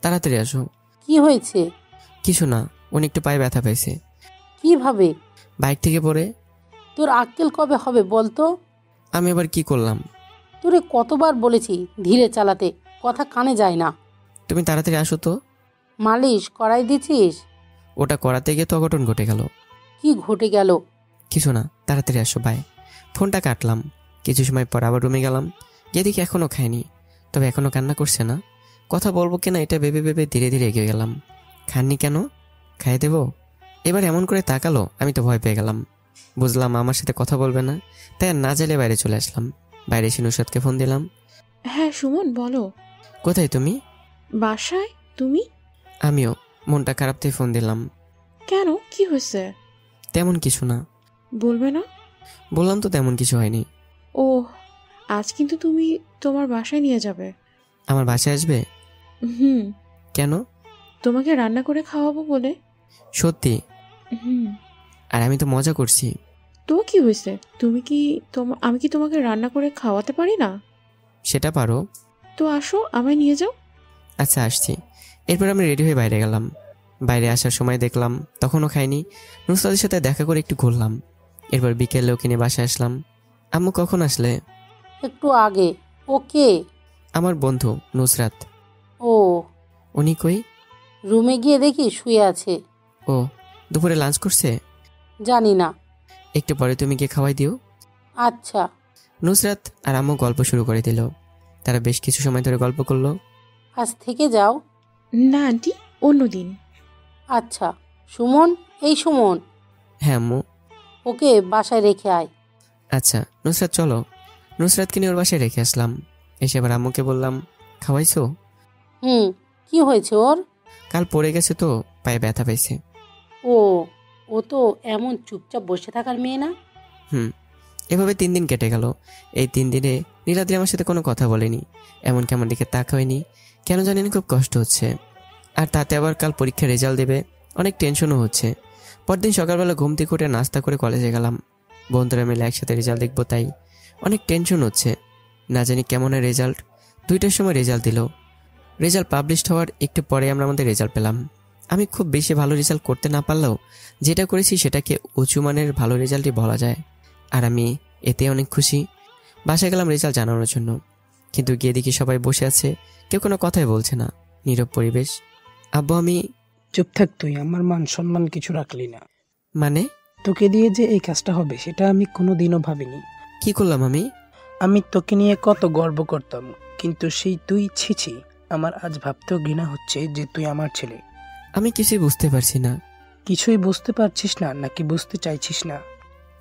Speaker 1: তাড়াতাড়ি আসো।
Speaker 6: কি হয়েছে?
Speaker 1: কিছু না, উনি একটু পায়ে ব্যথা পাইছে।
Speaker 6: কিভাবে?
Speaker 1: বাইক থেকে পড়ে।
Speaker 6: তোর আক্কেল কবে হবে বলতো?
Speaker 1: আমি আবার কি করলাম?
Speaker 6: তোরে কতবার বলেছি ধীরে চালাতে, কথা কানে যায় না।
Speaker 1: তুমি তাড়াতাড়ি আসো তো।
Speaker 6: মালিশ করাই দিছিস?
Speaker 1: ওটা করাতে গিয়ে তো অঘটন ঘটে গেল।
Speaker 6: কি ঘটে গেল?
Speaker 1: কিছু না, তাড়াতাড়ি আসো বাই। ফোনটা কাটলাম। কিছু সময় পর আবার রুমে গেলাম, গিয়ে দেখি এখনও খায়নি। তবে এখনও কান্না করছে না। কথা বলবো কিনা এটা ভেবে ভেবে ধীরে ধীরে এগিয়ে গেলাম। খাননি কেন, খাইয়ে দেবো? এবার এমন করে তাকালো, আমি তো ভয় পেয়ে গেলাম। বুঝলাম আমার সাথে কথা বলবে না, তাই আর না চাইলে বাইরে চলে আসলাম। বাইরে এসে নুসরাতকে ফোন দিলাম।
Speaker 12: হ্যাঁ সুমন বলো।
Speaker 1: কোথায় তুমি?
Speaker 12: বাসায়। তুমি?
Speaker 1: আমিও। মনটা খারাপ থেকে ফোন দিলাম।
Speaker 12: কেন, কি হয়েছে?
Speaker 1: তেমন কিছু না।
Speaker 12: বলবে না?
Speaker 1: বললাম তো তেমন কিছু হয়নি।
Speaker 12: ও, আজ কিন্তু তুমি তোমার বাসায় নিয়ে যাবে।
Speaker 1: আমার বাসায় আসবে?
Speaker 12: হুম।
Speaker 1: কেন?
Speaker 12: তোমাকে রান্না করে খাওয়াবো বলে।
Speaker 1: সত্যি?
Speaker 12: হুম।
Speaker 1: আর আমি তো মজা করছি।
Speaker 12: তো কি হয়েছে? আমি কি তোমাকে রান্না করে খাওয়াতে পারি না?
Speaker 1: সেটা পারো।
Speaker 12: তো আসো, আমায় নিয়ে যাও।
Speaker 1: আচ্ছা, আসছি। এরপর আমি রেডি হয়ে বাইরে গেলাম। বাইরে আসার সময় দেখলাম তখনও খাইনি। নুসরাতের সাথে দেখা করে একটু ঘুরলাম। এরপর বিকেলে ওকে নিয়ে বাসায় আসলাম। আম্মু কখন আসলে?
Speaker 6: একটু আগে। ওকে?
Speaker 1: আমার বন্ধু নুসরাত।
Speaker 6: ও।
Speaker 1: উনি কই?
Speaker 6: রুমে গিয়ে দেখি শুয়ে আছে।
Speaker 1: ও, দুপুরে লাঞ্চ করছে?
Speaker 6: জানি না।
Speaker 1: একটু পরে তুমি গিয়ে খাওয়াই দিও।
Speaker 6: আচ্ছা।
Speaker 1: নুসরাত আর আম্মু গল্প শুরু করে দিল। তারা বেশ কিছু সময় ধরে গল্প করলো।
Speaker 6: আজ থেকে যাও?
Speaker 12: না আন্টি, অন্যদিন।
Speaker 6: আচ্ছা। সুমন, এই সুমন।
Speaker 1: হ্যাঁ আম্মু।
Speaker 6: ওকে বাসায় রেখে আয়।
Speaker 1: আচ্ছা নুসরাত, চলো। নুসরাতকে নিয়ে ওর বাসায় রেখে আসলাম। এসে আবার আম্মুকে বললাম, খাওয়াইছো?
Speaker 6: কি হয়েছে ওর?
Speaker 1: কাল পড়ে গেছে তো, পায়ে ব্যথা পাইছে।
Speaker 6: ও তো এমন চুপচাপ বসে থাকার মেয়ে না।
Speaker 1: এভাবে 3 দিন কেটে গেল। এই 3 দিনে নীলাদ্রি আমার সাথে কোনো কথা বলেনি, এমনকি আমার দিকে তাকায়নি। কেন জানি না, খুব কষ্ট হচ্ছে। আর তাতে আবার কাল পরীক্ষার রেজাল্ট দেবে, অনেক টেনশনও হচ্ছে। পরদিন সকালবেলা ঘুম থেকে উঠে নাস্তা করে কলেজে গেলাম। বন্ধুরা মিলে একসাথে রেজাল্ট দেখবো, তাই অনেক টেনশন হচ্ছে। না জানি কেমন রেজাল্ট। 2টার সময় রেজাল্ট দিল। রেজাল্ট পাবলিশ হওয়ার একটু পরে আমরা আমাদের রেজাল্ট পেলাম। আমি খুব বেশি ভালো রেজাল্ট করতে না পারলেও যেটা করেছি সেটাকে উঁচু মানের ভালো রেজাল্টই বলা যায়। আর আমি এতে অনেক খুশি। বাসায় গেলাম রেজাল্ট জানানোর জন্য, কিন্তু গিয়ে দেখি সবাই বসে আছে, কেউ কোনো কথাই বলছে না, নীরব পরিবেশ। আব্বু, আমি।
Speaker 7: চুপ থাক তুই, আমার মান সম্মান কিছু রাখলি না।
Speaker 1: মানে?
Speaker 7: তোকে দিয়ে যে এই কাজটা হবে সেটা আমি কোনোদিনও ভাবিনি।
Speaker 1: কি করলাম আমি?
Speaker 7: আমি তোকে নিয়ে কত গর্ব করতাম, কিন্তু সেই তুই, ছিছি। আমার আজ ভাবতেও ঘৃণা হচ্ছে যে তুই আমার ছেলে।
Speaker 1: আমি কিছুই বুঝতে পারছি না।
Speaker 7: কিছুই বুঝতে পারছিস না নাকি বুঝতে চাইছিস না?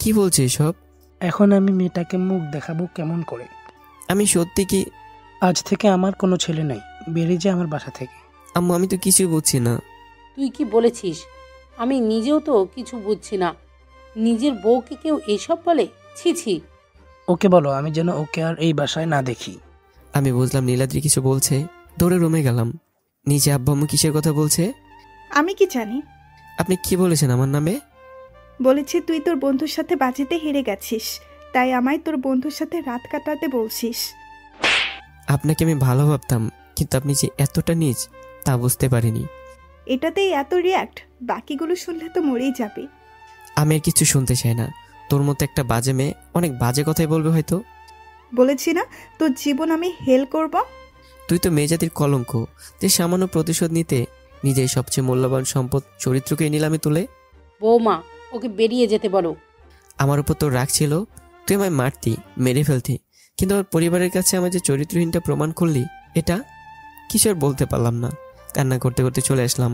Speaker 1: কি বলছিস এসব?
Speaker 7: এখন আমি মেয়েটাকে মুখ দেখাবো কেমন করে?
Speaker 1: আমি সত্যি কি?
Speaker 7: আজ থেকে আমার কোনো ছেলে নাই, বেরিয়ে যা আমার বাসা থেকে।
Speaker 1: আম্মু, আমি তো কিছুই বুঝছি না।
Speaker 6: তুই কি বলেছিস? আমি নিজেও তো কিছু বুঝছি না। নিজের বউকে কেউ এসব বলে? ছি।
Speaker 7: ওকে বলো আমি যেন ওকে আর এই বাসায় না দেখি।
Speaker 1: আমি বুঝলাম নীলাদ্রি কিছু বলছে, দৌড়ে রুমে গেলাম। নিজে আব্বু আম্মু কিসের কথা বলছে?
Speaker 3: আমি কি জানি।
Speaker 1: আপনি কি বলেছেন আমার নামে?
Speaker 3: বলেছি তুই তোর বন্ধুর সাথে বাজিতে হেরে গেছিস, তাই আমায় তোর বন্ধুর সাথে রাত কাটাতে বলছিস।
Speaker 1: আপনাকে আমি ভালো ভাবতাম, কিন্তু আপনি যে এতটা নীচ তা বুঝতে পারিনি।
Speaker 3: এটাতেই এত রিয়াক্ট? বাকিগুলো শুনলে তো মরেই যাবে।
Speaker 1: আমি আর কিছু শুনতে চাই না। তোর মতো একটা বাজে মেয়ে অনেক বাজে কথাই বলবে হয়তো।
Speaker 3: বলেছি না তোর জীবন আমি হেল করব।
Speaker 1: তুই তো মেয়ে জাতির কলঙ্ক, যে সামান্য প্রতিশোধ নিতে নিজেই সবচেয়ে মূল্যবান সম্পদ চরিত্রকে নিলামে তুলে।
Speaker 6: বৌমা, ওকে বেরিয়ে যেতে বলো।
Speaker 1: আমার উপর তোর রাগ ছিল, তুই আমায় মারতি, মেরে ফেলতি, কিন্তু আমার পরিবারের কাছে আমার যে চরিত্রহীনটা প্রমাণ করলি, এটা কিছু আর বলতে পারলাম না। কান্না করতে করতে চলে আসলাম।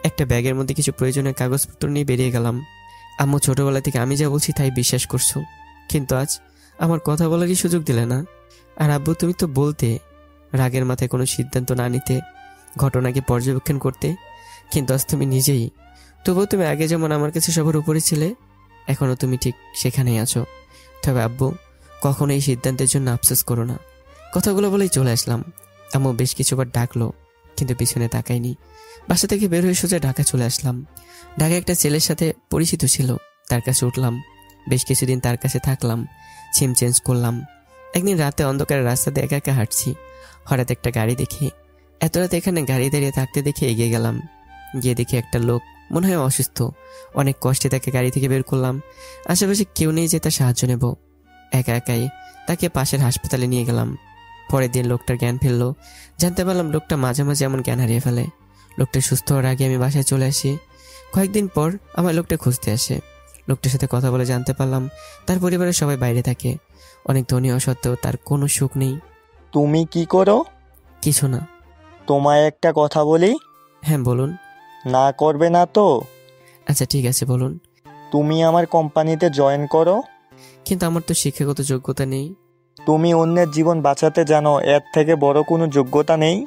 Speaker 1: একটা ব্যাগের মধ্যে কিছু প্রয়োজনীয় কাগজপত্র নিয়ে বেরিয়ে গেলাম। আম্মু ছোটবেলা থেকে আমি যা বলছি তাই বিশ্বাস করছো, কিন্তু আজ আমার কথা বলারই সুযোগ দিলে না। আর আব্বু, তুমি তো বলতে রাগের মাথায় কোনো সিদ্ধান্ত না নিতে, ঘটনাকে পর্যবেক্ষণ করতে, কিন্তু আজ তুমি নিজেই। তবুও তুমি আগে যেমন আমার কাছে সবার উপরে ছিলে, এখনও তুমি ঠিক সেখানেই আছো। তবে আব্বু, কখনো এই সিদ্ধান্তের জন্য আফসোস করো না। কথাগুলো বলেই চলে আসলাম। আম্মু বেশ কিছুবার ডাকলো, কিন্তু পিছনে তাকাইনি। বাসা থেকে বের হয়ে সোজা ঢাকা চলে আসলাম। ঢাকায় একটা ছেলের সাথে পরিচিত ছিল, তার কাছে উঠলাম। বেশ কিছুদিন তার কাছে থাকলাম, সিম চেঞ্জ করলাম। একদিন রাতে অন্ধকারের রাস্তাতে একা একা হাঁটছি, হঠাৎ একটা গাড়ি দেখি। এত রাতে এখানে গাড়ি দাঁড়িয়ে থাকতে দেখে এগিয়ে গেলাম। গিয়ে দেখি একটা লোক, মনে হয় অসুস্থ। অনেক কষ্টে তাকে গাড়ি থেকে বের করলাম। আশেপাশে কেউ নেই যে তার সাহায্য নেব, একা একাই তাকে পাশের হাসপাতালে নিয়ে গেলাম। পরের দিন লোকটার জ্ঞান ফিরলো। জানতে পারলাম লোকটা মাঝে মাঝে এমন জ্ঞান হারিয়ে ফেলে। লোকটা সুস্থ হওয়ার আগে আমি বাসায় চলে আসি। কয়েকদিন পর আমার লোকটা খুঁজতে আসে। লোকটার সাথে কথা বলে জানতে পারলাম তার পরিবারের সবাই বাইরে থাকে। অনেক ধনী হওয়া সত্ত্বেও তার কোনো সুখ নেই।
Speaker 8: তুমি কি করো?
Speaker 1: কিছু না।
Speaker 8: তোমায় একটা কথা বলি।
Speaker 1: হ্যাঁ বলুন।
Speaker 8: না করবে না তো?
Speaker 1: আচ্ছা ঠিক আছে বলুন।
Speaker 8: তুমি আমার কোম্পানিতে জয়েন করো।
Speaker 1: কিন্তু আমার তো শিক্ষাগত যোগ্যতা নেই।
Speaker 8: তুমি অন্যের জীবন বাঁচাতে জানো, এর থেকে বড় কোনো যোগ্যতা নেই।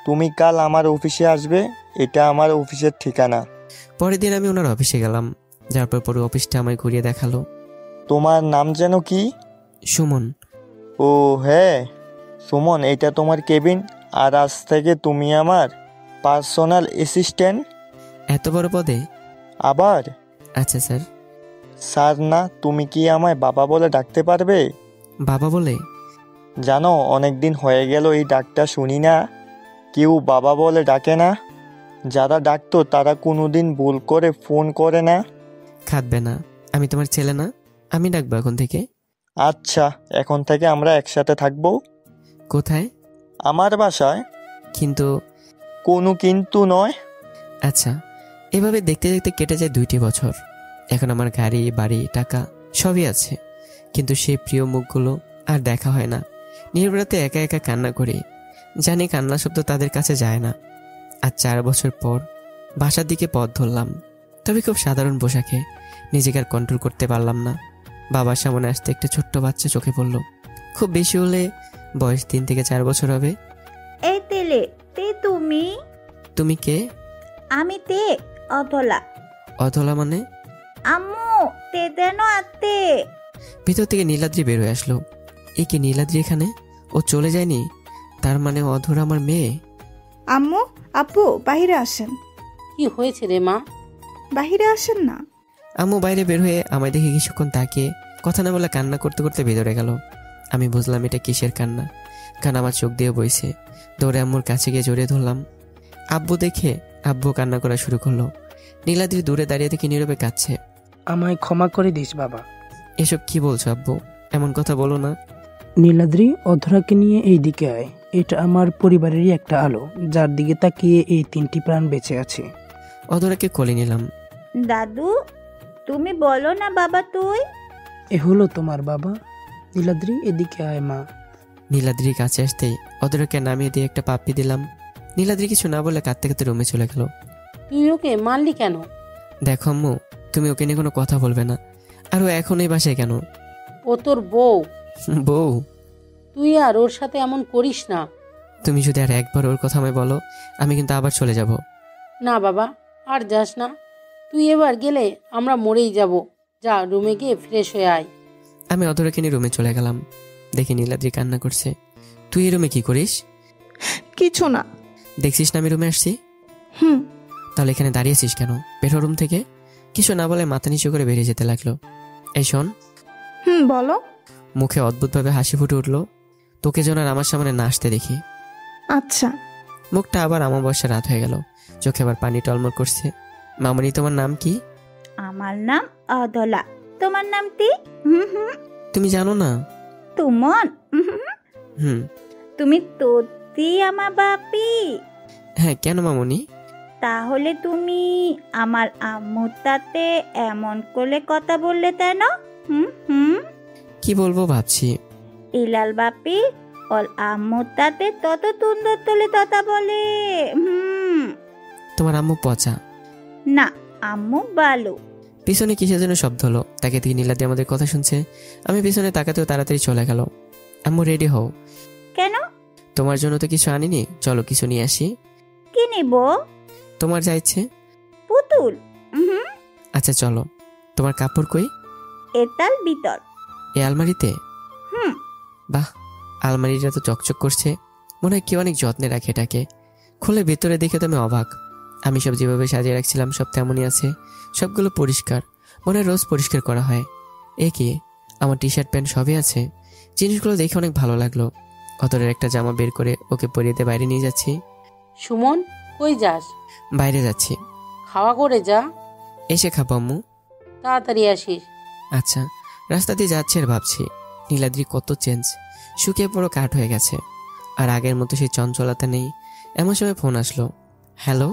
Speaker 8: তুমি কাল আমার অফিসে আসবে, এটা আমার অফিসের ঠিকানা।
Speaker 1: পরের দিন আমি ওনার অফিসে গেলাম। যার পর পুরো অফিসটা আমায় ঘুরিয়ে দেখালো।
Speaker 8: তোমার নাম যেন কি?
Speaker 1: সুমন।
Speaker 8: ও হ্যাঁ সুমন, এটা তোমার কেবিন। আর আজ থেকে তুমি আমার পার্সোনাল অ্যাসিস্ট্যান্ট।
Speaker 1: এত বড় পদে?
Speaker 8: আবার?
Speaker 1: আচ্ছা স্যার।
Speaker 8: স্যার না, তুমি কি আমায় বাবা বলে ডাকতে পারবে?
Speaker 1: বাবা বলে?
Speaker 8: জানো, অনেক দিন হয়ে গেল এই ডাকটা শুনি না। কেউ বাবা বলে ডাকে না। যারা ডাকতো তারা কোনোদিন ভুল করে ফোন করে না।
Speaker 1: খাটবে না, আমি তোমার ছেলে না? আমি ডাকবো এখন থেকে।
Speaker 8: আচ্ছা, এখন থেকে আমরা একসাথে থাকবো।
Speaker 1: কোথায়?
Speaker 8: আমার বাসায়।
Speaker 1: কিন্তু?
Speaker 8: কোনো কিন্তু নয়।
Speaker 1: আচ্ছা, এভাবে দেখতে দেখতে কেটে যায় 2টি বছর। এখন আমার গাড়ি, বাড়ি, টাকা সবই আছে, কিন্তু সেই প্রিয় মুখগুলো আর দেখা হয় না। নীরবরাতে একা একা কান্না করি, জানি কান্না শব্দ তাদের কাছে যায় না। আর 4 বছর পর বাসার দিকে পথ ধরলাম, তবে খুব সাধারণ পোশাকে। নিজেকে আর কন্ট্রোল করতে পারলাম না। বাবার সামনে আসতে একটা ছোট্ট বাচ্চা চোখে পড়লো। খুব বেশি হলে বয়স 3 থেকে 4 বছর হবে।
Speaker 13: এই তেলে তে তুমি?
Speaker 1: তুমি কে?
Speaker 13: আমি তে অধলা।
Speaker 1: অধলা মানে?
Speaker 13: আম্মু তে দেন আতে।
Speaker 1: ভিতর থেকে নীলাদ্রি বের হয়ে আসলো। এ কি নীলাদ্রি এখানে? ও চলে যায়নি? তার মানে অধর আমার মেয়ে।
Speaker 3: আম্মু, আপু বাইরে আসেন।
Speaker 6: কি হয়েছে রে মা?
Speaker 3: বাইরে আসেন না।
Speaker 1: আম্মু বাইরে বের হয়ে আমায় দেখে কিছুক্ষণ তাকিয়ে কথা না বলে কান্না করতে করতে ভেতরে গেল। আমি বুঝলাম এটা কিসের কান্না, কারণ আমার চোখ দিয়ে বইছে। দৌড়ে আম্মুর কাছে গিয়ে জড়িয়ে ধরলাম। আব্বু দেখে আব্বু কান্না করা শুরু করলো। নীলাদ্রি দূরে দাঁড়িয়ে থেকে নীরবে কাঁদছে।
Speaker 7: আমায় ক্ষমা করে দিস বাবা।
Speaker 1: এসব কি বলছো আব্বু? এমন কথা বলো না।
Speaker 7: নীলাদ্রি, অধরাকে নিয়ে এই দিকে আয়। এটা আমার পরিবারেরই একটা আলো, যার দিকে তাকিয়ে এই 3টি প্রাণ বেঁচে আছে।
Speaker 1: অধরাকে কোলে নিলাম।
Speaker 13: দাদু, তুমি বলো না বাবা তুই?
Speaker 7: এ হলো তোমার বাবা। নীলাদ্রি, এদিকে আয় মা।
Speaker 1: নীলাদ্রির কাছে আসতেই অধরাকে নামিয়ে দিয়ে একটা পাপ্পি দিলাম। নীলাদ্রি কিছু না বলে কাঁদতে কাঁদতে রুমে চলে গেল।
Speaker 6: তুই ওকে মারলি কেন?
Speaker 1: দেখো আম্মু, তুমি ওকে নিয়ে কোনো কথা বলবে না। আর ও এখন এই বাসায় কেন?
Speaker 6: ও তোর বউ।
Speaker 1: বউ?
Speaker 6: তুই আর ওর সাথে এমন করিস না।
Speaker 1: তুমি যদি আর একবার ওর কথা আমায় বলো, আমি কিন্তু আবার চলে যাব।
Speaker 6: না বাবা, আর যাস না। তুই এবার গেলে আমরা মরেই যাব। যা, রুমে গিয়ে ফ্রেশ হয়ে আয়।
Speaker 1: আমি অধরাকে নিয়ে রুমে চলে গেলাম। দেখি নীলাদ্রি কান্না করছে। তুই এই রুমে কি করিস?
Speaker 3: কিছু না।
Speaker 1: দেখছিস না আমি রুমে আসছি? তাহলে এখানে দাঁড়িয়েছিস কেন? বের হ রুম থেকে। কিছু না বলে মাথা নিচু করে বেরিয়ে যেতে লাগলো। এই শোন।
Speaker 3: বলো।
Speaker 1: মুখে অদ্ভুতভাবে হাসি ফুটে উঠলো। তোকে যেন আর আমার সামনে না আসতে দেখি।
Speaker 3: আচ্ছা।
Speaker 1: মুখটা আবার অমাবস্যা রাত হয়ে গেল, চোখে আবার পানি টলমল করছে। মামনি, তোমার নাম কি?
Speaker 13: আমার নাম অধলা। তোমার নাম কি?
Speaker 1: তুমি জানো না?
Speaker 13: তুমন। তুমি তোতি আমার বাপি?
Speaker 1: হ্যাঁ, কেন মামনি?
Speaker 13: তাহলে তুমি আমার আম্মুর সাথে এমন করে কথা বললে কেন?
Speaker 1: কি বলবো ভাবছি।
Speaker 13: ইলাল বাপি ওর আম্মুর সাথে তত সুন্দর তোলে কথা বলে।
Speaker 1: তোমার আম্মু পচা?
Speaker 13: না, আম্মু ভালো।
Speaker 1: পিছনে কিসের জন্য শব্দ হলো, তাকে দিয়ে নীলাদ্রি আমাদের কথা শুনছে। আমি পিছনে তাকাতেও তাড়াতাড়ি চলে গেল। আম্মু, রেডি হও।
Speaker 13: কেন?
Speaker 1: তোমার জন্য তো কিছু আনিনি, চলো কিছু নিয়ে আসি।
Speaker 13: কি নিব?
Speaker 1: তোমার যা ইচ্ছে।
Speaker 13: পুতুল?
Speaker 1: আচ্ছা চলো। তোমার কাপড় কই?
Speaker 13: এটার ভিতর।
Speaker 1: এই আলমারিতে? বাহ, আলমারিটা তো চকচক করছে। মনে হয় কেউ অনেক যত্নে রাখে এটাকে। খুলে ভেতরে দেখে তো আমি অবাক। আমি সব যেভাবে সাজিয়ে রাখছিলাম সব তেমনই আছে। সবগুলো পরিষ্কার, মনে হয় রোজ পরিষ্কার করা হয়। এ কি, আমার টি শার্ট প্যান্ট সবই আছে। জিনিসগুলো দেখে অনেক ভালো লাগলো। অতরের একটা জামা বের করে ওকে পরিয়ে দিয়ে বাইরে নিয়ে যাচ্ছি।
Speaker 6: সুমন, কই যাস?
Speaker 1: বাইরে যাচ্ছি।
Speaker 6: খাওয়া করে যা।
Speaker 1: এসে খাবো আম্মু।
Speaker 6: তাড়াতাড়ি আসিস।
Speaker 1: আচ্ছা। রাস্তা দিয়ে যাচ্ছি আর ভাবছি নীলাদ্রি কত চেঞ্জ, শুকিয়ে পুরো কাঠ হয়ে গেছে। আর আগের মতো সেই চঞ্চলতা নেই। এমন সময় ফোন আসলো। হ্যালো।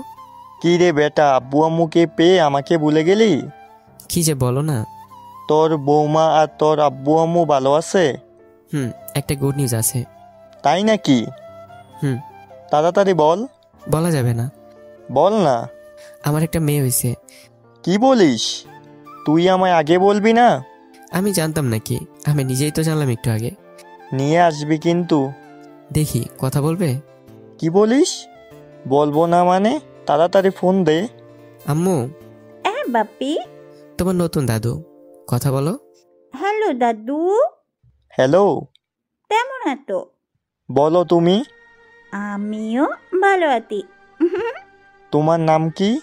Speaker 8: কি রে বেটা, আব্বু আম্মুকে পেয়ে আমাকে ভুলে গেলি?
Speaker 1: কি যে বলো না।
Speaker 8: তোর বৌমা আর তোর আব্বু আম্মু ভালো আছে?
Speaker 1: একটা গুড নিউজ আছে।
Speaker 8: তাই নাকি? তাড়াতাড়ি বল।
Speaker 1: বলা যাবে না।
Speaker 8: বল না।
Speaker 1: আমার একটা মেয়ে হয়েছে।
Speaker 8: কি বলিস? তুই আমায় আগে বলবি না?
Speaker 1: আমি জানতাম নাকি? আমি নিজেই তো জানলাম একটু আগে।
Speaker 8: নিয়ে আসবি কিন্তু।
Speaker 1: দেখি, কথা বলবে?
Speaker 8: কি বলিস? বলবো না মানে? তাড়াতাড়ি ফোন দে।
Speaker 1: আম্মু।
Speaker 13: বাপি।
Speaker 1: তোমার নতুন দাদু, কথা বলো।
Speaker 13: হ্যালো দাদু।
Speaker 8: হ্যালো।
Speaker 13: কেমন আছো?
Speaker 8: বলো তুমি।
Speaker 13: আমিও ভালো আছি।
Speaker 8: তোমার নাম কি?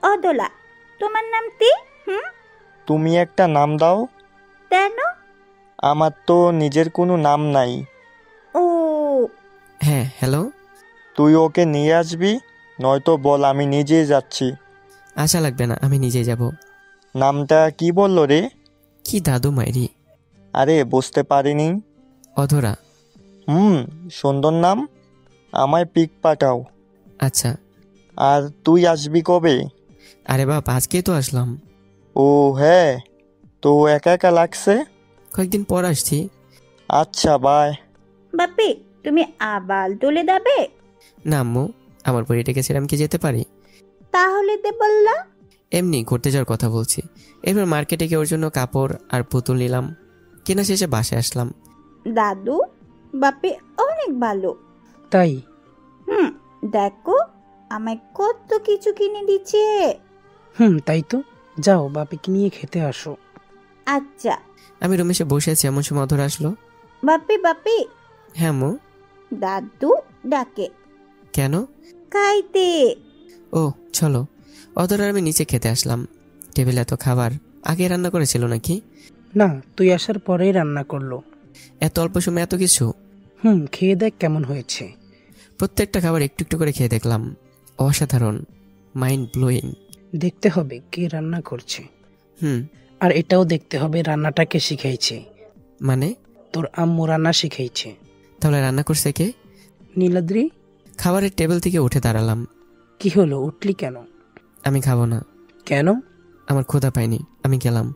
Speaker 13: অদলা। তোমার নাম কি?
Speaker 8: তুমি একটা নাম দাও।
Speaker 13: কেন?
Speaker 8: আমার তো নিজের কোনো নাম নাই।
Speaker 13: ও
Speaker 1: হ্যাঁ, হ্যালো।
Speaker 8: তুই ওকে নিয়ে আসবি, নয়তো বল আমি নিজেই যাচ্ছি।
Speaker 1: আশা লাগবে না, আমি নিজেই যাব।
Speaker 8: নামটা কি বললো রে?
Speaker 1: কি দাদু মাইরি?
Speaker 8: আরে বুঝতে পারিনি।
Speaker 1: অধরা।
Speaker 8: সুন্দর নাম। আমায় পিক পাঠাও।
Speaker 1: আচ্ছা।
Speaker 8: আর তুই আসবি কবে?
Speaker 1: আরে বাপ, আজকেই তো আসলাম।
Speaker 8: ও হ্যাঁ, তো একা একা লাগছে?
Speaker 1: কয়েকদিন পর আসছি।
Speaker 8: আচ্ছা, বাই।
Speaker 13: বাপি, তুমি আবার দোলে যাবে?
Speaker 1: না আম্মু, আমার পরিটাকে ছেড়ে কি যেতে পারি?
Speaker 13: তাহলে তে বললা?
Speaker 1: এমনি ঘুরতে যাওয়ার কথা বলছি। এবার মার্কেটে গিয়ে ওর জন্য কাপড় আর পুতুল নিলাম। কেনা শেষে বাসায় আসলাম।
Speaker 13: দাদু, বাপি অনেক ভালো।
Speaker 7: তাই?
Speaker 13: দেখো আমায় কত কিছু কিনে দিচ্ছে।
Speaker 7: তাই তো। যাও বাপিকে নিয়ে খেতে আসো।
Speaker 13: আচ্ছা।
Speaker 1: আমি রুমে এসে বসে আছি, এমন সময় অধরা আসলো।
Speaker 13: বাপি বাপি।
Speaker 1: হ্যাঁ আম্মু।
Speaker 13: দাদু ডাকে।
Speaker 1: কেন?
Speaker 13: খাইতে।
Speaker 1: ও চলো। অধরা আমি নিচে খেতে আসলাম। টেবিলে এত খাবার আগে রান্না করেছিল নাকি?
Speaker 7: না, তুই আসার পরেই রান্না করলো।
Speaker 1: এত অল্প সময় এত কিছু?
Speaker 7: খেয়ে দেখ কেমন হয়েছে।
Speaker 1: প্রত্যেকটা খাবার একটু একটু করে খেয়ে দেখলাম। অসাধারণ, মাইন্ড ব্লোয়িং।
Speaker 7: দেখতে হবে কে রান্না করছে। আর এটাও দেখতে হবে রান্নাটা কে শিখাইছে।
Speaker 1: মানে?
Speaker 7: তোর আম্মু রান্না শিখাইছে।
Speaker 1: তাহলে রান্না করছে কে?
Speaker 7: নীলাদ্রি।
Speaker 1: খাবারের টেবিল থেকে উঠে দাঁড়ালাম।
Speaker 7: কি হলো, উঠলি কেন?
Speaker 1: আমি খাবো না।
Speaker 7: কেন?
Speaker 1: আমার ক্ষুধা পাইনি, আমি গেলাম।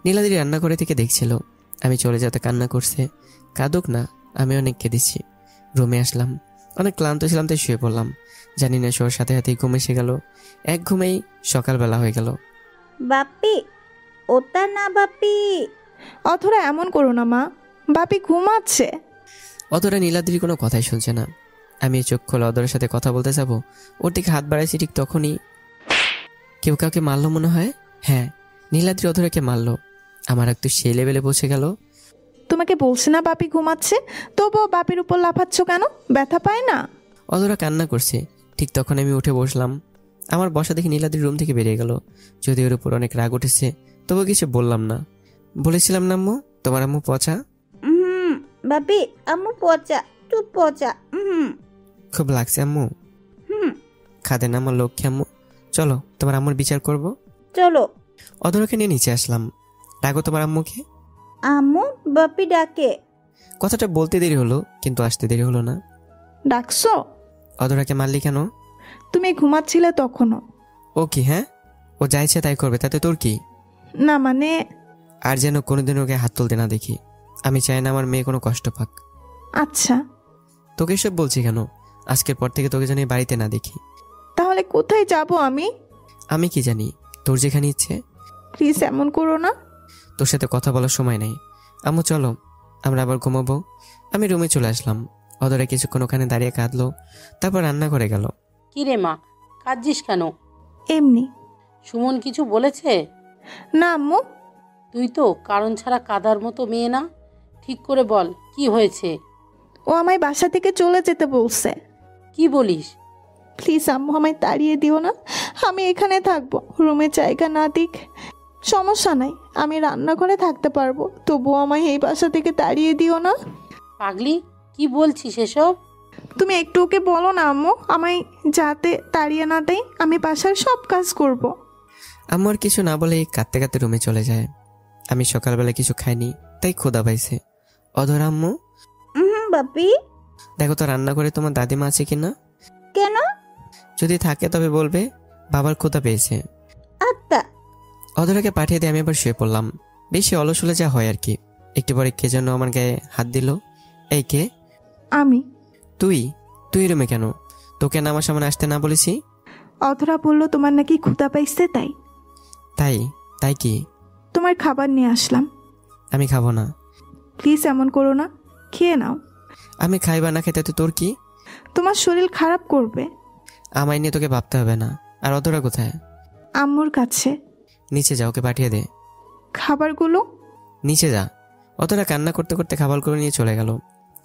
Speaker 1: নীলাদ্রি রান্না করে থেকে দেখছিল। আমি চলে যেতে কান্না করছে। কাঁদুক না, আমি অনেক কেঁদেছি। রুমে আসলাম, অনেক ক্লান্ত ছিলাম তাই শুয়ে পড়লাম। জানি না শোয়ার সাথে সাথেই ঘুম এসে গেল। এক ঘুমেই সকালবেলা হয়ে গেল।
Speaker 13: বাপি, ওটা না বাপি।
Speaker 3: অথরা এমন করো না মা, বাপি ঘুমাচ্ছে।
Speaker 1: অধরা নীলাদ্রির কোনো কথাই শুনছে না। আমি চোখ খোলা অধরার সাথে কথা বলতে যাবো, ওর দিকে হাত বাড়াইছি, ঠিক তখনই কেউ কাউকে মারলো মনে হয়। হ্যাঁ, নীলাদ্রি অধরাকে মারলো। আমার একটু সেই লেভেলে পৌঁছে গেল।
Speaker 3: তোমাকে বলছে না বাপি ঘুমাচ্ছে, তবুও বাপির উপর লাফাচ্ছ কেন? ব্যথা পায় না?
Speaker 1: অধরা কান্না করছে। ঠিক তখন আমি উঠে বসলাম। আমার বসা দেখে নীলাদ্রি রুম থেকে বেরিয়ে গেল। যদি ওর উপর অনেক রাগ উঠেছে, তবু কিছু বললাম না। বলেছিলাম না আম্মু, তোমার আম্মু পচা।
Speaker 13: বাপি, আম্মু পচা, তুই পচা।
Speaker 1: খুব লাগছে আম্মু। খাদে না আমার লক্ষ্যে আম্মু। চলো, তোমার আম্মুর বিচার করব।
Speaker 13: চলো।
Speaker 1: অধরাকে নিয়ে নিচে আসলাম। ডাকো তোমার আম্মুকে।
Speaker 13: আম্মু, বাপি ডাকে।
Speaker 1: কথাটা বলতে দেরি হলো, কিন্তু আসতে দেরি হলো না।
Speaker 3: ডাকছো?
Speaker 1: অধরাকে মারলি কেন?
Speaker 3: তুমি ঘুমাচ্ছিলে তখনও।
Speaker 1: ও কি? হ্যাঁ, ও যা ইচ্ছে তাই করবে, তাতে তোর কি?
Speaker 3: না মানে।
Speaker 1: আর যেন কোনোদিন ওকে হাত তুলতে না দেখি। আমি চাই না আমার মেয়ে কোনো কষ্ট পাক।
Speaker 3: আচ্ছা।
Speaker 1: তোকে সব বলছি কেন? আজকের পর থেকে তোকে যেন বাড়িতে না দেখি।
Speaker 3: তাহলে কোথায় যাব আমি?
Speaker 1: আমি কি জানি, তোর যেখানে ইচ্ছে।
Speaker 3: প্লিজ এমন করো না।
Speaker 1: তোর সাথে কথা বলার সময় নেই। আম্মু চলো, আমরা আবার ঘুমাবো। আমি রুমে চলে আসলাম। অধরা কিছুক্ষণ ওখানে দাঁড়িয়ে কাঁদলো, তারপর রান্না করে গেল।
Speaker 6: কি রে মা, কাঁদছিস কেন?
Speaker 3: এমনি।
Speaker 6: সুমন কিছু বলেছে?
Speaker 3: না আম্মু।
Speaker 6: তুই তো কারণ ছাড়া কাঁদার মতো মেয়ে না। ঠিক করে বল, কি হয়েছে?
Speaker 3: ও আমায় বাসা থেকে চলে যেতে বলছে।
Speaker 6: কি বলিস?
Speaker 3: প্লিজ আম্মু, আমায় তাড়িয়ে দিও না। আমি এখানে থাকবো, রুমে জায়গা না দিক সমস্যা নাই, আমি রান্নাঘরে থাকতে পারবো, তবুও আমায় এই বাসা থেকে তাড়িয়ে দিও না।
Speaker 6: পাগলি, কি বলছিস এসব?
Speaker 3: তুমি একটু ওকে বলো না আম্মু, আমায় যাতে তাড়িয়ে না দেয়, আমি বাসার সব কাজ করব।
Speaker 1: আমার কিছু না বলে কাঁদতে কাঁদতে রুমে চলে যায়। আমি সকালবেলা কিছু খাইনি, তাই ক্ষুধা পাইছে। অধরা আম্মু।
Speaker 13: বাপি,
Speaker 1: দেখো তো রান্না করে তোমার দাদিমা আছে কিনা।
Speaker 13: কেন?
Speaker 1: যদি থাকে তবে বলবে, বাবার ক্ষুধা পেয়েছে।
Speaker 13: আচ্ছা।
Speaker 1: অধরাকে পাঠিয়ে দিয়ে আমি আবার শুয়ে পড়লাম। বেশি অলস হলে যা হয় আর কি। একটু পরে কে যেন আমার গায়ে হাত দিল। এই কে?
Speaker 3: আমি।
Speaker 1: তুই রুমে কেন? তোকে না আমার সামনে আসতে না বলেছি?
Speaker 3: অধরা বললো তোমার নাকি ক্ষুধা পাইছে,
Speaker 1: তাই কি?
Speaker 3: তোমার খাবার নিয়ে আসলাম।
Speaker 1: আমি খাবো না।
Speaker 3: প্লিজ এমন করো না, খেয়ে নাও।
Speaker 1: আমি খাইবা না খেতে তো তোর কি?
Speaker 3: তোমার শরীর খারাপ করবে।
Speaker 1: আমায় নিয়ে তোকে ভাবতে হবে না। আর অধরা কোথায়?
Speaker 3: আম্মুর কাছে।
Speaker 1: নিচে যা, ওকে পাঠিয়ে দে।
Speaker 3: খাবারগুলো?
Speaker 1: নিচে যা। অধরা কান্না করতে করতে খাবারগুলো নিয়ে চলে গেল।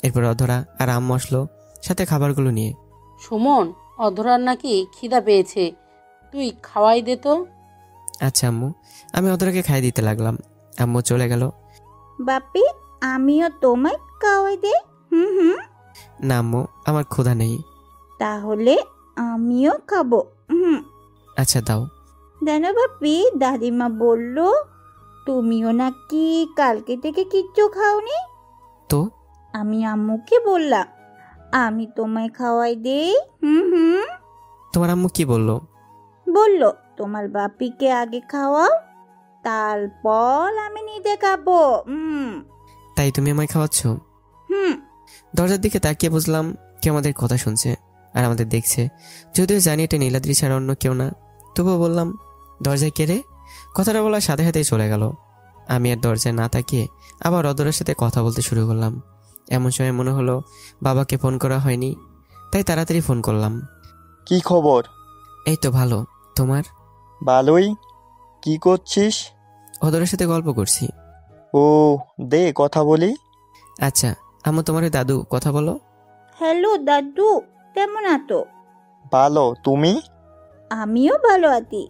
Speaker 1: এরপর অধরা আর আম্মু আসলো। সাথে খাবারগুলো নিয়ে।
Speaker 6: সুমন, অধরার নাকি খিদা পেয়েছে, তুই খাওয়াই দে তো।
Speaker 1: আচ্ছা আম্মু। আমি অধরাকে খাই দিতে লাগলাম। আম্মু চলে গেল।
Speaker 13: বাপি, আমিও তোমায় খাওয়াই দে। হুম।
Speaker 1: না আম্মু, আমার ক্ষুধা নেই।
Speaker 13: তাহলে আমিও খাবো।
Speaker 1: আচ্ছা দাও।
Speaker 13: জানো বাপি, দাদিমা বলল তুমিও নাকি কালকে থেকে কিচ্ছু খাওনি।
Speaker 1: তো
Speaker 13: আমি আম্মুকে বললাম আমি তোমায় খাওয়াই দেই। হুম।
Speaker 1: তোমার আম্মু কি বললো?
Speaker 13: বলল তোমার বাপিকে আগে খাওয়াও, তারপর আমি নিজে খাবো।
Speaker 1: তাই তুমি আমায় খাওয়াচ্ছ? দরজার দিকে তাকিয়ে বুঝলাম কেউ আমাদের কথা শুনছে আর আমাদের দেখছে। যদিও জানি এটা নীলাদ্রি ছাড়া অন্য কেউ না, তবুও বললাম, দরজায় কে রে? কথাটা বলার সাথে সাথেই চলে গেল। আমি আর দরজায় না তাকিয়ে আবার অধরার সাথে কথা বলতে শুরু করলাম। এমন সময় মনে হলো বাবাকে ফোন করা হয়নি, তাই তাড়াতাড়ি ফোন করলাম।
Speaker 8: কি খবর?
Speaker 1: এই তো ভালো, তোমার?
Speaker 8: ভালোই। কি করছিস?
Speaker 1: অধরার সাথে গল্প করছি।
Speaker 8: ও, দে কথা বলি।
Speaker 1: আচ্ছা আম্মু, তোমার ওই দাদু কথা বলো।
Speaker 13: হ্যালো দাদু, কেমন আছো?
Speaker 8: ভালো, তুমি?
Speaker 13: আমিও ভালো আছি।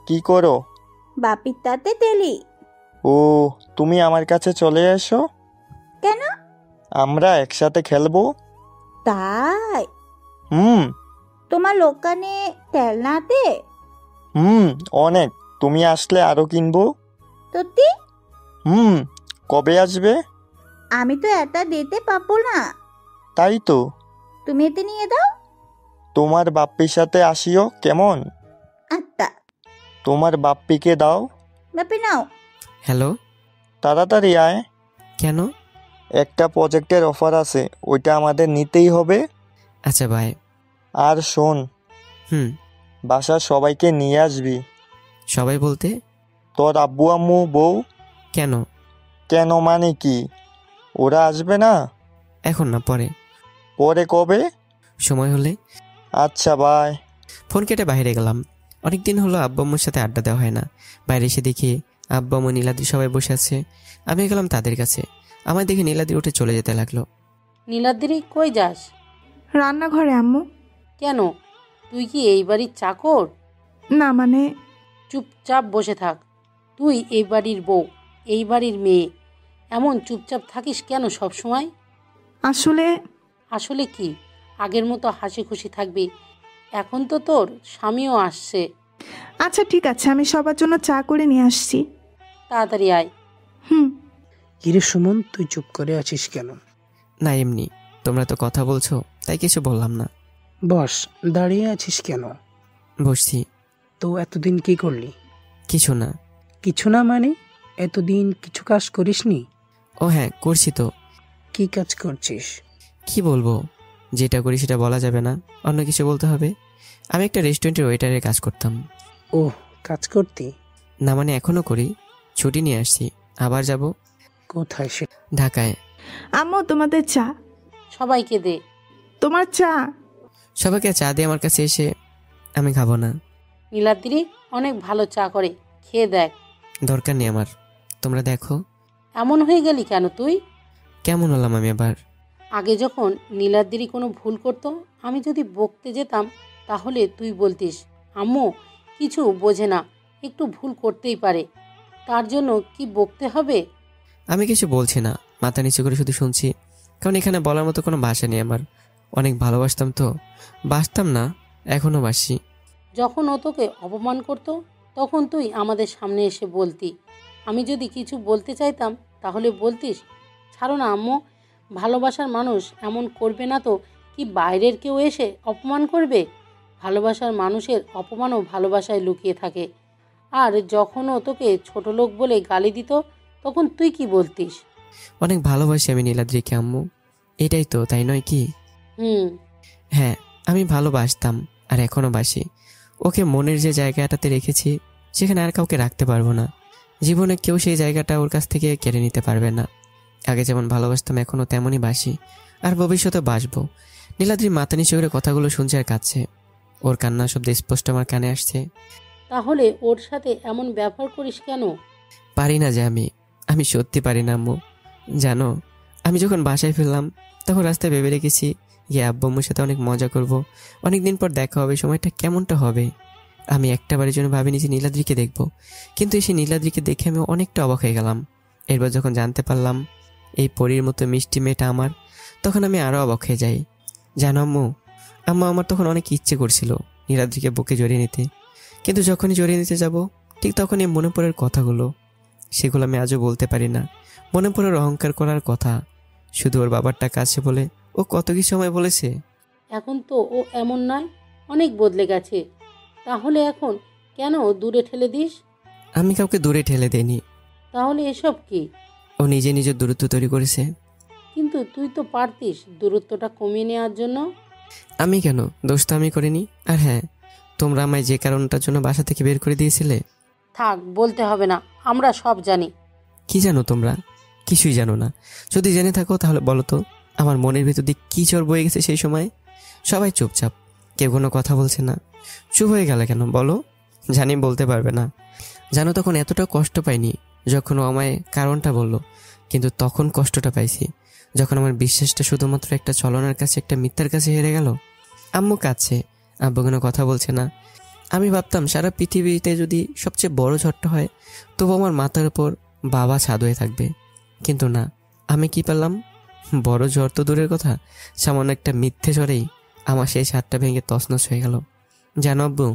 Speaker 8: কি করো?
Speaker 13: বাপির তাতে তেলি।
Speaker 8: ও, তুমি আমার কাছে চলে এসো।
Speaker 13: কেন?
Speaker 8: আমরা একসাথে খেলবো।
Speaker 13: তাই?
Speaker 8: তোমার
Speaker 13: ওখানে তেল না দে?
Speaker 8: অনেক। তুমি আসলে আরো কিনবো।
Speaker 13: সত্যি?
Speaker 8: কবে আসবে?
Speaker 13: আমি তো এটা দিতে পারবো না।
Speaker 8: তাই তো।
Speaker 13: তুমি এতে নিয়ে দাও।
Speaker 8: তোমার বাপ্পির সাথে আসিও, কেমন?
Speaker 13: আচ্ছা।
Speaker 8: তোমার বাপ্পিকে দাও।
Speaker 13: বাপি নাও।
Speaker 1: হ্যালো,
Speaker 8: তাড়াতাড়ি আয়।
Speaker 1: কেন?
Speaker 8: একটা প্রজেক্টের অফার আছে, ওইটা আমাদের নিতেই হবে।
Speaker 1: আচ্ছা বাই।
Speaker 8: আর শোন, বাসার সবাইকে নিয়ে আসবি।
Speaker 1: সবাই বলতে?
Speaker 8: তোর আব্বু আম্মু বউ।
Speaker 1: কেন?
Speaker 8: কেন মানে কি? ওরা আসবে না?
Speaker 1: এখন না, পরে।
Speaker 8: পরে কবে?
Speaker 1: সময় হলে।
Speaker 8: আচ্ছা বাই।
Speaker 1: ফোন কেটে বাইরে গেলাম। অনেকদিন হলো আব্বু আম্মুর সাথে আড্ডা দেওয়া হয় না। বাইরে এসে দেখি আব্বু আম্মু নীলাদ্রি সবাই বসে আছে। আমি গেলাম তাদের কাছে। আমার দেখে নীলাদ্রি উঠে চলে যেতে লাগলো।
Speaker 6: নীলাদ্রি, কই যাস?
Speaker 3: রান্নাঘরে আম্মু।
Speaker 6: কেন, তুই কি এই বাড়ির চাকর?
Speaker 3: না মানে।
Speaker 6: চুপচাপ বসে থাক। তুই এই বাড়ির বউ, এই বাড়ির মেয়ে, এমন চুপচাপ থাকিস কেন সব সময়?
Speaker 3: আসলে
Speaker 6: কি? আগের মতো হাসি খুশি থাকবি। এখন তো তোর স্বামীও আসছে।
Speaker 3: আচ্ছা ঠিক আছে, আমি সবার জন্য চা করে নিয়ে আসছি।
Speaker 6: তাড়াতাড়ি আয়।
Speaker 7: কিরে সুমন, তুই চুপ করে আছিস কেন?
Speaker 1: না এমনি, তোমরা তো কথা বলছো তাই কিছু বললাম না।
Speaker 7: বস, দাঁড়িয়ে আছিস কেন?
Speaker 1: বসছি।
Speaker 7: তো এতদিন কি করলি?
Speaker 1: কিছু না।
Speaker 7: কিছু না মানে? এতদিন কিছু কাজ করিসনি?
Speaker 1: ও হ্যাঁ, করছি তো।
Speaker 7: কি কাজ করছিস?
Speaker 1: কি বলবো, যেটা করি সেটা বলা যাবে না, অন্য কিছু বলতে হবে। আমি একটা রেস্টুরেন্টের ওয়েটারের কাজ করতাম।
Speaker 7: ও, কাজ করতি?
Speaker 1: না মানে এখনো করি, ছুটি নিয়ে আসছি, আবার যাব।
Speaker 7: কোথায় সে?
Speaker 1: ঢাকায়।
Speaker 3: আম্মু, তোমাদের চা।
Speaker 6: সবাইকে দে।
Speaker 3: তোমার চা।
Speaker 1: সবাইকে চা দিয়ে আমার কাছে এসে, আমি খাবো না।
Speaker 6: নীলাদ্রি অনেক ভালো চা করে, খেয়ে দেখ।
Speaker 1: দরকার নেই আমার, তোমরা দেখো।
Speaker 6: এমন হয়ে গেলি কেন তুই?
Speaker 1: কেমন হলাম আমি আবার?
Speaker 6: আগে যখন নীলাদ্রি কোনো ভুল করতো, আমি যদি বকতে যেতাম তাহলে তুই বলতিস, আম্মু কিছু বোঝে না, একটু ভুল করতেই পারে, তার জন্য কি বকতে হবে?
Speaker 1: আমি কিছু বলছি না, মাথা নিচু করে শুধু শুনছি, কারণ এখানে বলার মতো কোনো ভাষা নেই আমার। অনেক ভালোবাসতাম তো, বাসতাম না, এখনো বাসি।
Speaker 6: যখন ও তোকে অপমান করতো তখন তুই আমাদের সামনে এসে বলতি। আমি যদি কিছু বলতে চাইতাম তাহলে বলতিস, ছাড়ো না আম্মু, ভালোবাসার মানুষ এমন করবে না তো কি বাইরের কেউ এসে অপমান করবে? ভালোবাসার মানুষের অপমানও ভালোবাসায় লুকিয়ে থাকে। আর যখন ও তোকে ছোট লোক বলে গালি দিত তখন তুই কি বলতিস?
Speaker 1: অনেক ভালোবাসি আমি নীলাদ্রিকে আম্মু, এটাই তো, তাই নয় কি? হ্যাঁ, আমি ভালোবাসতাম আর এখনো বাসি। ওকে মনের যে জায়গাটাতে রেখেছি সেখানে আর কাউকে রাখতে পারবো না। জীবনে কেউ সেই জায়গাটা ওর কাছ থেকে কেড়ে নিতে পারবে না। আগে যেমন ভালোবাসতাম এখনো তেমনই বাসি, আর ভবিষ্যতে বাসবো। নীলাদ্রি মাথা নিচু করে কথাগুলো শুনছে আর কাঁদছে। ওর কান্না শব্দ স্পষ্ট আমার কানে আসছে।
Speaker 6: তাহলে ওর সাথে এমন ব্যবহার করিস কেন?
Speaker 1: পারি না যে আমি সত্যি পারি না আম্মু। জানো, আমি যখন বাসায় ফিরলাম তখন রাস্তায় ভেবে রেখেছি গিয়ে আব্বু আম্মুর সাথে অনেক মজা করব, অনেকদিন পর দেখা হবে, সময়টা কেমনটা হবে। আমি একটাবারের জন্য ভাবিনি যে নীলাদ্রিকে দেখব, কিন্তু এসে নীলাদ্রিকে দেখে আমি অনেকটা অবাক হয়ে গেলাম। এরপর যখন জানতে পারলাম এই পরীর মতো মিষ্টি মেয়েটা আমার, তখন আমি আরও অবাক হয়ে যাই। জানো আম্মু, আমার তখন অনেক ইচ্ছে করছিল নীলাদ্রিকে বুকে জড়িয়ে নিতে, কিন্তু যখনই জড়িয়ে নিতে যাব ঠিক তখনই মনে পড়ার কথাগুলো, সেগুলো আমি আজও বলতে পারি না। মনে পড়ার অহংকার করার কথা, শুধু ওর বাবারটা কাছে বলে ও কত কি সময় বলেছে।
Speaker 6: এখন তো ও এমন নয়, অনেক বদলে গেছে। তাহলে এখন কেন দূরে ঠেলে দিস?
Speaker 1: আমি কাউকে দূরে ঠেলে দেইনি।
Speaker 6: তাহলে এসব কি?
Speaker 1: ও নিজে নিজের দূরত্ব তৈরি করেছে।
Speaker 6: কিন্তু তুই তো পারতিস দূরত্বটা কমিয়ে নেওয়ার জন্য।
Speaker 1: আমি কেন? দোষ তো আমি করিনি। আর হ্যাঁ, তোমরা আমায় যে কারণটার জন্য বাসা থেকে বের করে দিয়েছিলে।
Speaker 6: থাক, বলতে হবে না, আমরা সব জানি।
Speaker 1: কি জানো তোমরা? কিছুই জানো না। যদি জেনে থাকো তাহলে বলো তো, আমার মনের ভিতর দিয়ে কী চর বয়ে গেছে সেই সময়। সবাই চুপচাপ, কেউ কোনো কথা বলছে না। চুপ হয়ে গেলে কেন বলো? জানি বলতে পারবে না। জানো তখন এতটা কষ্ট পাইনি যখন ও আমায় কারণটা বলল, কিন্তু তখন কষ্টটা পাইছি যখন আমার বিশ্বাসটা শুধুমাত্র একটা ছলনার কাছে, একটা মিথ্যার কাছে হেরে গেল। আম্মু কাছে, আব্বু কোনো কথা বলছে না। আমি ভাবতাম সারা পৃথিবীতে যদি সবচেয়ে বড় ঝড়টা হয় তবু আমার মাথার উপর বাবা ছাদ হয়ে থাকবে, কিন্তু না। আমি কি পেলাম? বড় ঝড় তো দূরের কথা, সামান্য একটা মিথ্যে ঝড়েই আমার সেই ছাদটা ভেঙে তছনছ হয়ে গেল। জানো আব্বু,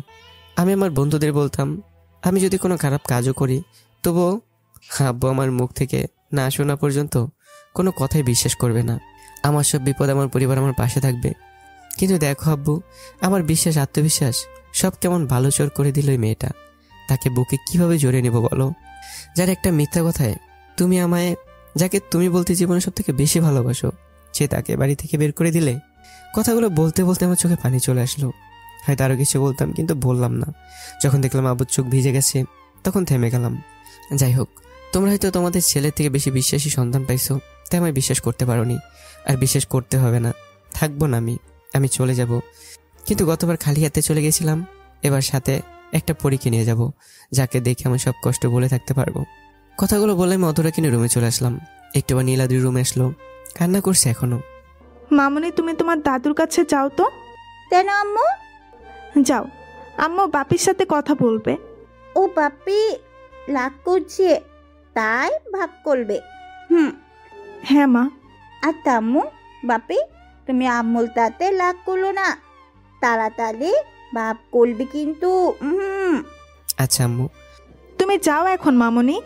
Speaker 1: আমি আমার বন্ধুদের বলতাম আমি যদি কোনো খারাপ কাজও করি তবুও আব্বু আমার মুখ থেকে না শোনা পর্যন্ত কোনো কথাই বিশ্বাস করবে না। আমার সব বিপদ আমার পরিবার আমার পাশে থাকবে। কিন্তু দেখো আব্বু, আমার বিশ্বাস, আত্মবিশ্বাস সব কেমন ভালো চোর করে দিল এই মেয়েটা। তাকে বুকে কিভাবে জড়িয়ে নেব বলো? যার একটা মিথ্যা কথায় তুমি আমায়, যাকে তুমি বলতে জীবনে সব থেকে বেশি ভালোবাসো, সে তাকে বাড়ি থেকে বের করে দিলে। কথাগুলো বলতে বলতে আমার চোখে পানি চলে আসলো। হয়তো আরও কিছু বলতাম, কিন্তু বললাম না। যখন দেখলাম আব্বুর চোখ ভিজে গেছে তখন থেমে গেলাম। যাই হোক, তোমরা হয়তো তোমাদের ছেলের থেকে বেশি বিশ্বাসী সন্তান পাইছো, তাই আমায় বিশ্বাস করতে পারোনি। আর বিশ্বাস করতে হবে না, থাকবো না আমি চলে যাব। কিন্তু গতবার খালি হাতে চলে গেছিলাম, এবার সাথে একটা পরীকে নিয়ে যাব, যাকে দেখে আমি সব কষ্ট বলে থাকতে পারবো। কথাগুলো বলে আমি অধরা কিনে রুমে চলে আসলাম। একটুবার নীলাদ্রি রুমে আসলো, কান্না করছে এখনো।
Speaker 3: মামনি, তুমি তোমার দাদুর কাছে যাও তো।
Speaker 13: কেন আম্মু?
Speaker 3: যাও, আম্মু বাপির সাথে কথা বলবে।
Speaker 13: ও বাপি রাগ করছে, তাই ভাব করবে।
Speaker 3: হ্যাঁ মা।
Speaker 13: আর আম্মু, বাপি তুমি আম্মুল তাতে রাগ করলো না, তাড়াতাড়ি ভাব করবে কিন্তু।
Speaker 1: আচ্ছা আম্মু।
Speaker 3: তুমি যাও এখন মামনি।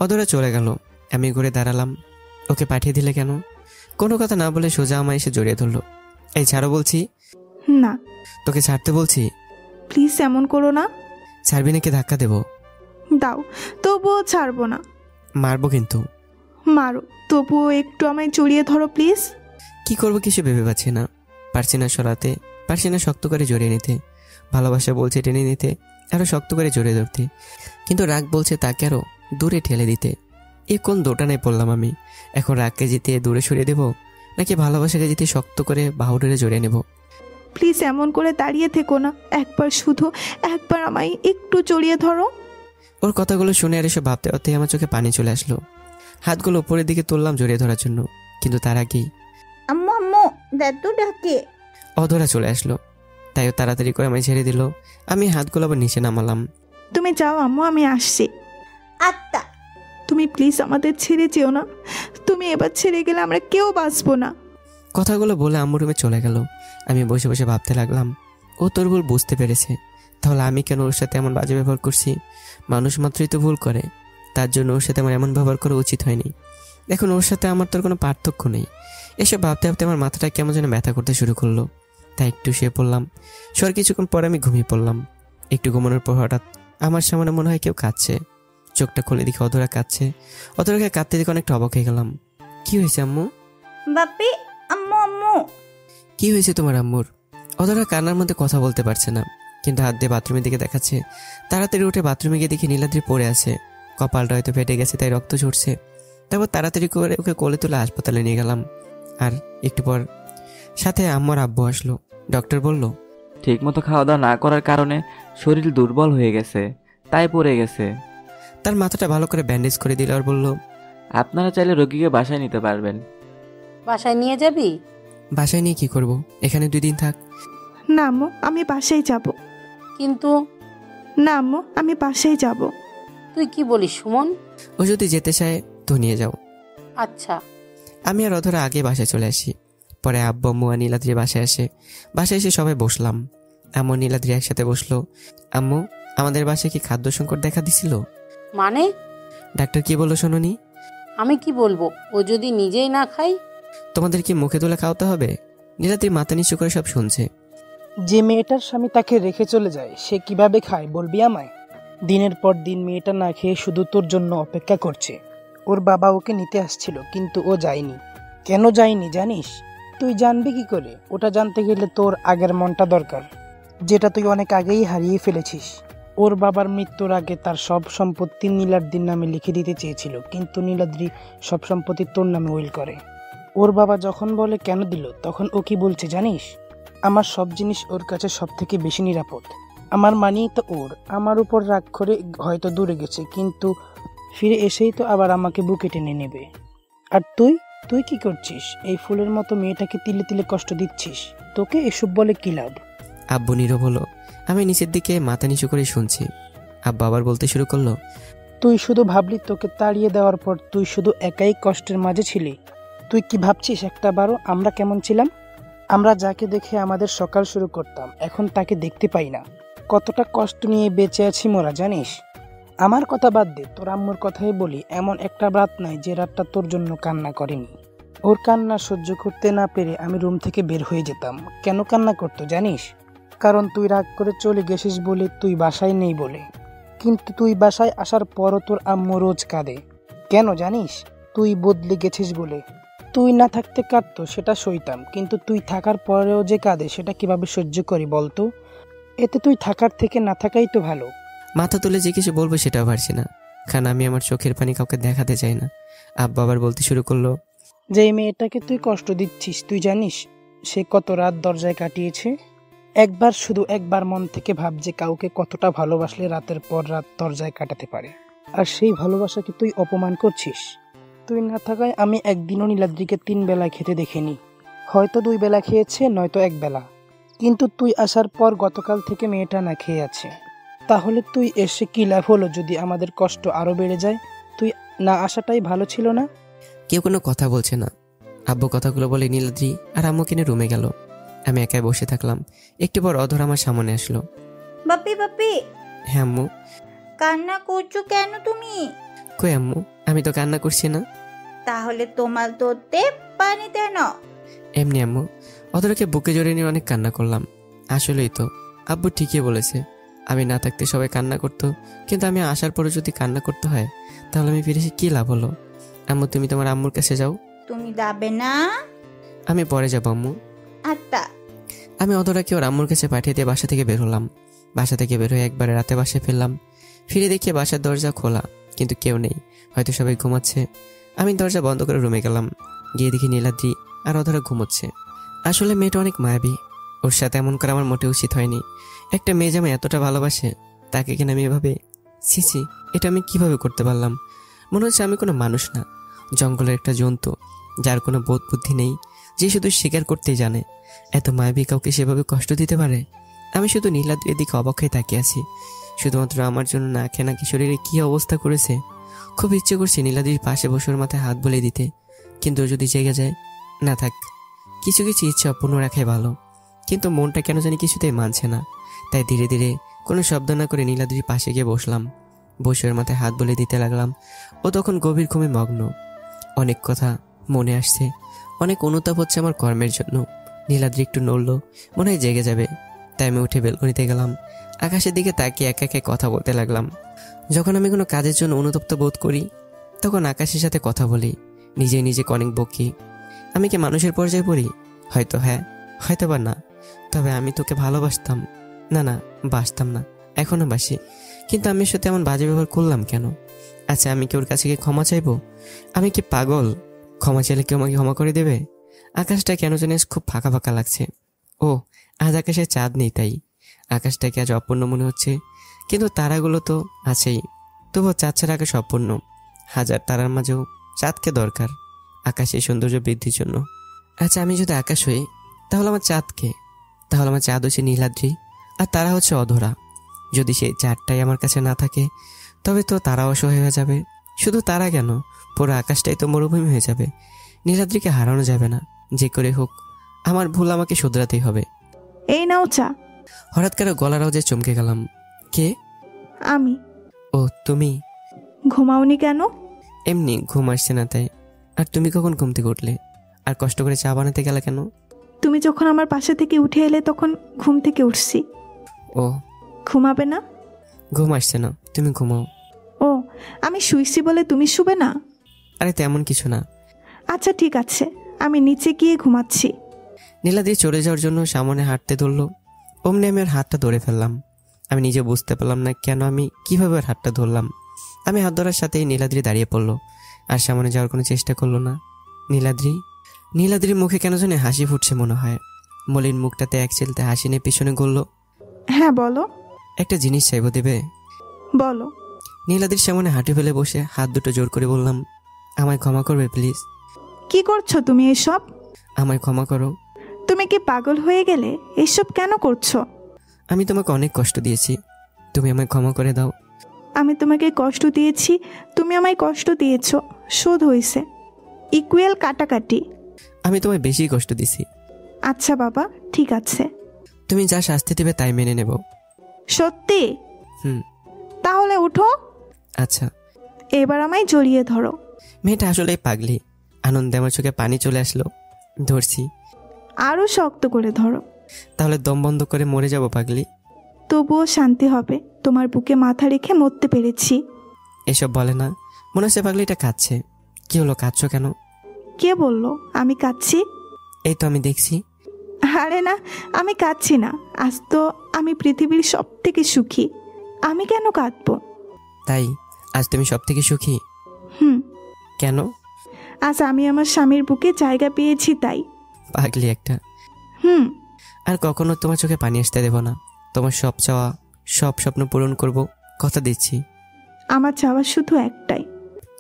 Speaker 1: অধরা চলে গেল। আমি ঘুরে দাঁড়ালাম। ওকে পাঠিয়ে দিলে কেন? কোনো কথা না বলে সোজা আমায় এসে জড়িয়ে ধরলো। এই ছাড়ো বলছি।
Speaker 3: না।
Speaker 1: তোকে ছাড়তে বলছি।
Speaker 3: প্লিজ এমন করো না।
Speaker 1: ছাড়বি নাকি ধাক্কা দেবো?
Speaker 3: দাও, তবুও ছাড়বো না।
Speaker 1: মারবো কিন্তু।
Speaker 3: মারো, তবুও একটু আমায় জড়িয়ে ধরো প্লিজ।
Speaker 1: কি করবো কিছু ভেবে পাচ্ছি না। পারছি না সরাতে, পারছি না শক্ত করে জড়িয়ে নিতে। ভালোবাসা বলছে টেনে নিতে, আরো শক্ত করে জড়িয়ে ধরতে, কিন্তু রাগ বলছে তাকে আরো দূরে ঠেলে দিতে। এ কোন দোটানায় পড়লাম আমি? এখন রাগকে জিতে দূরে সরিয়ে দেবো, নাকি ভালোবাসাকে জিতে শক্ত করে বাহুডোরে জড়িয়ে নেব?
Speaker 3: প্লিজ এমন করে দাঁড়িয়ে থেকো না, একবার শুধু একবার আমায় একটু জড়িয়ে ধরো।
Speaker 1: ওর কথাগুলো শুনে আর এসব ভাবতে ভাবতে আমার চোখে পানি চলে আসলো। হাতগুলো উপরের দিকে তুললাম জড়িয়ে ধরার জন্য, কিন্তু তার আগেই
Speaker 13: আম্মু আম্মু দাদু ডাকে।
Speaker 1: অধরা চলে আসলো, তাইও তাড়াতাড়ি করে আমায় ছেড়ে দিল। আমি হাতগুলো আবার নিচে নামালাম।
Speaker 3: তুমি যাও আম্মু, আমি আসছি।
Speaker 13: আত্মা,
Speaker 3: তুমি প্লিজ আমাদের ছেড়ে যেও না। তুমি এবার ছেড়ে গেলে আমরা কেউ বাঁচবো না।
Speaker 1: কথাগুলো বলে আম্মু রুমে চলে গেল। আমি বসে বসে ভাবতে লাগলাম, ও তোর ভুল বুঝতে পেরেছে, তাহলে আমি কেন ওর সাথে এমন বাজে ব্যবহার করছি? মানুষ মাত্রই তো ভুল করে, তার জন্য ওর সাথে আমার এমন ব্যবহার করা উচিত হয়নি। এখন ওর সাথে আমার তোর কোনো পার্থক্য নেই। এসব ভাবতে ভাবতে আমার মাথাটা কেমন যেন ব্যথা করতে শুরু করলো। তাই একটু শুয়ে পড়লাম। শোয়ার কিছুক্ষণ পরে আমি ঘুমিয়ে পড়লাম। একটু ঘুমানোর পর হঠাৎ আমার সামনে মনে হয় কেউ কাঁদছে। চোখটা খুলে দেখি অধরা কাঁদছে। অধরাকে কাঁদতে দেখে অনেকটা অবাক হয়ে গেলাম। কি হয়েছে আম্মু?
Speaker 13: বাপি, আম্মু আম্মু।
Speaker 1: কি হয়েছে তোমার আম্মুর? অধরা কান্নার মধ্যে কথা বলতে পারছে না, কিন্তু হাত দিয়ে বাথরুমের দিকে দেখাচ্ছে। তাড়াতাড়ি উঠে বাথরুমে গিয়ে দেখি নীলাদ্রি পড়ে আছে। কপালটা হয়তো ফেটে গেছে, তাই রক্ত ঝরছে। তারপর তাড়াতাড়ি করে ওকে কোলে তুলে হাসপাতালে নিয়ে গেলাম। আর একটু পর সাথে আম্মার আব্বু আসলো। ডক্টর বলল,
Speaker 11: ঠিক মতো খাওয়া দাওয়া না করার কারণে শরীর দুর্বল হয়ে গেছে, তাই পড়ে গেছে।
Speaker 1: তার মাথাটা ভালো করে ব্যান্ডেজ করে দিল আর বলল,
Speaker 11: আপনারা চাইলে রোগীকে বাসায় নিতে পারবেন।
Speaker 6: বাসায় নিয়ে যাবি?
Speaker 1: বাসায় নিয়ে কি করব? এখানে 2 দিন থাক।
Speaker 3: না আম্মু, আমি বাসায় যাব।
Speaker 6: কিন্তু
Speaker 3: না আম্মু, আমি বাসায় যাব।
Speaker 6: তুই কি বলিস সুমন?
Speaker 1: ও যদি যেতে চায় তো নিয়ে যাও।
Speaker 6: আচ্ছা।
Speaker 1: আমি আর অধরা আগে বাসায় চলে আসি। পরে আব্বু আম্মু আর নীলাদ্রি বাসায় আসে। বাসায় এসে সবাই বসলাম। আম্মু নীলাদ্রি একসাথে বসলো। আম্মু, আমাদের বাসায় কি খাদ্য সংকট দেখা দিছিল?
Speaker 6: মানে?
Speaker 1: ডাক্তার কি বললো শোনোনি?
Speaker 6: আমি কি বলবো? ও যদি নিজেই না খাই?
Speaker 1: তোমাদের কি মুখে তুলে খাওয়াতে হবে? নীলাদ্রি মাথা নিচু করে সব শুনছে।
Speaker 7: যে মেয়েটার স্বামী তাকে রেখে চলে যায় সে কিভাবে খায় বলবি আমায়? দিনের পর দিন মেয়েটা না খেয়ে শুধু তোর জন্য অপেক্ষা করছে। ওর বাবা ওকে নিতে আসছিল কিন্তু ও যায়নি। কেন যায়নি জানিস? তুই জানবি কি করে? ওটা জানতে গেলে তোর আগের মনটা দরকার, যেটা তুই অনেক আগেই হারিয়ে ফেলেছিস। ওর বাবার মৃত্যুর আগে তার সব সম্পত্তি নীলাদ্রির নামে লিখে দিতে চেয়েছিল, কিন্তু নীলাদ্রি সব সম্পত্তি তোর নামে উইল করে। ওর বাবা যখন বলে কেন দিল, তখন ও কি বলছে জানিস? আমার সব জিনিস ওর কাছে সব থেকে বেশি নিরাপদ। আমার মানিই তো ওর। আমার উপর রাগ করে হয়তো দূরে গেছে, কিন্তু ফিরে এসেই তো আবার আমাকে বুকে টেনে নেবে। আর তুই তুই কি করছিস? এই ফুলের মতো মেয়েটাকে তিলে তিলে কষ্ট দিচ্ছিস। তোকে এসব বলে কি লাভ?
Speaker 1: আব্বু নীরব হলো। আমি নিচের দিকে মাথা নিচু করে শুনছি। আব্বা আবার বলতে শুরু করলো,
Speaker 7: তুই শুধু ভাবলি তোকে তাড়িয়ে দেওয়ার পর তুই শুধু একাই কষ্টের মাঝে ছিলি। তুই কি ভাবছিস একটা বারও আমরা কেমন ছিলাম? আমরা যাকে দেখে আমাদের সকাল শুরু করতাম এখন তাকে দেখতে পাই না। কতটা কষ্ট নিয়ে বেঁচে আছি মোরা জানিস? আমার কথা বাদ দে, তোর আম্মুর কথাই বলি, এমন একটা রাত নাই যে রাতটা তোর জন্য কান্না করেনি। ওর কান্না সহ্য করতে না পেরে আমি রুম থেকে বের হয়ে যেতাম। কেন কান্না করতো জানিস? কারণ তুই রাগ করে চলে গেছিস বলে, তুই বাসায় নেই বলে। কিন্তু তুই বাসায় আসার পরও তোর আম্মু রোজ কাঁদে। কেন জানিস? তুই বদলে গেছিস বলে। তুই না থাকতে কাঁদতো সেটা সইতাম, কিন্তু তুই থাকার পরেও যে কাঁদে সেটা কিভাবে সহ্য করি বলতো? এতে তুই থাকার থেকে না থাকাই তো ভালো।
Speaker 1: মাথা তুলে যে কিছু বলবো সেটাও পারছি না, কারণ আমি আমার চোখের পানি কাউকে দেখাতে চাই না। আব্বা আবার বলতে শুরু করলো,
Speaker 7: যে মেয়েটাকে তুই কষ্ট দিচ্ছিস তুই জানিস সে কত রাত দরজায় কাটিয়েছে? একবার, শুধু একবার মন থেকে ভাব যে কাউকে কতটা ভালোবাসলে রাতের পর রাত দরজায় কাটাতে পারে। আর সেই ভালোবাসাকে তুই অপমান করছিস। তুই না থাকায় আমি একদিনও নীলাদ্রিকে 3 বেলা খেতে দেখিনি। হয়তো 2 বেলা খেয়েছে, নয়তো 1 বেলা। কিন্তু তুই আসার পর গতকাল থেকে মেয়েটা না খেয়ে আছে। তাহলে তুই এসে কি লাভ হলো যদি আমাদের কষ্ট আরো বেড়ে যায়? তুই না আসাটাই ভালো ছিল না?
Speaker 1: কেউ কোনো কথা বলছে না। আব্বু কথাগুলো বলে নীলাদ্রি আর আম্মু কিনে রুমে গেল। আমি একাই বসে থাকলাম। একটু পর অধর আমার সামনে আসলো।
Speaker 13: বাপি বাপি।
Speaker 1: হ্যাঁ আম্মু।
Speaker 13: কান্না করছো কেন তুমি?
Speaker 1: কই আম্মু, আমি তো কান্না করছি না।
Speaker 13: তাহলে তোমার তোতে পানিতে নাও।
Speaker 1: এমনি আম্মু। অধরকে বুকে জড়িয়ে নিয়ে অনেক কান্না করলাম। আসলেই তো আব্বু ঠিকই বলেছে, আমি না থাকতে সবাই কান্না করতো, কিন্তু আমি আসার পরে যদি কান্না করতে হয় তাহলে আমি ফিরে এসে কি লাভ হলো? আম্মু, তুমি তোমার আম্মুর কাছে যাও।
Speaker 13: তুমি যাবে না?
Speaker 1: আমি পরে যাবো আম্মু।
Speaker 13: আচ্ছা।
Speaker 1: আমি অধরাকে ওর আম্মুর কাছে পাঠিয়ে দিয়ে বাসা থেকে বের হলাম। বাসা থেকে বের হয়ে একবারে রাতে বাসায় ফিরলাম। ফিরে দেখি বাসার দরজা খোলা, কিন্তু কেউ নেই, হয়তো সবাই ঘুমাচ্ছে। আমি দরজা বন্ধ করে রুমে গেলাম। গিয়ে দেখি নীলাদ্রি আর অধরা ঘুমোচ্ছে। আসলে মেয়েটা অনেক মায়াবী। ওর সাথে এমন করে আমার মোটে উচিত হয়নি। একটা মেয়ে যে আমি এতটা ভালোবাসে তাকে কিনা আমি এভাবে, ছি, এটা আমি কিভাবে করতে পারলাম? মনে হচ্ছে আমি কোনো মানুষ না, জঙ্গলের একটা জন্তু যার কোনো বোধ বুদ্ধি নেই, যে শুধু শিকার করতেই জানে। এত মায়াবী কাউকে সেভাবে কষ্ট দিতে পারে? আমি শুধু নীলাদ্রির দিকে অবাক হয়ে তাকিয়ে আছি। শুধুমাত্র আমার জন্য না খেয়ে নাকি শরীরে কী অবস্থা করেছে। খুব ইচ্ছে করছে নীলাদ্রির পাশে বসে ওর মাথায় হাত বুলিয়ে দিতে, কিন্তু যদি জেগে যায়। না থাক, কিছু কিছু ইচ্ছে অপূর্ণ রাখাই ভালো। কিন্তু মনটা কেন জানি কিছুতেই মানছে না। তাই ধীরে ধীরে কোনো শব্দ না করে নীলাদ্রির পাশে গিয়ে বসলাম। বসে ওর মাথায় হাত বুলিয়ে দিতে লাগলাম। ও তখন গভীর ঘুমে মগ্ন। অনেক কথা মনে আসছে, অনেক অনুতাপ হচ্ছে আমার কর্মের জন্য। নীলাদ্রি একটু নড়ল, মনে হয় জেগে যাবে। তাই আমি উঠে বেলকনিতে গেলাম। আকাশের দিকে তাকিয়ে একা একা কথা বলতে লাগলাম। যখন আমি কোনো কাজের জন্য অনুতপ্ত বোধ করি তখন আকাশের সাথে কথা বলি, নিজে নিজে অনেক বকি। আমি কি মানুষের পর্যায়ে পড়ি? হয়তো হ্যাঁ, হয়তো বা না। তবে আমি তোকে ভালোবাসতাম। না, বাসতাম না, এখনো বাসি। কিন্তু আমি সাথে এমন বাজে ব্যবহার করলাম কেন? আচ্ছা, আমি কি ওর কাছে গিয়ে ক্ষমা চাইবো? আমি কি পাগল? ক্ষমা চাইলে কেউ আমাকে ক্ষমা করে দেবে? আকাশটা কেন জানি খুব ফাঁকা ফাঁকা লাগছে। ও, আজ আকাশে চাঁদ নেই, তাই আকাশটাকে আজ অপূর্ণ মনে হচ্ছে। কিন্তু তারাগুলো তো আছেই, তবুও চাঁদ ছাড়া আকাশ অপূর্ণ। হাজার তারার মাঝেও চাঁদকে দরকার আকাশের সৌন্দর্য বৃদ্ধির জন্য। আচ্ছা, আমি যদি আকাশ হই তাহলে আমার চাঁদকে, তাহলে আমার চাঁদ হচ্ছে নীলাদ্রি আর তারা হচ্ছে অধরা। যদি সেই চাঁদটাই আমার কাছে না থাকে তবে তো তারা অসহায় হয়ে যাবে। শুধু তারা কেন, পুরো আকাশটাই তো মরুভূমি হয়ে যাবে। নীলাদ্রিকে হারানো যাবে না, যে করে হোক আমার ভুল আমাকে শুধরাতেই হবে।
Speaker 3: এই নাও চা।
Speaker 1: হঠাৎ করে গলার আওয়াজে চমকে গেলাম। কে?
Speaker 3: আমি।
Speaker 1: ও তুমি?
Speaker 3: ঘুমাওনি কেন?
Speaker 1: এমনি ঘুম আসছে না তাই। আর তুমি কখন ঘুম থেকে উঠলে? আর কষ্ট করে চা বানাতে গেলে কেন?
Speaker 3: তুমি যখন আমার পাশে থেকে উঠে এলে তখন ঘুম থেকে উঠছি।
Speaker 1: ও,
Speaker 3: ঘুমাবে না?
Speaker 1: ঘুম আসছে না, তুমি ঘুমাও।
Speaker 3: ও, আমি শুইছি বলে তুমি শুবে না?
Speaker 1: আরে তেমন কিছু না।
Speaker 3: আচ্ছা ঠিক আছে, আমি নিচে গিয়ে ঘুমাচ্ছি।
Speaker 1: নীলাদ্রি চলে যাওয়ার জন্য সামনে হাঁটতে ধরলো। অমনি আমি ওর হাতটা ধরে ফেললাম। আমি নিজে বুঝতে পারলাম না কেন আমি কিভাবে ওর হাতটা ধরলাম। আমি হাত ধরার সাথেই নীলাদ্রি দাঁড়িয়ে পড়লো আর সামনে যাওয়ার কোনো চেষ্টা করলো না। নীলাদ্রির মুখে কেন জানি হাসি ফুটছে মনে হয়। মলিন মুখটাতে এক চেলতে হাসি নিয়ে পিছনে গড়ল।
Speaker 3: হ্যাঁ বলো।
Speaker 1: একটা জিনিস চাইবো, দেবে?
Speaker 3: বলো।
Speaker 1: নীলাদ্রির সামনে হাঁটু ফেলে বসে হাত দুটো জোর করে বললাম, আমায় ক্ষমা করবে প্লিজ?
Speaker 3: কি করছো তুমি এসব?
Speaker 1: আমায় ক্ষমা করো।
Speaker 3: তুমি কি পাগল হয়ে গেলে? এসব কেন করছো?
Speaker 1: আমি তোমাকে অনেক কষ্ট দিয়েছি, তুমি আমায় ক্ষমা করে দাও।
Speaker 3: আমি তোমাকে কষ্ট দিয়েছি, তুমি আমায় কষ্ট দিয়েছ, শোধ হয়েছে। ইকুয়াল কাটাকাটি।
Speaker 1: আমি তোমায় বেশি কষ্ট দিছি।
Speaker 3: আচ্ছা বাবা, ঠিক আছে।
Speaker 1: তুমি যা শাস্তি দেবে তাই মেনে নেব।
Speaker 3: সত্যি? তাহলে উঠো।
Speaker 1: আচ্ছা।
Speaker 3: এবার আমায় জড়িয়ে ধরো।
Speaker 1: মেয়েটা আসলে পাগলি। আনন্দে আমার চোখে পানি চলে আসলো। ধরছি।
Speaker 3: আরো শক্ত করে ধরো।
Speaker 1: তাহলে দম বন্ধ করে মরে যাব পাগলি?
Speaker 3: তবুও শান্তি হবে, তোমার বুকে মাথা রেখে মরতে পেরেছি।
Speaker 1: এসব বলে না, মনে হচ্ছে পাগলিটা কাঁদছে। কি হলো, কাঁদছো কেন?
Speaker 3: কে বললো আমি কাঁদছি?
Speaker 1: এই তো আমি দেখছি।
Speaker 3: আরে না, আমি কাঁদছি না। আজ তো আমি পৃথিবীর সব থেকে সুখী, আমি কেন কাঁদবো?
Speaker 1: তাই? আজ তুমি সব থেকে সুখী? কেন?
Speaker 3: আজ আমি আমার স্বামীর বুকে জায়গা পেয়েছি তাই।
Speaker 1: পাগলি একটা। আর কখনো তোমার চোখে পানি আসতে দেব না। তোমার সব চাওয়া, সব স্বপ্ন পূরণ করব, কথা দিচ্ছি।
Speaker 3: আমার চাওয়া শুধু একটাই।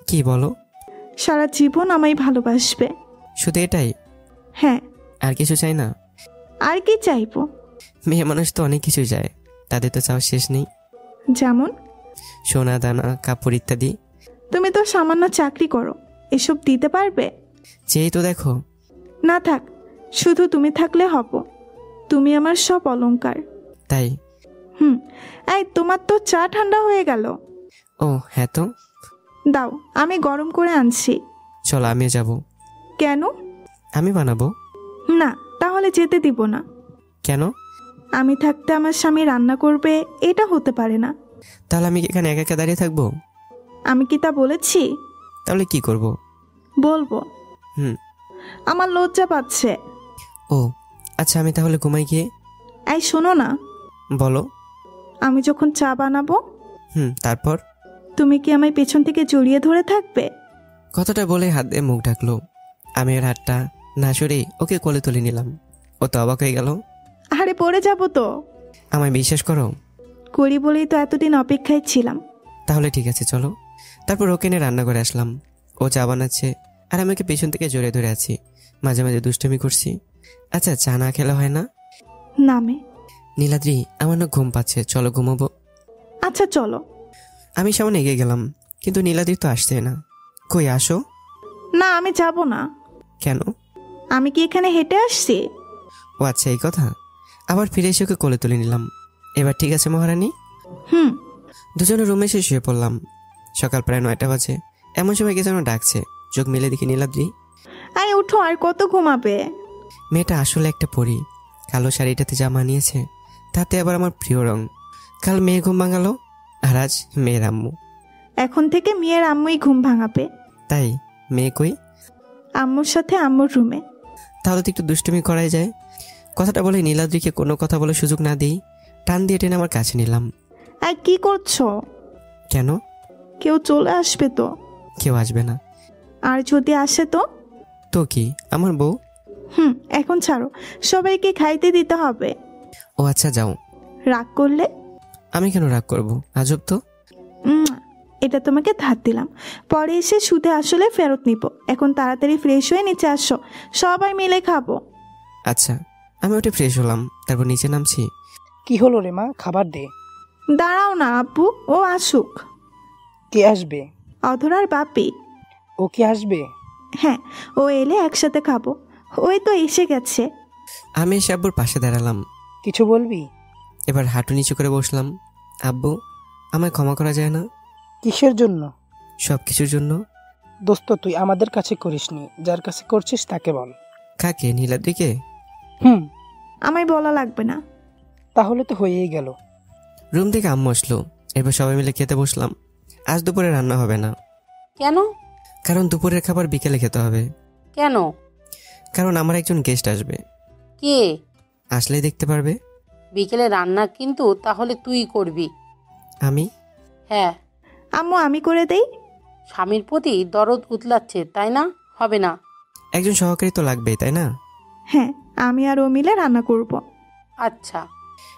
Speaker 1: কি বলো?
Speaker 3: সারা জীবন আমায় ভালোবাসবে।
Speaker 1: শুধু এটাই?
Speaker 3: হ্যাঁ।
Speaker 1: আর কিছু চাই না?
Speaker 3: আর কি চাইবো?
Speaker 1: মেয়ে মানুষ তো অনেক কিছু চায়, তাদের তো চাওয়া শেষ নেই।
Speaker 3: যেমন?
Speaker 1: সোনা দানা, কাপড় ইত্যাদি।
Speaker 3: তুমি তো সামান্য চাকরি করো, এসব দিতে পারবে?
Speaker 1: চেয়ে তো দেখো।
Speaker 3: না থাক, শুধু তুমি থাকলে হব। তুমি আমার সব অলংকার।
Speaker 1: তাই?
Speaker 3: এই তোমার তো চা ঠান্ডা হয়ে গেল।
Speaker 1: ও হ্যাঁ তো।
Speaker 3: দাও, আমি গরম করে আনছি।
Speaker 1: চলো আমিও যাব।
Speaker 3: কেন?
Speaker 1: আমি বানাবো।
Speaker 3: না, তাহলে যেতে দিব না।
Speaker 1: কেন?
Speaker 3: আমি থাকতে আমার স্বামী রান্না করবে, এটা হতে পারে না।
Speaker 1: তাহলে আমি এখানে একা একা দাঁড়িয়ে থাকবো?
Speaker 3: আমি কি তা বলেছি?
Speaker 1: তাহলে কি করব?
Speaker 3: বলবো। আমার লজ্জা পাচ্ছে।
Speaker 1: ও আচ্ছা, আমি তাহলে ঘুমাই গিয়ে।
Speaker 3: এই শোনো না।
Speaker 1: বলো।
Speaker 3: আমি যখন চা বানাবো
Speaker 1: তারপর
Speaker 3: তুমি কি আমায় পেছন থেকে জড়িয়ে ধরে থাকবে?
Speaker 1: কথাটা বলে হাত দিয়ে মুখ ঢাকলো। আমি ওর হাতটা না সরে ওকে কোলে তুলে নিলাম। ও তো অবাক হয়ে গেল।
Speaker 3: আরে পড়ে যাবো তো।
Speaker 1: আমায় বিশ্বাস করো?
Speaker 3: করি বলেই তো এতদিন অপেক্ষায় ছিলাম।
Speaker 1: তাহলে ঠিক আছে চলো। তারপর ওকে নিয়ে রান্না করে আসলাম। ও চা বানাচ্ছে আর আমি ওকে পেছন থেকে জড়িয়ে ধরে আছি। মাঝে মাঝে দুষ্টুমি করছি। আচ্ছা, চা না খেলে হয় না?
Speaker 3: নামে।
Speaker 1: নীলাদ্রি, আমার না ঘুম পাচ্ছে, চলো ঘুমাবো।
Speaker 3: আচ্ছা চলো।
Speaker 1: আমি সামনে এগিয়ে গেলাম, কিন্তু নীলাদ্রি তো আসছে না। কই, আসো।
Speaker 3: না, আমি যাব না।
Speaker 1: কেন?
Speaker 3: আমি কি এখানে হেঁটে আসছি?
Speaker 1: ও আচ্ছা, এই কথা। আবার ফিরে এসে ওকে কোলে তুলে নিলাম। এবার ঠিক আছে মহারানী? দুজনে রুমে এসে শুয়ে পড়লাম। সকাল প্রায় 9টা বাজে। এমন সময় কে যেন ডাকছে। চোখ মেলে দেখি নীলাদ্রি।
Speaker 3: আয় উঠো, আর কত ঘুমাবে?
Speaker 1: মেয়েটা আসলে একটা পরী। কালো শাড়িটাতে যা মানিয়েছে, তাতে আবার আমার প্রিয় রং। কাল মেয়ে ঘুম ভাঙালো, আর আজ মেয়ের আম্মু।
Speaker 3: এখন থেকে মেয়ের আম্মুই ঘুম ভাঙাবে।
Speaker 1: তাই? মেয়ে কই?
Speaker 3: আম্মুর সাথে আম্মুর রুমে।
Speaker 1: তাহলে তো একটু দুষ্টুমি করাই যায়। কথাটা বলে নীলাদ্রিকে কোনো কথা বলে সুযোগ না দিই টান দিয়ে টেনে আমার কাছে নিলাম।
Speaker 3: আর কি করছো?
Speaker 1: কেন?
Speaker 3: কেউ চলে আসবে তো।
Speaker 1: কেউ আসবে না।
Speaker 3: আর যদি আসে তো?
Speaker 1: তো কি, আমার বউ।
Speaker 3: এখন ছাড়ো, সবাইকে খাইতে দিতে হবে।
Speaker 1: ও আচ্ছা, যাও।
Speaker 3: রাগ করলে?
Speaker 1: আমি কেন রাগ করব? আজব তো।
Speaker 3: এটা তোমাকে ধার দিলাম, পরে এসে সুদে আসলে ফেরত নিব। এখন তাড়াতাড়ি ফ্রেশ হয়ে নিচে আসো, সবাই মিলে খাবো।
Speaker 1: আচ্ছা, আমি ওটা ফ্রেশ হলাম, তারপর নিচে নামছি।
Speaker 7: কি হলো রে মা, খাবার দে।
Speaker 3: দাঁড়াও না আব্বু, ও আসুক।
Speaker 7: কে আসবে?
Speaker 3: অধরার বাপি।
Speaker 7: ও কি আসবে?
Speaker 3: হ্যাঁ, ও এলে একসাথে খাবো। ওই তো এসে গেছে।
Speaker 1: আমি এসে আব্বুর পাশে দাঁড়ালাম।
Speaker 7: কিছু বলবি?
Speaker 1: এবার হাঁটু নিচু করে বসলাম। আব্বু, আমায় ক্ষমা করা যায় না?
Speaker 7: কিসের জন্য?
Speaker 1: সব কিছুর জন্য।
Speaker 7: দোস্ত, তুই আমাদের কাছে করিসনি, যার কাছে করছিস তাকে বল।
Speaker 1: কাকে? নীলাদ্রিকে?
Speaker 3: আমায় বলা লাগবে না।
Speaker 7: তাহলে তো হয়েই গেল।
Speaker 1: রুম থেকে আম্মু আসলো, এরপর সবাই মিলে খেতে বসলাম। আজ দুপুরে রান্না হবে না।
Speaker 6: কেন?
Speaker 1: কারণ দুপুরের খাবার বিকেলে খেতে হবে।
Speaker 6: কেন?
Speaker 1: কারণ আমার একজন গেস্ট আসবে।
Speaker 6: কে?
Speaker 1: আসলেই দেখতে পারবে।
Speaker 6: বিকেলে রান্না কিন্তু তাহলে তুই করবি।
Speaker 1: আমি?
Speaker 6: হ্যাঁ।
Speaker 3: আম্মু, আমি করে দেই।
Speaker 6: স্বামীর প্রতি দরদ উতলাচ্ছে, তাই না? হবে না।
Speaker 1: একজন সহকারী তো লাগবেই, তাই না?
Speaker 3: হ্যাঁ, আমি আর ও মিলে রান্না করব।
Speaker 6: আচ্ছা।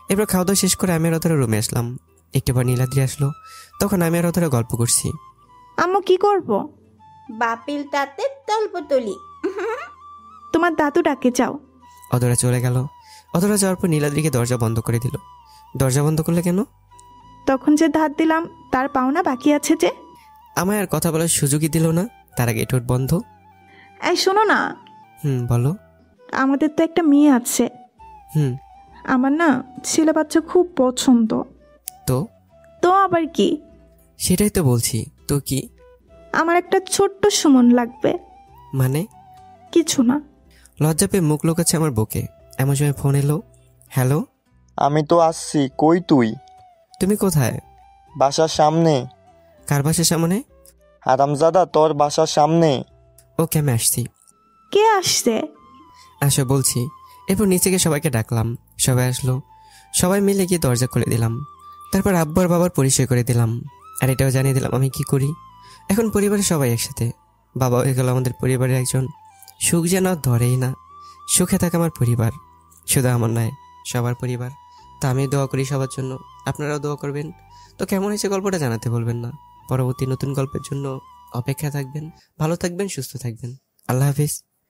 Speaker 1: এবার খাওয়া দাওয়া শেষ করে আমি আর ওদের রুমে আসলাম। একটু পর নীলাদ্রি আসলো, তখন আমি আর ওদের গল্প করছি।
Speaker 3: আম্মু, কি করব?
Speaker 13: বাপিল তাতে তলপতলি।
Speaker 3: তোমার দাদু ডাকে, যাও।
Speaker 1: অধরা চলে গেল। অধরা যাওয়ার পর নীলাদ্রিকে দরজা বন্ধ করে দিল। দরজা বন্ধ করলে কেন?
Speaker 3: তখন যে ধার দিলাম তার পাওনা বাকি আছে যে।
Speaker 1: আমায় আর কথা বলার সুযোগই দিল না, তার আগে গেট বন্ধ।
Speaker 3: এই শোনো না।
Speaker 1: বলো।
Speaker 3: আমাদের তো একটা মেয়ে আছে। আমার না ছেলে বাচ্চা খুব পছন্দ।
Speaker 1: তো?
Speaker 3: তো আবার কি?
Speaker 1: সেটাই তো বলছি, তো কি?
Speaker 3: আমার একটা ছোট্ট সুমন লাগবে।
Speaker 1: মানে?
Speaker 3: কিছু না।
Speaker 1: লজ্জা পেয়ে মুখ লোকাচ্ছে আমার বুকে। এমন সময় ফোন এলো। হ্যালো।
Speaker 8: আমি তো আসছি, কই তুই?
Speaker 1: তুমি কোথায়?
Speaker 8: বাসার সামনে।
Speaker 1: কার বাসার সামনে?
Speaker 8: হারামজাদা, তোর বাসার সামনে।
Speaker 1: ওকে, আমি আসছি।
Speaker 3: কে আসছে?
Speaker 1: আসো বলছি। এরপর নিচে গিয়ে সবাইকে ডাকলাম, সবাই আসলো। সবাই মিলে গিয়ে দরজা খুলে দিলাম। তারপর আব্বু আর বাবার পরিচয় করে দিলাম, আর এটাও জানিয়ে দিলাম আমি কি করি। এখন পরিবারের সবাই একসাথে। বাবা হয়ে গেল আমাদের পরিবারের একজন। সুখ যেন ধরেই না। সুখে থাকে আমার পরিবার, শুধু আমার নয়, সবার পরিবার। তো আমি দোয়া করি সবার জন্য, আপনারাও দোয়া করবেন। তো কেমন হয়েছে গল্পটা জানাতে বলবেন না। পরবর্তী নতুন গল্পের জন্য অপেক্ষা থাকবেন। ভালো থাকবেন, সুস্থ থাকবেন। আল্লাহ হাফিজ।